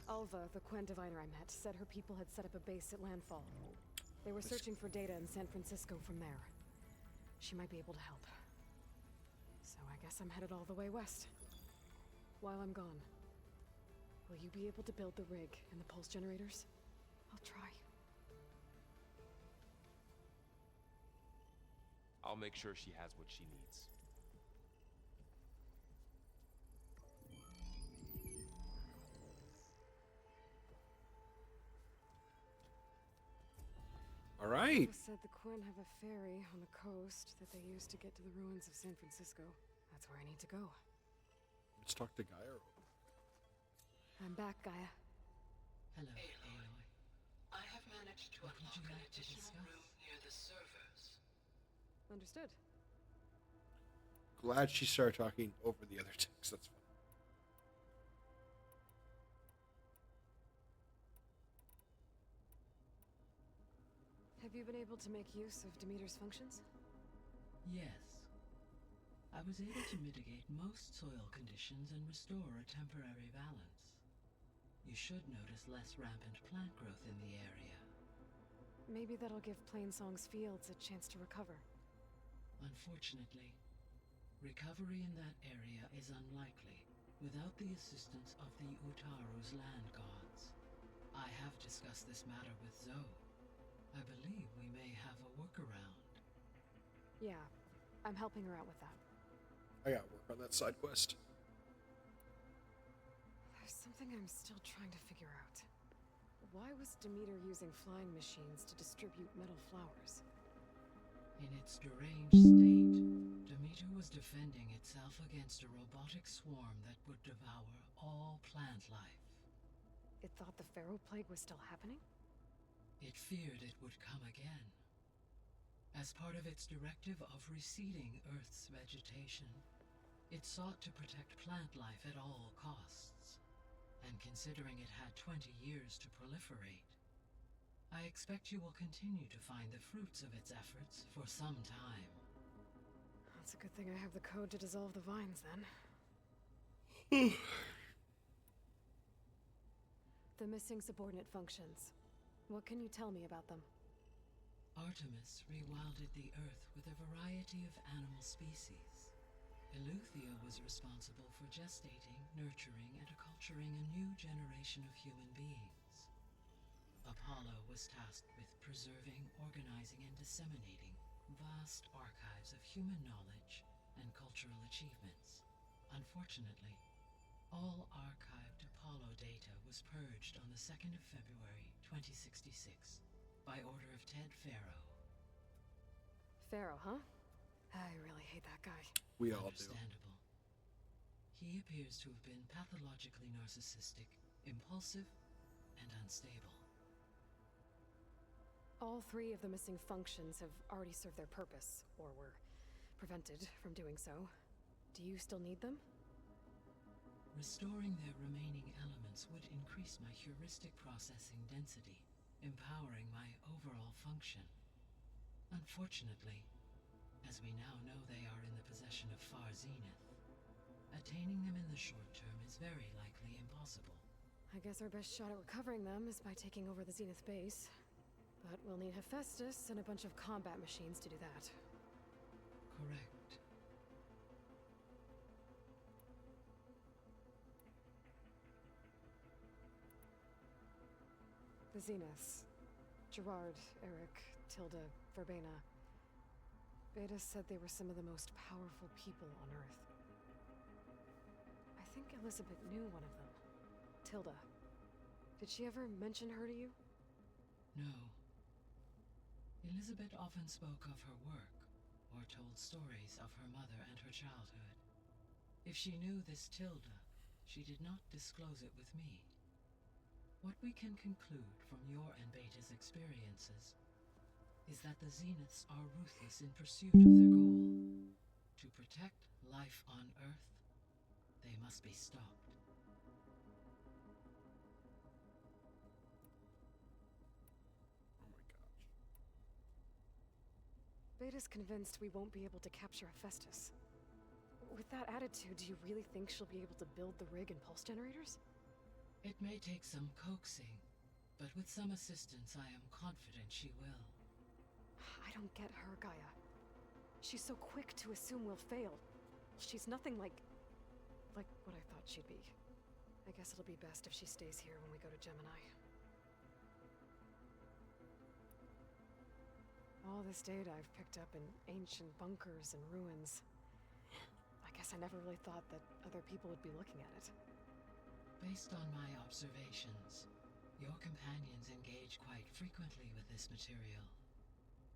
Alva, the Quen diviner I met, said her people had set up a base at Landfall. They were searching for data in San Francisco from there. She might be able to help. So I guess I'm headed all the way west. While I'm gone, will you be able to build the rig and the pulse generators? I'll try. I'll make sure she has what she needs. All right. Alva said the Quen have a ferry on the coast that they use to get to the ruins of San Francisco. That's where I need to go. Let's talk to Gaia. I'm back, Gaia. Hello, Aloy. Aloy. I have managed to What would unlock you an like to additional discuss? room near the servers. Understood. Glad she started talking over the other text. That's fine. Have you been able to make use of Demeter's functions? Yes. I was able to mitigate most soil conditions and restore a temporary balance. You should notice less rampant plant growth in the area. Maybe that'll give Plainsong's fields a chance to recover. Unfortunately, recovery in that area is unlikely without the assistance of the Utaru's land gods. I have discussed this matter with Zoe. I believe we may have a workaround. Yeah, I'm helping her out with that. I gotta work on that side quest. There's something I'm still trying to figure out. Why was Demeter using flying machines to distribute metal flowers? In its deranged state, Demeter was defending itself against a robotic swarm that would devour all plant life. It thought the Pharaoh Plague was still happening? It feared it would come again. As part of its directive of reseeding Earth's vegetation, it sought to protect plant life at all costs. And considering it had 20 years to proliferate, I expect you will continue to find the fruits of its efforts for some time. That's a good thing I have the code to dissolve the vines, then. The missing subordinate functions. What can you tell me about them? Artemis rewilded the Earth with a variety of animal species. Eleuthia was responsible for gestating, nurturing, and acculturing a new generation of human beings. Apollo was tasked with preserving, organizing, and disseminating vast archives of human knowledge and cultural achievements. Unfortunately, all archived Apollo data was purged on the 2nd of February, 2066, by order of Ted Pharaoh. Pharaoh, huh? I really hate that guy. We all do. Understandable. He appears to have been pathologically narcissistic, impulsive, and unstable. All 3 of the missing functions have already served their purpose, or were prevented from doing so. Do you still need them? Restoring their remaining elements would increase my heuristic processing density, empowering my overall function. Unfortunately, as we now know they are in the possession of Far Zenith, attaining them in the short term is very likely impossible. I guess our best shot at recovering them is by taking over the Zenith base. But we'll need Hephaestus and a bunch of combat machines to do that. Correct. The Zeniths. Gerard, Eric, Tilda, Verbena. Beta said they were some of the most powerful people on Earth. I think Elizabeth knew one of them. Tilda. Did she ever mention her to you? No. Elizabeth often spoke of her work, or told stories of her mother and her childhood. If she knew this Tilda, she did not disclose it with me. What we can conclude from your and Beta's experiences is that the Zeniths are ruthless in pursuit of their goal. To protect life on Earth, they must be stopped. Beta's convinced we won't be able to capture Hephaestus. With that attitude, do you really think she'll be able to build the rig and pulse generators? It may take some coaxing, but with some assistance I am confident she will. I don't get her, Gaia. She's so quick to assume we'll fail. She's nothing like what I thought she'd be. I guess it'll be best if she stays here when we go to Gemini. All this data I've picked up in ancient bunkers and ruins. I guess I never really thought that other people would be looking at it. Based on my observations, your companions engage quite frequently with this material.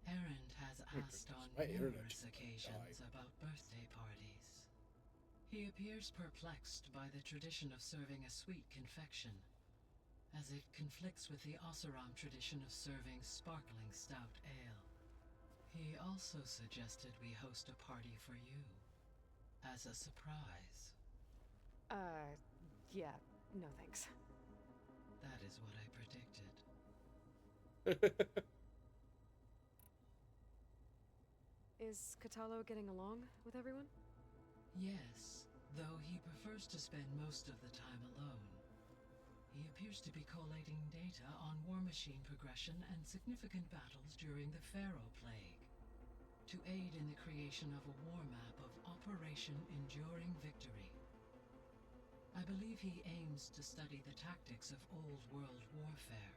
Erend has asked on numerous occasions about birthday parties. He appears perplexed by the tradition of serving a sweet confection, as it conflicts with the Oseram tradition of serving sparkling stout ale. He also suggested we host a party for you, as a surprise. Yeah, no thanks. That is what I predicted. Is Katalo getting along with everyone? Yes, though he prefers to spend most of the time alone. He appears to be collating data on war machine progression and significant battles during the Pharaoh Plague, to aid in the creation of a war map of Operation Enduring Victory. I believe he aims to study the tactics of old world warfare.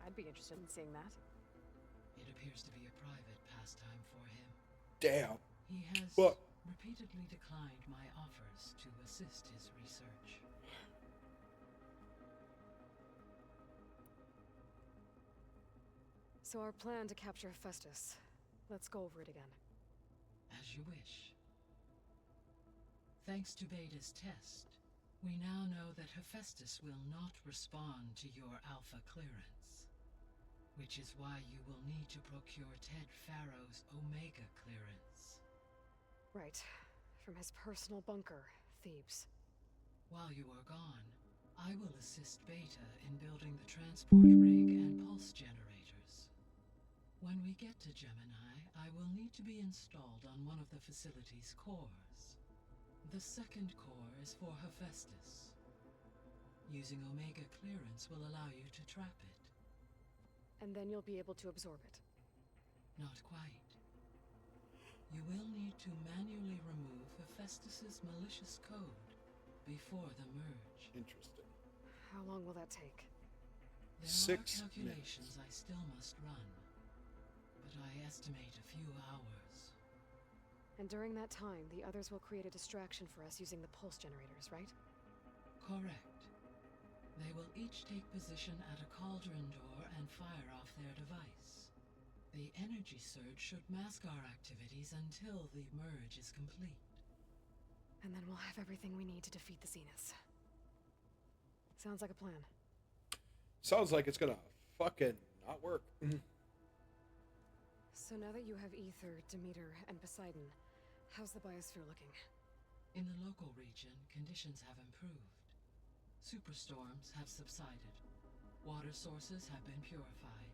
I'd be interested in seeing that. It appears to be a private pastime for him. Damn. He has What? repeatedly declined my offers to assist his research. So our plan to capture Hephaestus. Let's go over it again. As you wish. Thanks to Beta's test, We now know that Hephaestus will not respond to your Alpha clearance, which is why you will need to procure Ted Farrow's Omega clearance. Right. From his personal bunker, Thebes. While you are gone, I will assist Beta in building the transport rig and pulse generators. When we get to Gemini, I will need to be installed on one of the facility's cores. The second core is for Hephaestus. Using Omega clearance will allow you to trap it. And then you'll be able to absorb it. Not quite. You will need to manually remove Hephaestus's malicious code before the merge. Interesting. How long will that take? There 6 are calculations minutes. I still must run, but I estimate a few hours. And during that time, the others will create a distraction for us using the pulse generators, right? Correct. They will each take position at a cauldron door and fire off their device. The energy surge should mask our activities until the merge is complete. And then we'll have everything we need to defeat the Zeniths. Sounds like a plan. Sounds like it's gonna fucking not work. So now that you have Ether, Demeter, and Poseidon, how's the biosphere looking? In the local region, conditions have improved. Superstorms have subsided, water sources have been purified,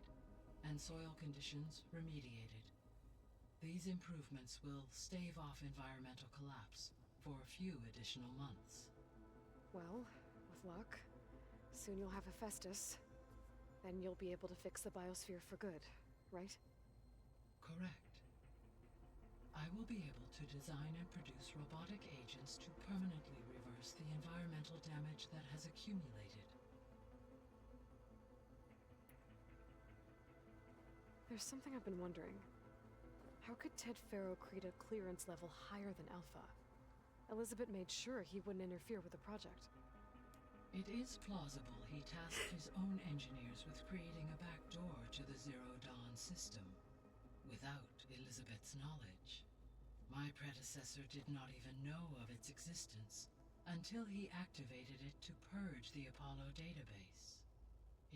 and soil conditions remediated. These improvements will stave off environmental collapse for a few additional months. Well, with luck, soon you'll have Hephaestus. Then you'll be able to fix the biosphere for good, right? Correct. I will be able to design and produce robotic agents to permanently reverse the environmental damage that has accumulated. There's something I've been wondering. How could Ted Farrow create a clearance level higher than Alpha? Elizabeth made sure he wouldn't interfere with the project. It is plausible he tasked his own engineers with creating a backdoor to the Zero Dawn system, without Elizabeth's knowledge. My predecessor did not even know of its existence until he activated it to purge the Apollo database.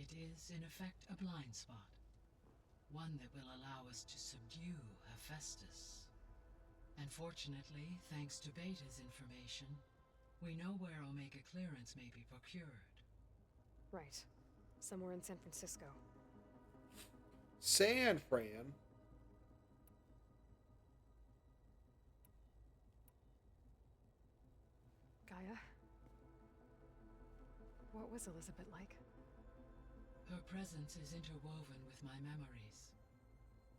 It is, in effect, a blind spot. One that will allow us to subdue Hephaestus. And fortunately, thanks to Beta's information, we know where Omega clearance may be procured. Right. Somewhere in San Francisco. San Fran. Gaia? What was Elizabeth like? Her presence is interwoven with my memories.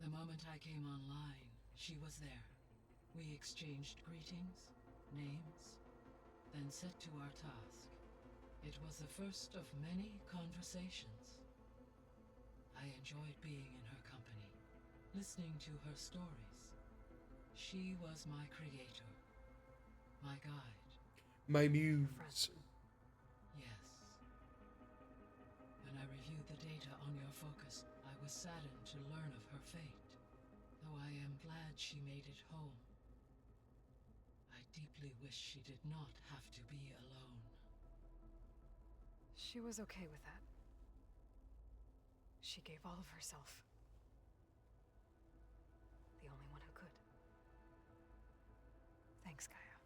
The moment I came online, she was there. We exchanged greetings, names, then set to our task. It was the first of many conversations. I enjoyed being in her company, listening to her stories. She was my creator, my guide. My muse. Yes. When I reviewed the data on your focus, I was saddened to learn of her fate, though I am glad she made it home. I deeply wish she did not have to be alone. She was okay with that. She gave all of herself. The only one who could. Thanks, Gaia.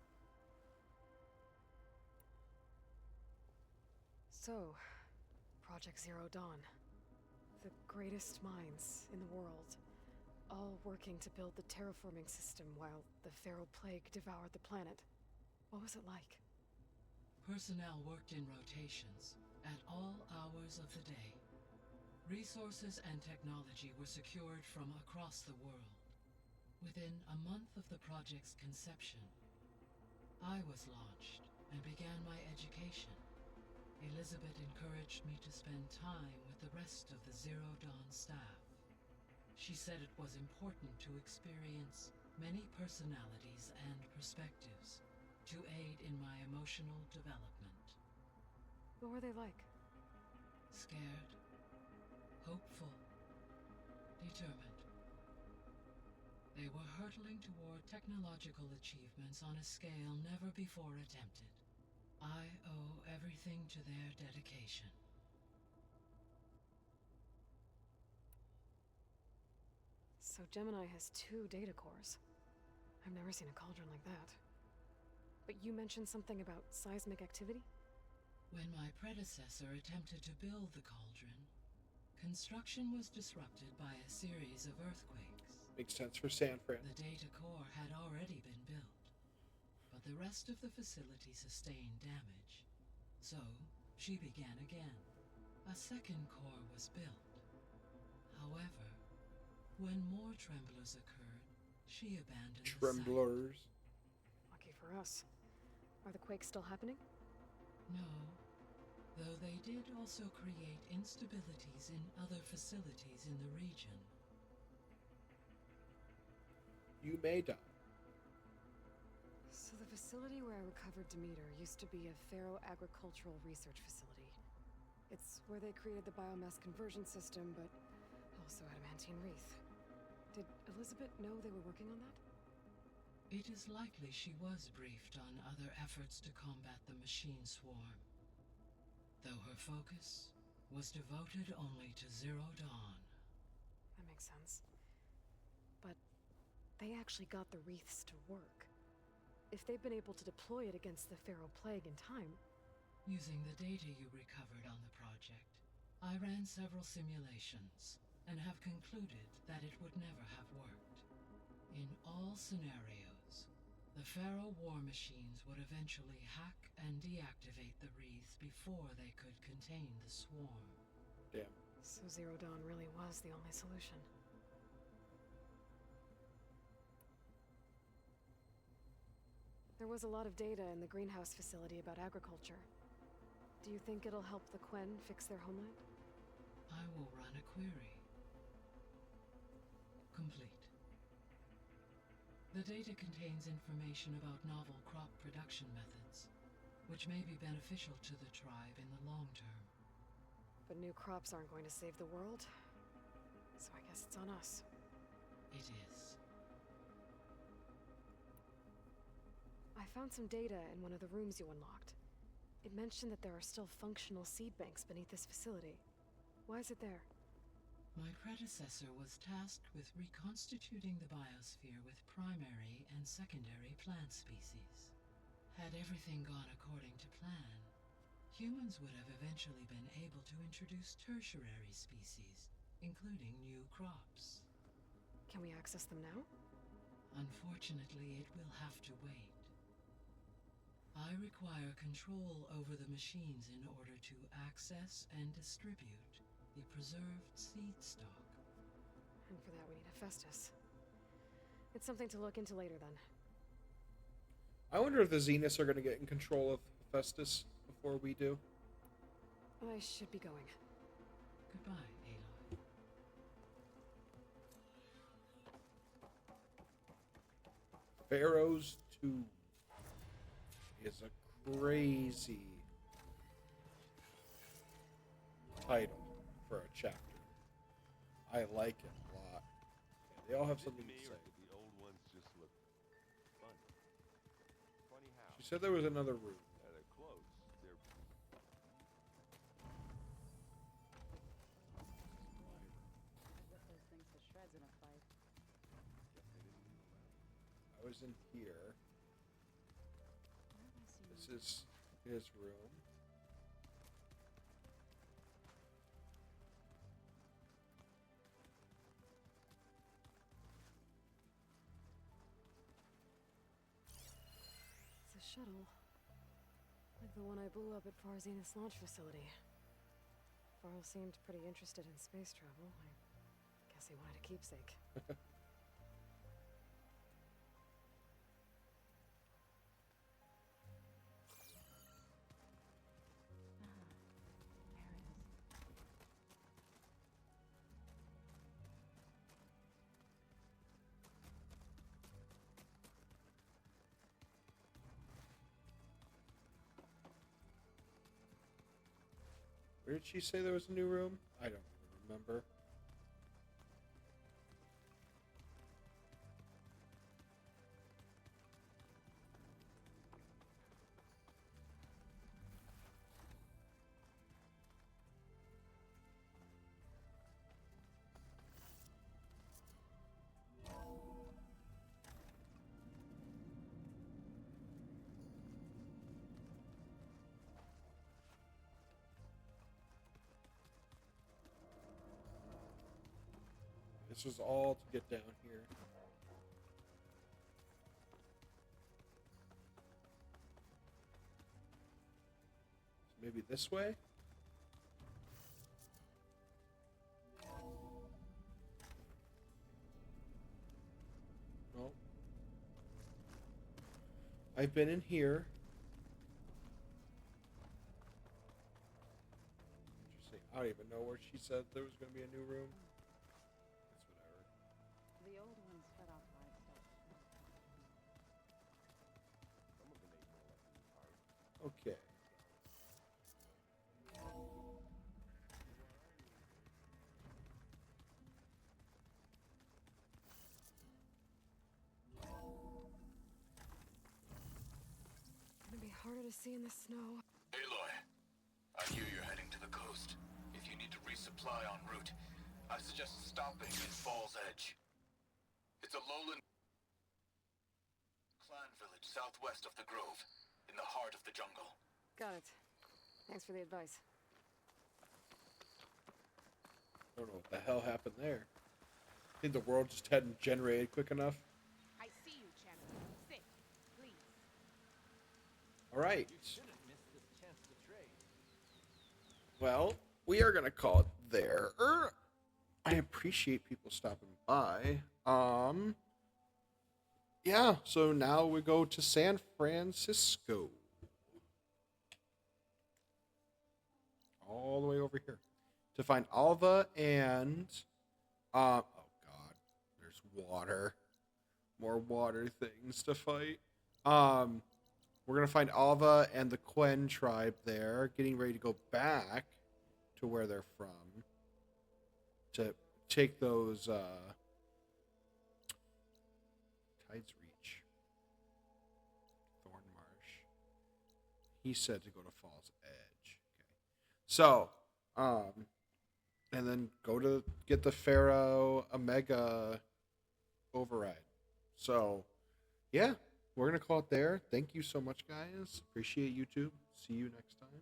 So, Project Zero Dawn. The greatest minds in the world, all working to build the terraforming system while the Pharaoh Plague devoured the planet. What was it like? Personnel worked in rotations, at all hours of the day. Resources and technology were secured from across the world. Within a month of the project's conception, I was launched and began my education. Elizabeth encouraged me to spend time with the rest of the Zero Dawn staff. She said it was important to experience many personalities and perspectives to aid in my emotional development. What were they like? Scared, hopeful, determined. They were hurtling toward technological achievements on a scale never before attempted. I owe everything to their dedication. So Gemini has 2 data cores. I've never seen a cauldron like that. But you mentioned something about seismic activity? When my predecessor attempted to build the cauldron, construction was disrupted by a series of earthquakes. Makes sense for San Fran. The data core had already been built, but the rest of the facility sustained damage. So, she began again. A second core was built. However, when more tremblers occurred, she abandoned the site. Tremblers. Lucky for us. Are the quakes still happening? No, though they did also create instabilities in other facilities in the region. You may die. So the facility where I recovered Demeter used to be a Pharaoh agricultural research facility. It's where they created the biomass conversion system, but also adamantine wreath. Did Elizabeth know they were working on that? It is likely she was briefed on other efforts to combat the machine swarm, though her focus was devoted only to Zero Dawn. That makes sense. But they actually got the wreaths to work. If they've been able to deploy it against the Pharaoh Plague in time... Using the data you recovered on the project, I ran several simulations and have concluded that it would never have worked. In all scenarios, the Pharaoh war machines would eventually hack and deactivate the wreaths before they could contain the swarm. Damn. So Zero Dawn really was the only solution. There was a lot of data in the greenhouse facility about agriculture. Do you think it'll help the Quen fix their homeland? I will run a query. Complete. The data contains information about novel crop production methods, which may be beneficial to the tribe in the long term. But new crops aren't going to save the world, so I guess it's on us. It is. I found some data in one of the rooms you unlocked. It mentioned that there are still functional seed banks beneath this facility. Why is it there? My predecessor was tasked with reconstituting the biosphere with primary and secondary plant species. Had everything gone according to plan, humans would have eventually been able to introduce tertiary species, including new crops. Can we access them now? Unfortunately, it will have to wait. I require control over the machines in order to access and distribute the preserved seed stock. And for that we need Hephaestus. It's something to look into later then. I wonder if the Zeniths are going to get in control of Hephaestus before we do. I should be going. Goodbye, Aloy. Pharaoh's Tomb is a crazy title for a chapter. I like it a lot. Yeah, they all have something to say. The old ones just look fun. Funny how. She said there was another room. Yeah, they're close. They're Rip those things to shreds in a fight. I was in here. This is his room. It's a shuttle. Like the one I blew up at Far Zenith's launch facility. Varl seemed pretty interested in space travel. I guess he wanted a keepsake. Where did she say there was a new room? I don't even remember. this was all to get down here. So maybe this way? No. I've been in here. Interesting. I don't even know where she said there was going to be a new room. It's whatever. The old ones fed off livestock. Okay. Gonna be harder to see in the snow. Aloy, I hear you're heading to the coast. If you need to resupply en route, I suggest stopping in Fall's Edge. It's a lowland clan village southwest of the Grove, in the heart of the jungle. Got it. Thanks for the advice. I don't know what the hell happened there. I think the world just hadn't generated quick enough. I see you, champion. Sit, please. All right. You shouldn't miss this chance to trade. Well, we are going to call it there. I appreciate people stopping by. Yeah, so now we go to San Francisco. All the way over here. To find Alva and... oh, God. There's water. More water things to fight. We're going to find Alva and the Quen tribe there. Getting ready to go back to where they're from. To take those... Tides Reach. Thorn Marsh. He said to go to Fall's Edge. Okay. So, and then go to get the Pharaoh Omega override. So, yeah, we're going to call it there. Thank you so much, guys. Appreciate YouTube. See you next time.